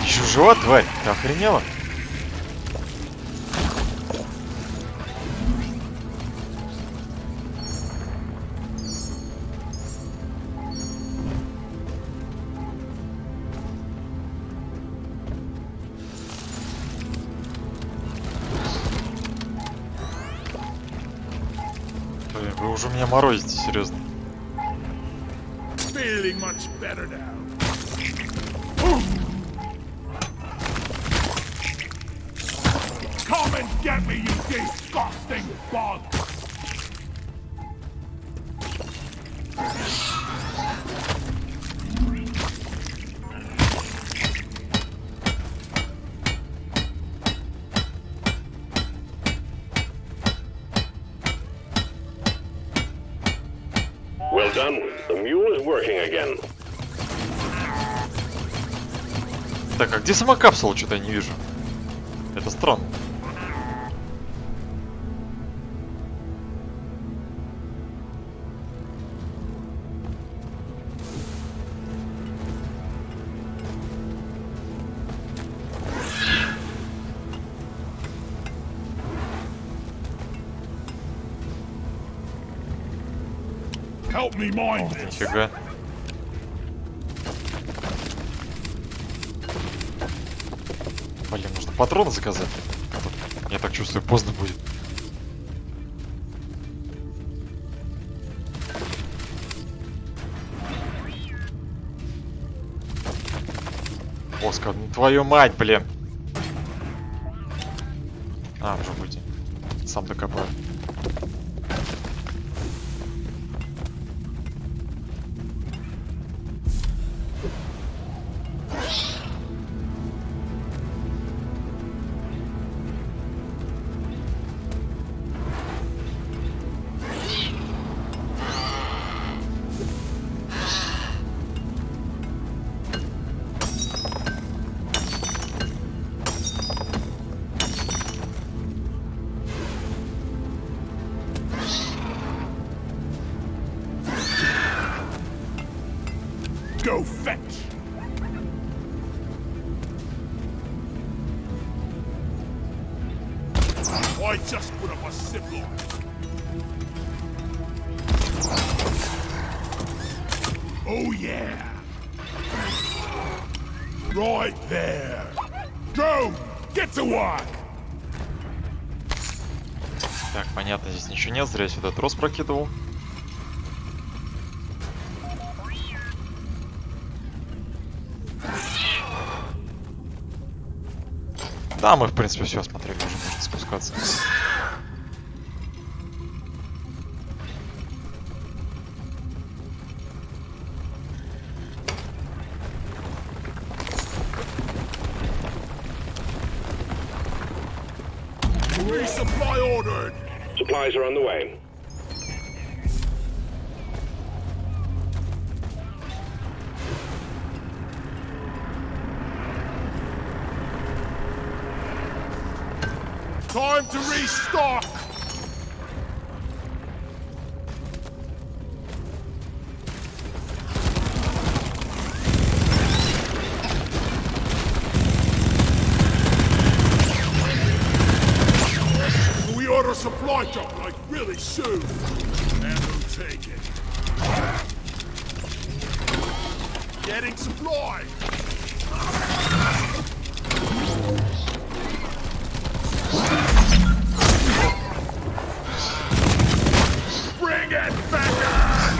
Еще жива, тварь? Ты охренела? Блин, вы уже меня морозите, серьезно. Feeling much better now. Come and get me, you disgusting bug! Well done. The mule is working again. Так, а где сама капсула? Что-то я не вижу. Это странно. Help me mind this. Нифига. Блин, нужно патроны заказать. А то, я так чувствую, поздно будет. Оскар, ну твою мать, блин. А, уже выйти. Сам докопаю. Go fetch! I just put up a zipline. Oh yeah! Right there! Go! Get to work! Так, понятно, здесь ничего нет, зря я сюда трос прокидывал. Да, мы в принципе все осмотрели, уже можно спускаться. Resupply ordered! Supplies are on the way. Time to restock! like 'em, like really soon. And we'll take it. Getting supply. Bring it, faggot!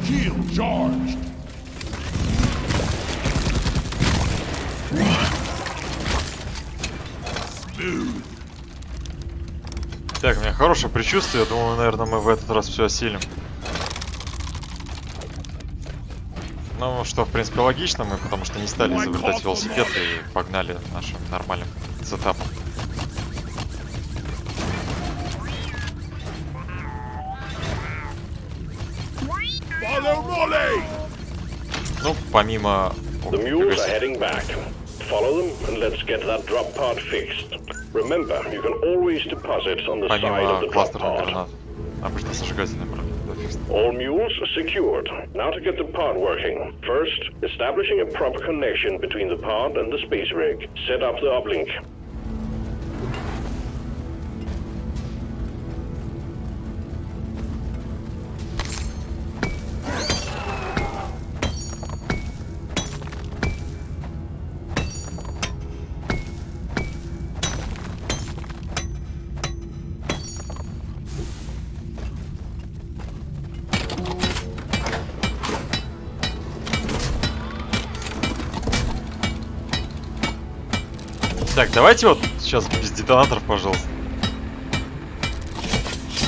Shield charged. Smooth. Так, у меня хорошее предчувствие. Я думаю, наверное, мы в этот раз все осилим. Ну, что, в принципе, логично, мы потому что не стали изобретать велосипед и погнали нашим нормальным сетапом. Follow Molly! Ну, помимо... The mules are heading back. Follow them and let's get that drop pod fixed. Remember, you can always deposit on the side of Помимо the drop кластерного pod. граната. Обычно зажигательный профикс. All mules secured. Now to get the pod working. First, establishing a proper connection between the pod and the space rig. Set up the uplink. Так, давайте вот сейчас без детонаторов, пожалуйста.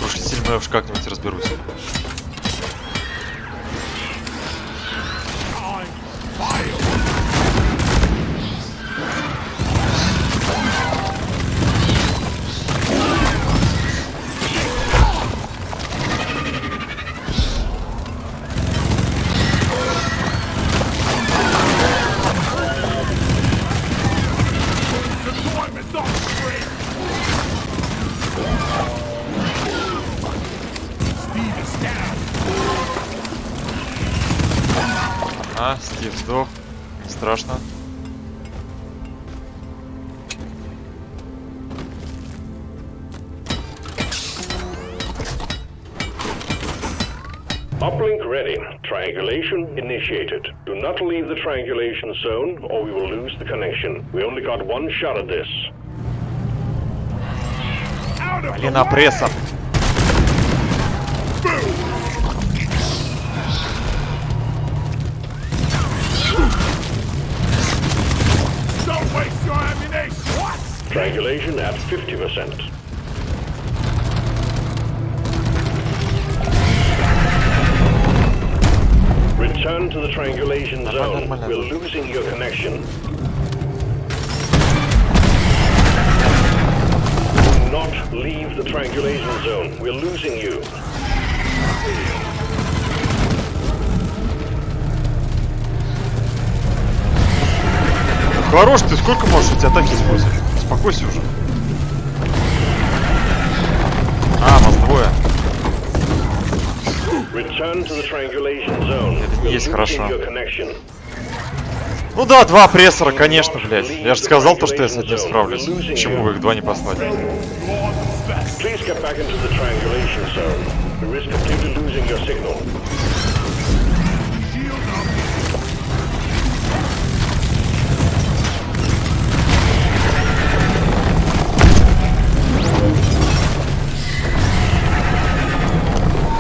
Уж сильно я уж как-нибудь разберусь. А, Стив сдох. Не страшно. Uplink ready. Triangulation initiated. Do not leave the triangulation zone or we will lose the connection. We only got one shot at this. Out of the Блин, опрессор. Don't waste your ammunition! What? Triangulation at 50%. Return to the triangulation zone. We're losing your connection. Do not leave the triangulation zone. We're losing you. Хорош ты, сколько можешь эти атаки использовать? Успокойся уже. А, нас двое. Return to the triangulation zone. Это не есть We're хорошо. losing your connection. Ну да, два опрессора, конечно, блядь. Я же сказал то, что я с этим справлюсь. Почему вы их два не послали? Please get back into the triangulation zone. We risk completely losing your signal.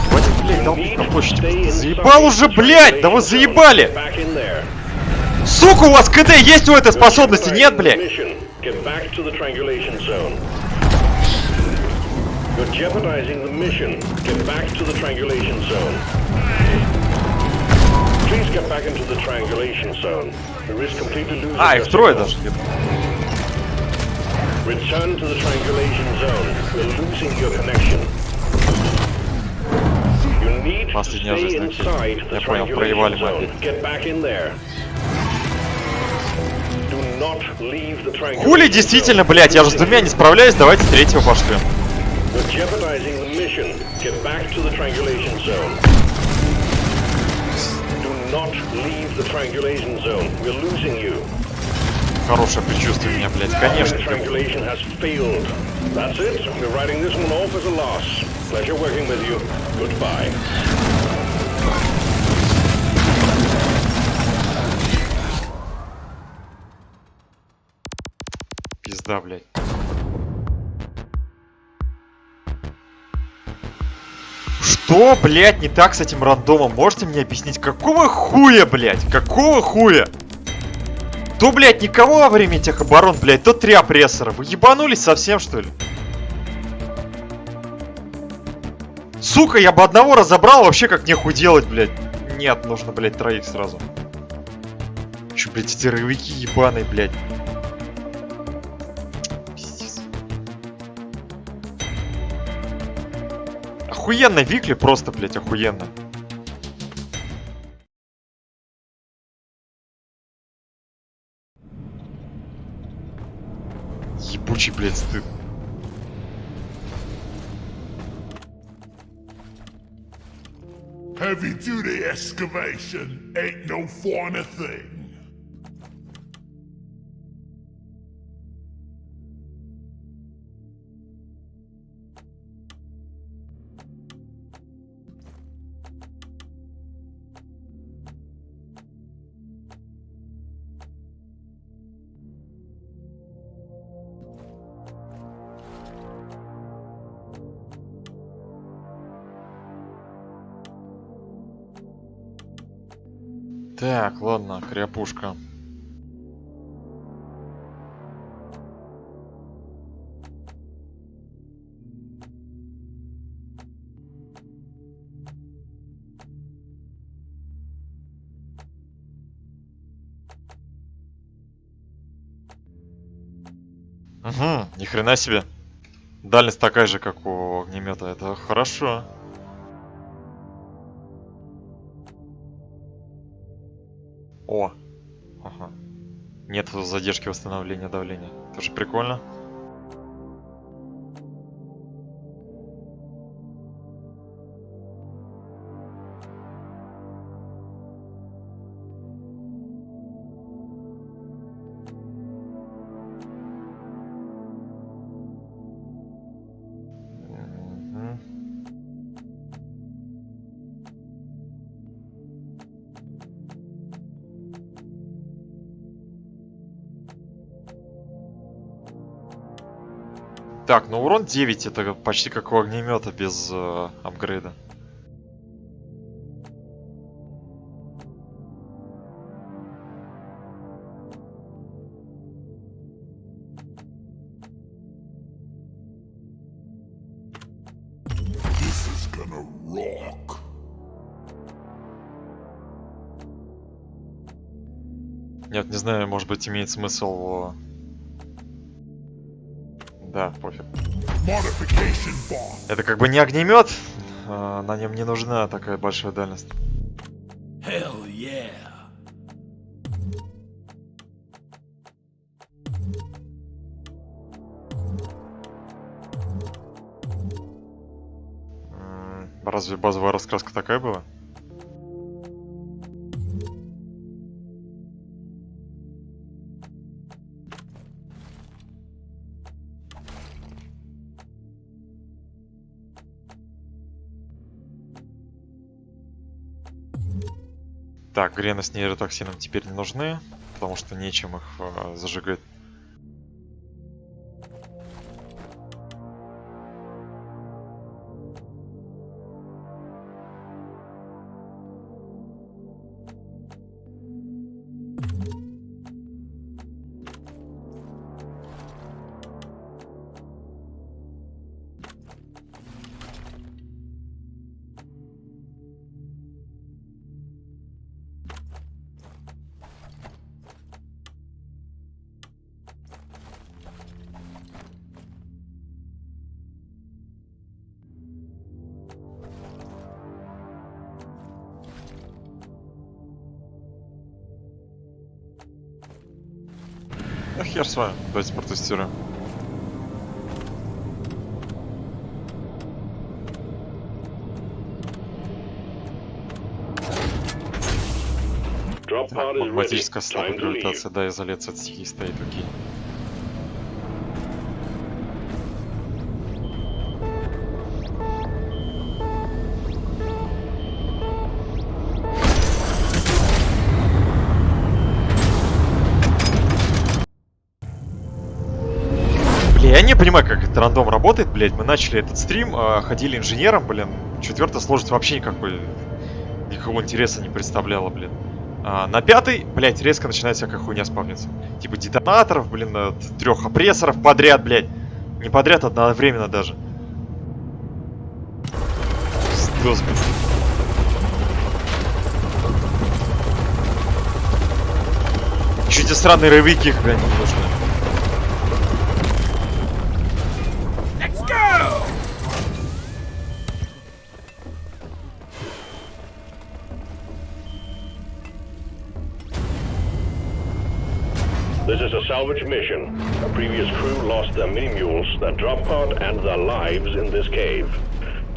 Хватит, блядь, долбить на площади. Заебал уже, блядь! Да вы заебали! Back in there. Сука, у вас КД есть у этой способности? Нет, блядь? Get back to the triangulation zone. You're jeopardizing the mission. Get back to the triangulation zone. Please get back into the triangulation zone. We risk completely losing А, your их трое signal. даже. Return to the triangulation zone. We're losing your connection. You need to Последняя stay жизнь inside the Я понял, проебали triangulation мы zone. опять. Get back in there. Do not leave the triangulation Хули действительно, блядь, я же с двумя не справляюсь, давайте третьего пошлем. You're jeopardizing the mission. Get back to the triangulation zone. Do not leave the triangulation zone. We're losing you. Хорошее предчувствие у меня, блядь. Конечно. Primary triangulation has failed. That's it. We're writing this one off as a loss. Pleasure working with you. Goodbye. Пизда, блядь. Что, блядь, не так с этим рандомом? Можете мне объяснить, какого хуя, блядь? Какого хуя? То, блядь, никого во время этих оборон, блядь, то 3 опрессора. Вы ебанулись совсем, что ли? Сука, я бы одного разобрал, вообще как нехуй делать, блядь. Нет, нужно, блядь, 3 сразу. Чё, блядь, эти рывики ебаные, блядь. Пиздец. Охуенно, Викли просто, блядь, охуенно. Ебучий, блядь, стыд. Heavy duty excavation ain't no fun a thing. Так, ладно, кряпушка. Угу, ни хрена себе. Дальность такая же, как у огнемета. Это хорошо. О, ага. Нет задержки восстановления давления. Тоже прикольно. Мгм. Так, ну урон 9 это почти как у огнемета без апгрейда. This is gonna rock. Нет, не знаю, может быть имеет смысл... Да, пофиг. Modification bomb. Это как бы не огнемет, на нем не нужна такая большая дальность. Hell yeah. Разве базовая раскраска такая была? Так, грены с нейротоксином теперь не нужны, потому что нечем их зажигать. Ну хер с вами, давайте протестируем. Drop Так, pod is ready. магматическая слабая Time to leave. гравитация, да, изоляция от стихии стоит, окей. Бля, я не понимаю, как этот рандом работает, блядь. Мы начали этот стрим, ходили инженером, блин. Четвертая сложность вообще никакого интереса не представляла, блин. На пятый, блядь, резко начинает всякая хуйня спавниться. Типа детонаторов, блин, 3 опрессоров подряд, блядь. Не подряд, одновременно даже. Пиздос, блядь. Чё эти сраные рывики, блядь, не нужны. Let's go! This is a salvage mission. A previous crew lost their mini-mules, their drop pod, and their lives in this cave.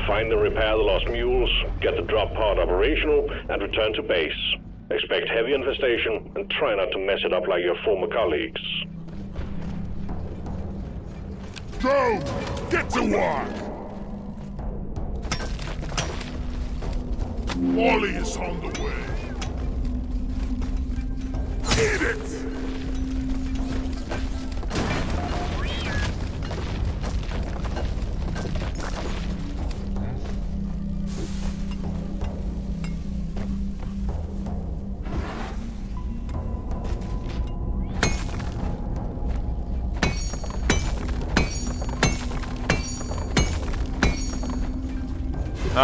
Find and repair the lost mules, get the drop pod operational, and return to base. Expect heavy infestation, and try not to mess it up like your former colleagues. Go! Get to work! Wally is on the way. Eat it!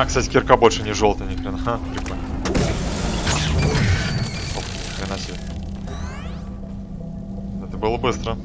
Кстати, кирка больше не желтая, ни хрена. Ха, прикольно. Оп, ни хрена себе. Это было быстро.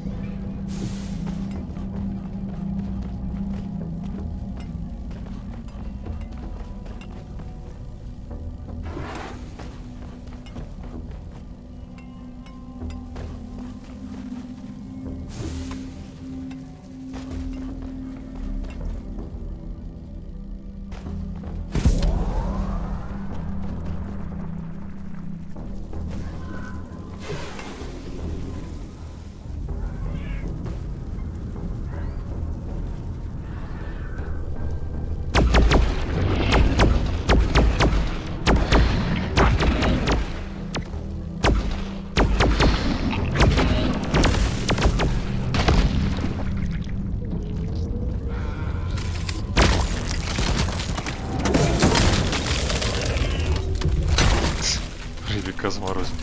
Рыбика заморозим.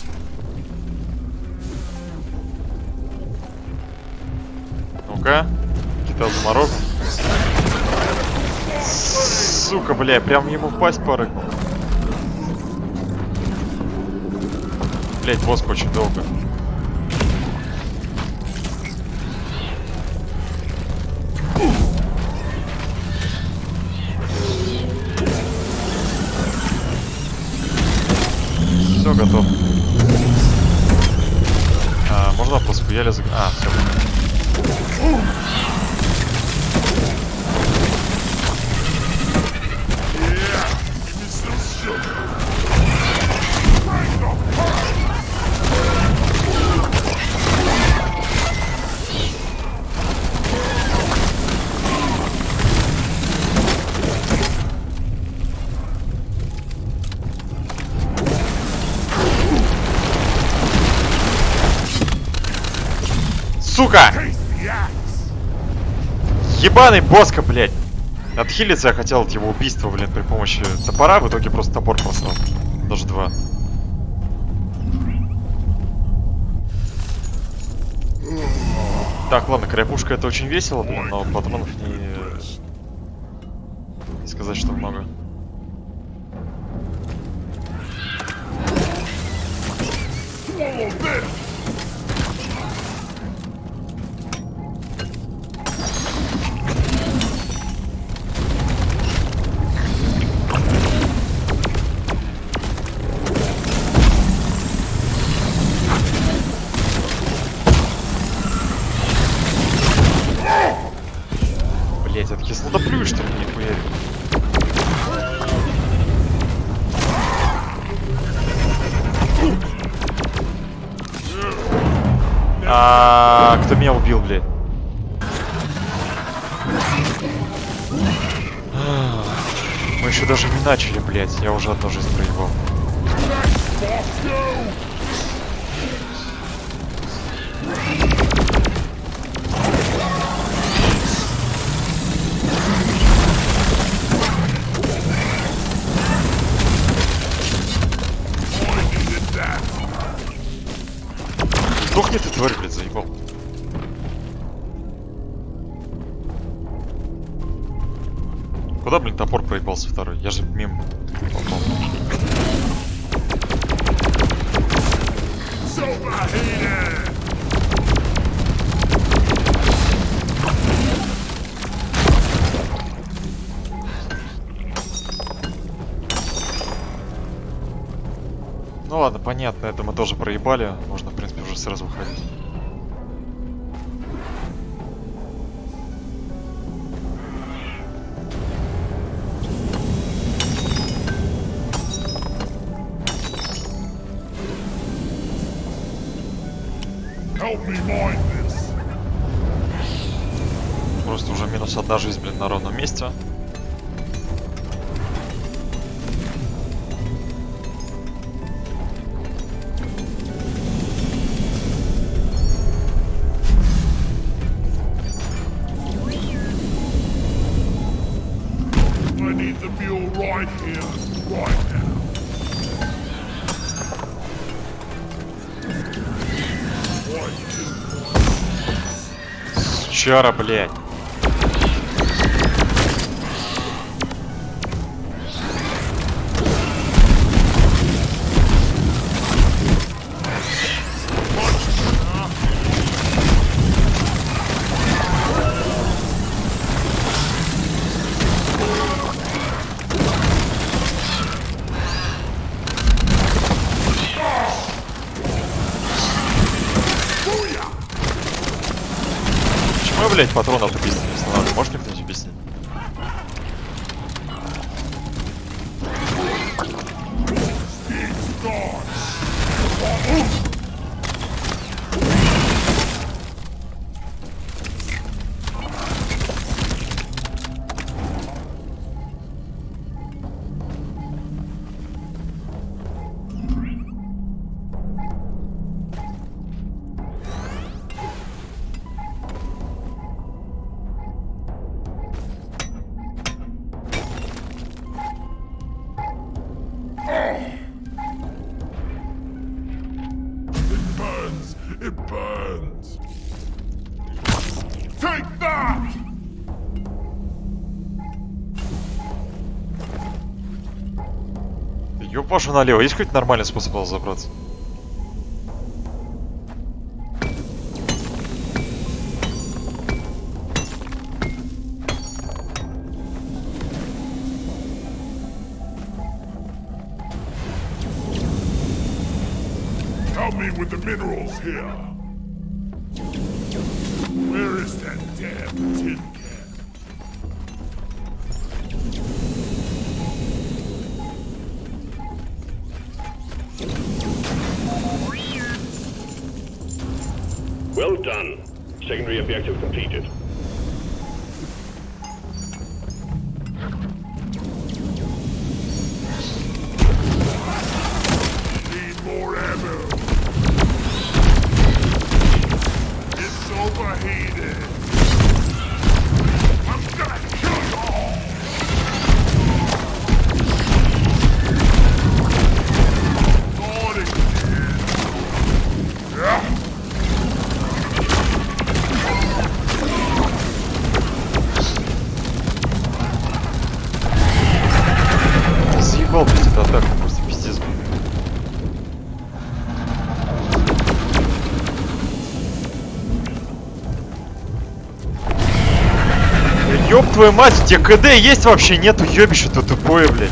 Ну-ка, кита заморозим. Сука, бля, прям ему в пасть порыгнул. Блять, воск очень долго. Все, готов. Можно просто хуяли за... все. Give me some sugar. Bring the fire. Сука! Taste the axe. Ебаный боска, блядь! Отхилиться я хотел от его убийства, блин, при помощи топора, в итоге просто топор просрал. Даже 2. Так, ладно, кряпушка это очень весело, блин, но патронов не сказать, что много. Swallow this. Блять, это кислотоплюй, что ли, нихуя? Кто меня убил, блядь? Мы еще даже не начали, блядь. Я уже одну жизнь проебал. Сдохни ты, тварь, блядь, заебал. Куда, блин, топор проебался второй? Я же мимо попал. Ну ладно, понятно, это мы тоже проебали. Можно, в принципе, уже сразу выходить. Help me mind this. Просто уже минус одна жизнь, блин, на ровном месте. I need the mule right here, right now. Сучара, блядь. Почему, блядь, патронов убийства не останавливаю? Можешь мне кто-нибудь объяснить? It burns. Take that! Ёпашу налево. Есть какой-то нормальный способ разобраться? Help me with the minerals here. Where is that damn tin can? Well done. Secondary objective completed. Need more ammo. It's overheated. I'm gonna kill you all. Thought it did. Yeah. Съебал, блядь, эта атака, просто пиздец. Ёб твою мать, у тебя КД есть вообще? Нету, ёбище, ты тупое, блядь.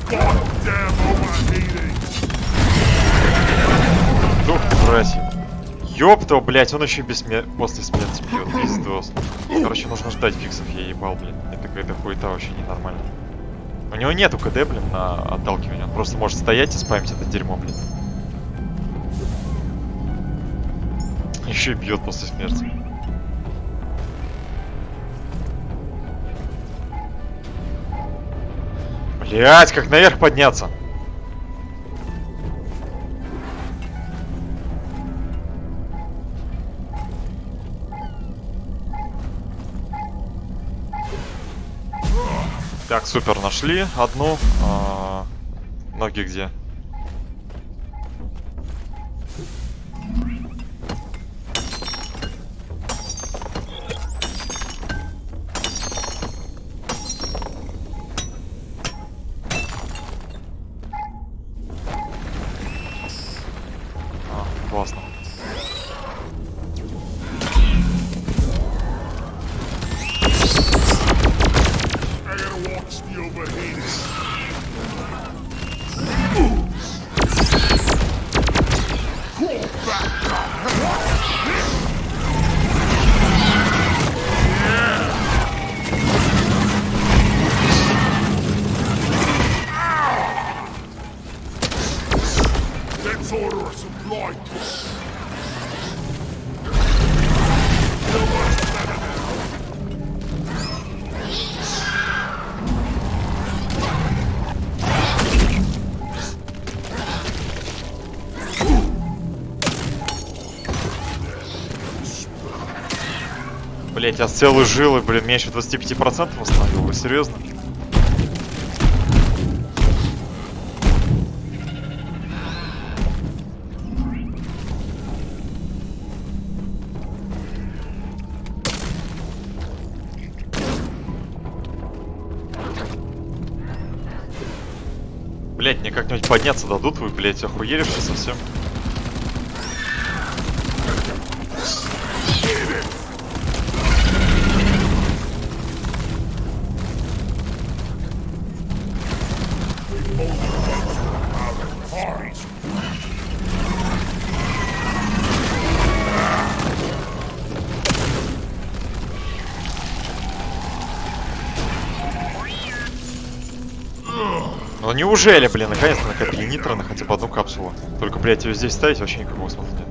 Goddamn overheating. Дух ты, братья. Ёпта, блядь, он еще после смерти бьет, пиздос. Короче, нужно ждать фиксов, я ебал, блин. Это какая-то хуета вообще ненормально. У него нету КД, блин, на отталкивание. Он просто может стоять и спамить это дерьмо, блин. Еще и бьет после смерти. Блять, как наверх подняться? Так, супер, нашли одну. Ноги где? Классно. I gotta watch the overhead. Let's order a supply kit. Блять, я целую жилы, блин, меньше 25% восстановил. Вы серьезно? Блять, мне как-нибудь подняться дадут, вы, блять, охуели что совсем? Ну неужели, блин, наконец-то накопили нитро на хотя бы одну капсулу. Только, блядь, ее здесь ставить вообще никакого смысла нет.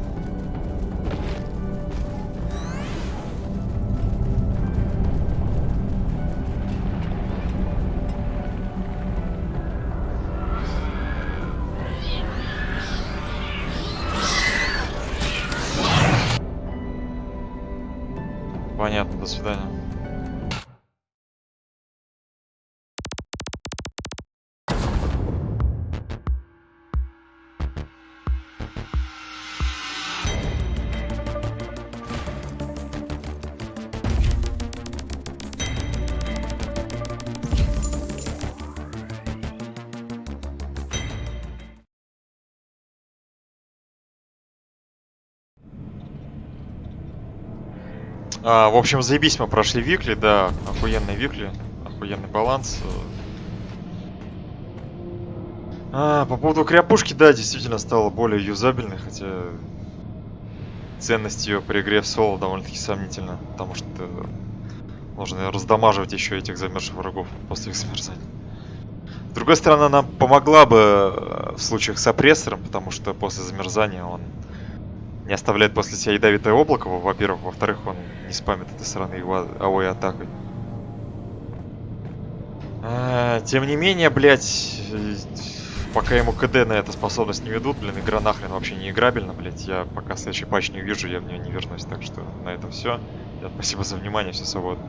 Понятно, до свидания. В общем, заебись, мы прошли Викли, да, охуенный Викли, охуенный баланс. По поводу кряпушки, да, действительно стала более юзабельной, хотя ценность ее при игре в соло довольно-таки сомнительна, потому что нужно раздамаживать еще этих замерзших врагов после их замерзания. С другой стороны, она помогла бы в случаях с опрессором, потому что после замерзания он не оставляет после себя ядовитое облако, во-первых. Во-вторых, он не спамит этой стороны его АОЭ атакой. Тем не менее, блять, пока ему КД на эту способность не ведут, блин, игра нахрен вообще не играбельна, блять. Я пока следующий патч не увижу, я в нее не вернусь. Так что на этом все. Спасибо за внимание, все свободно.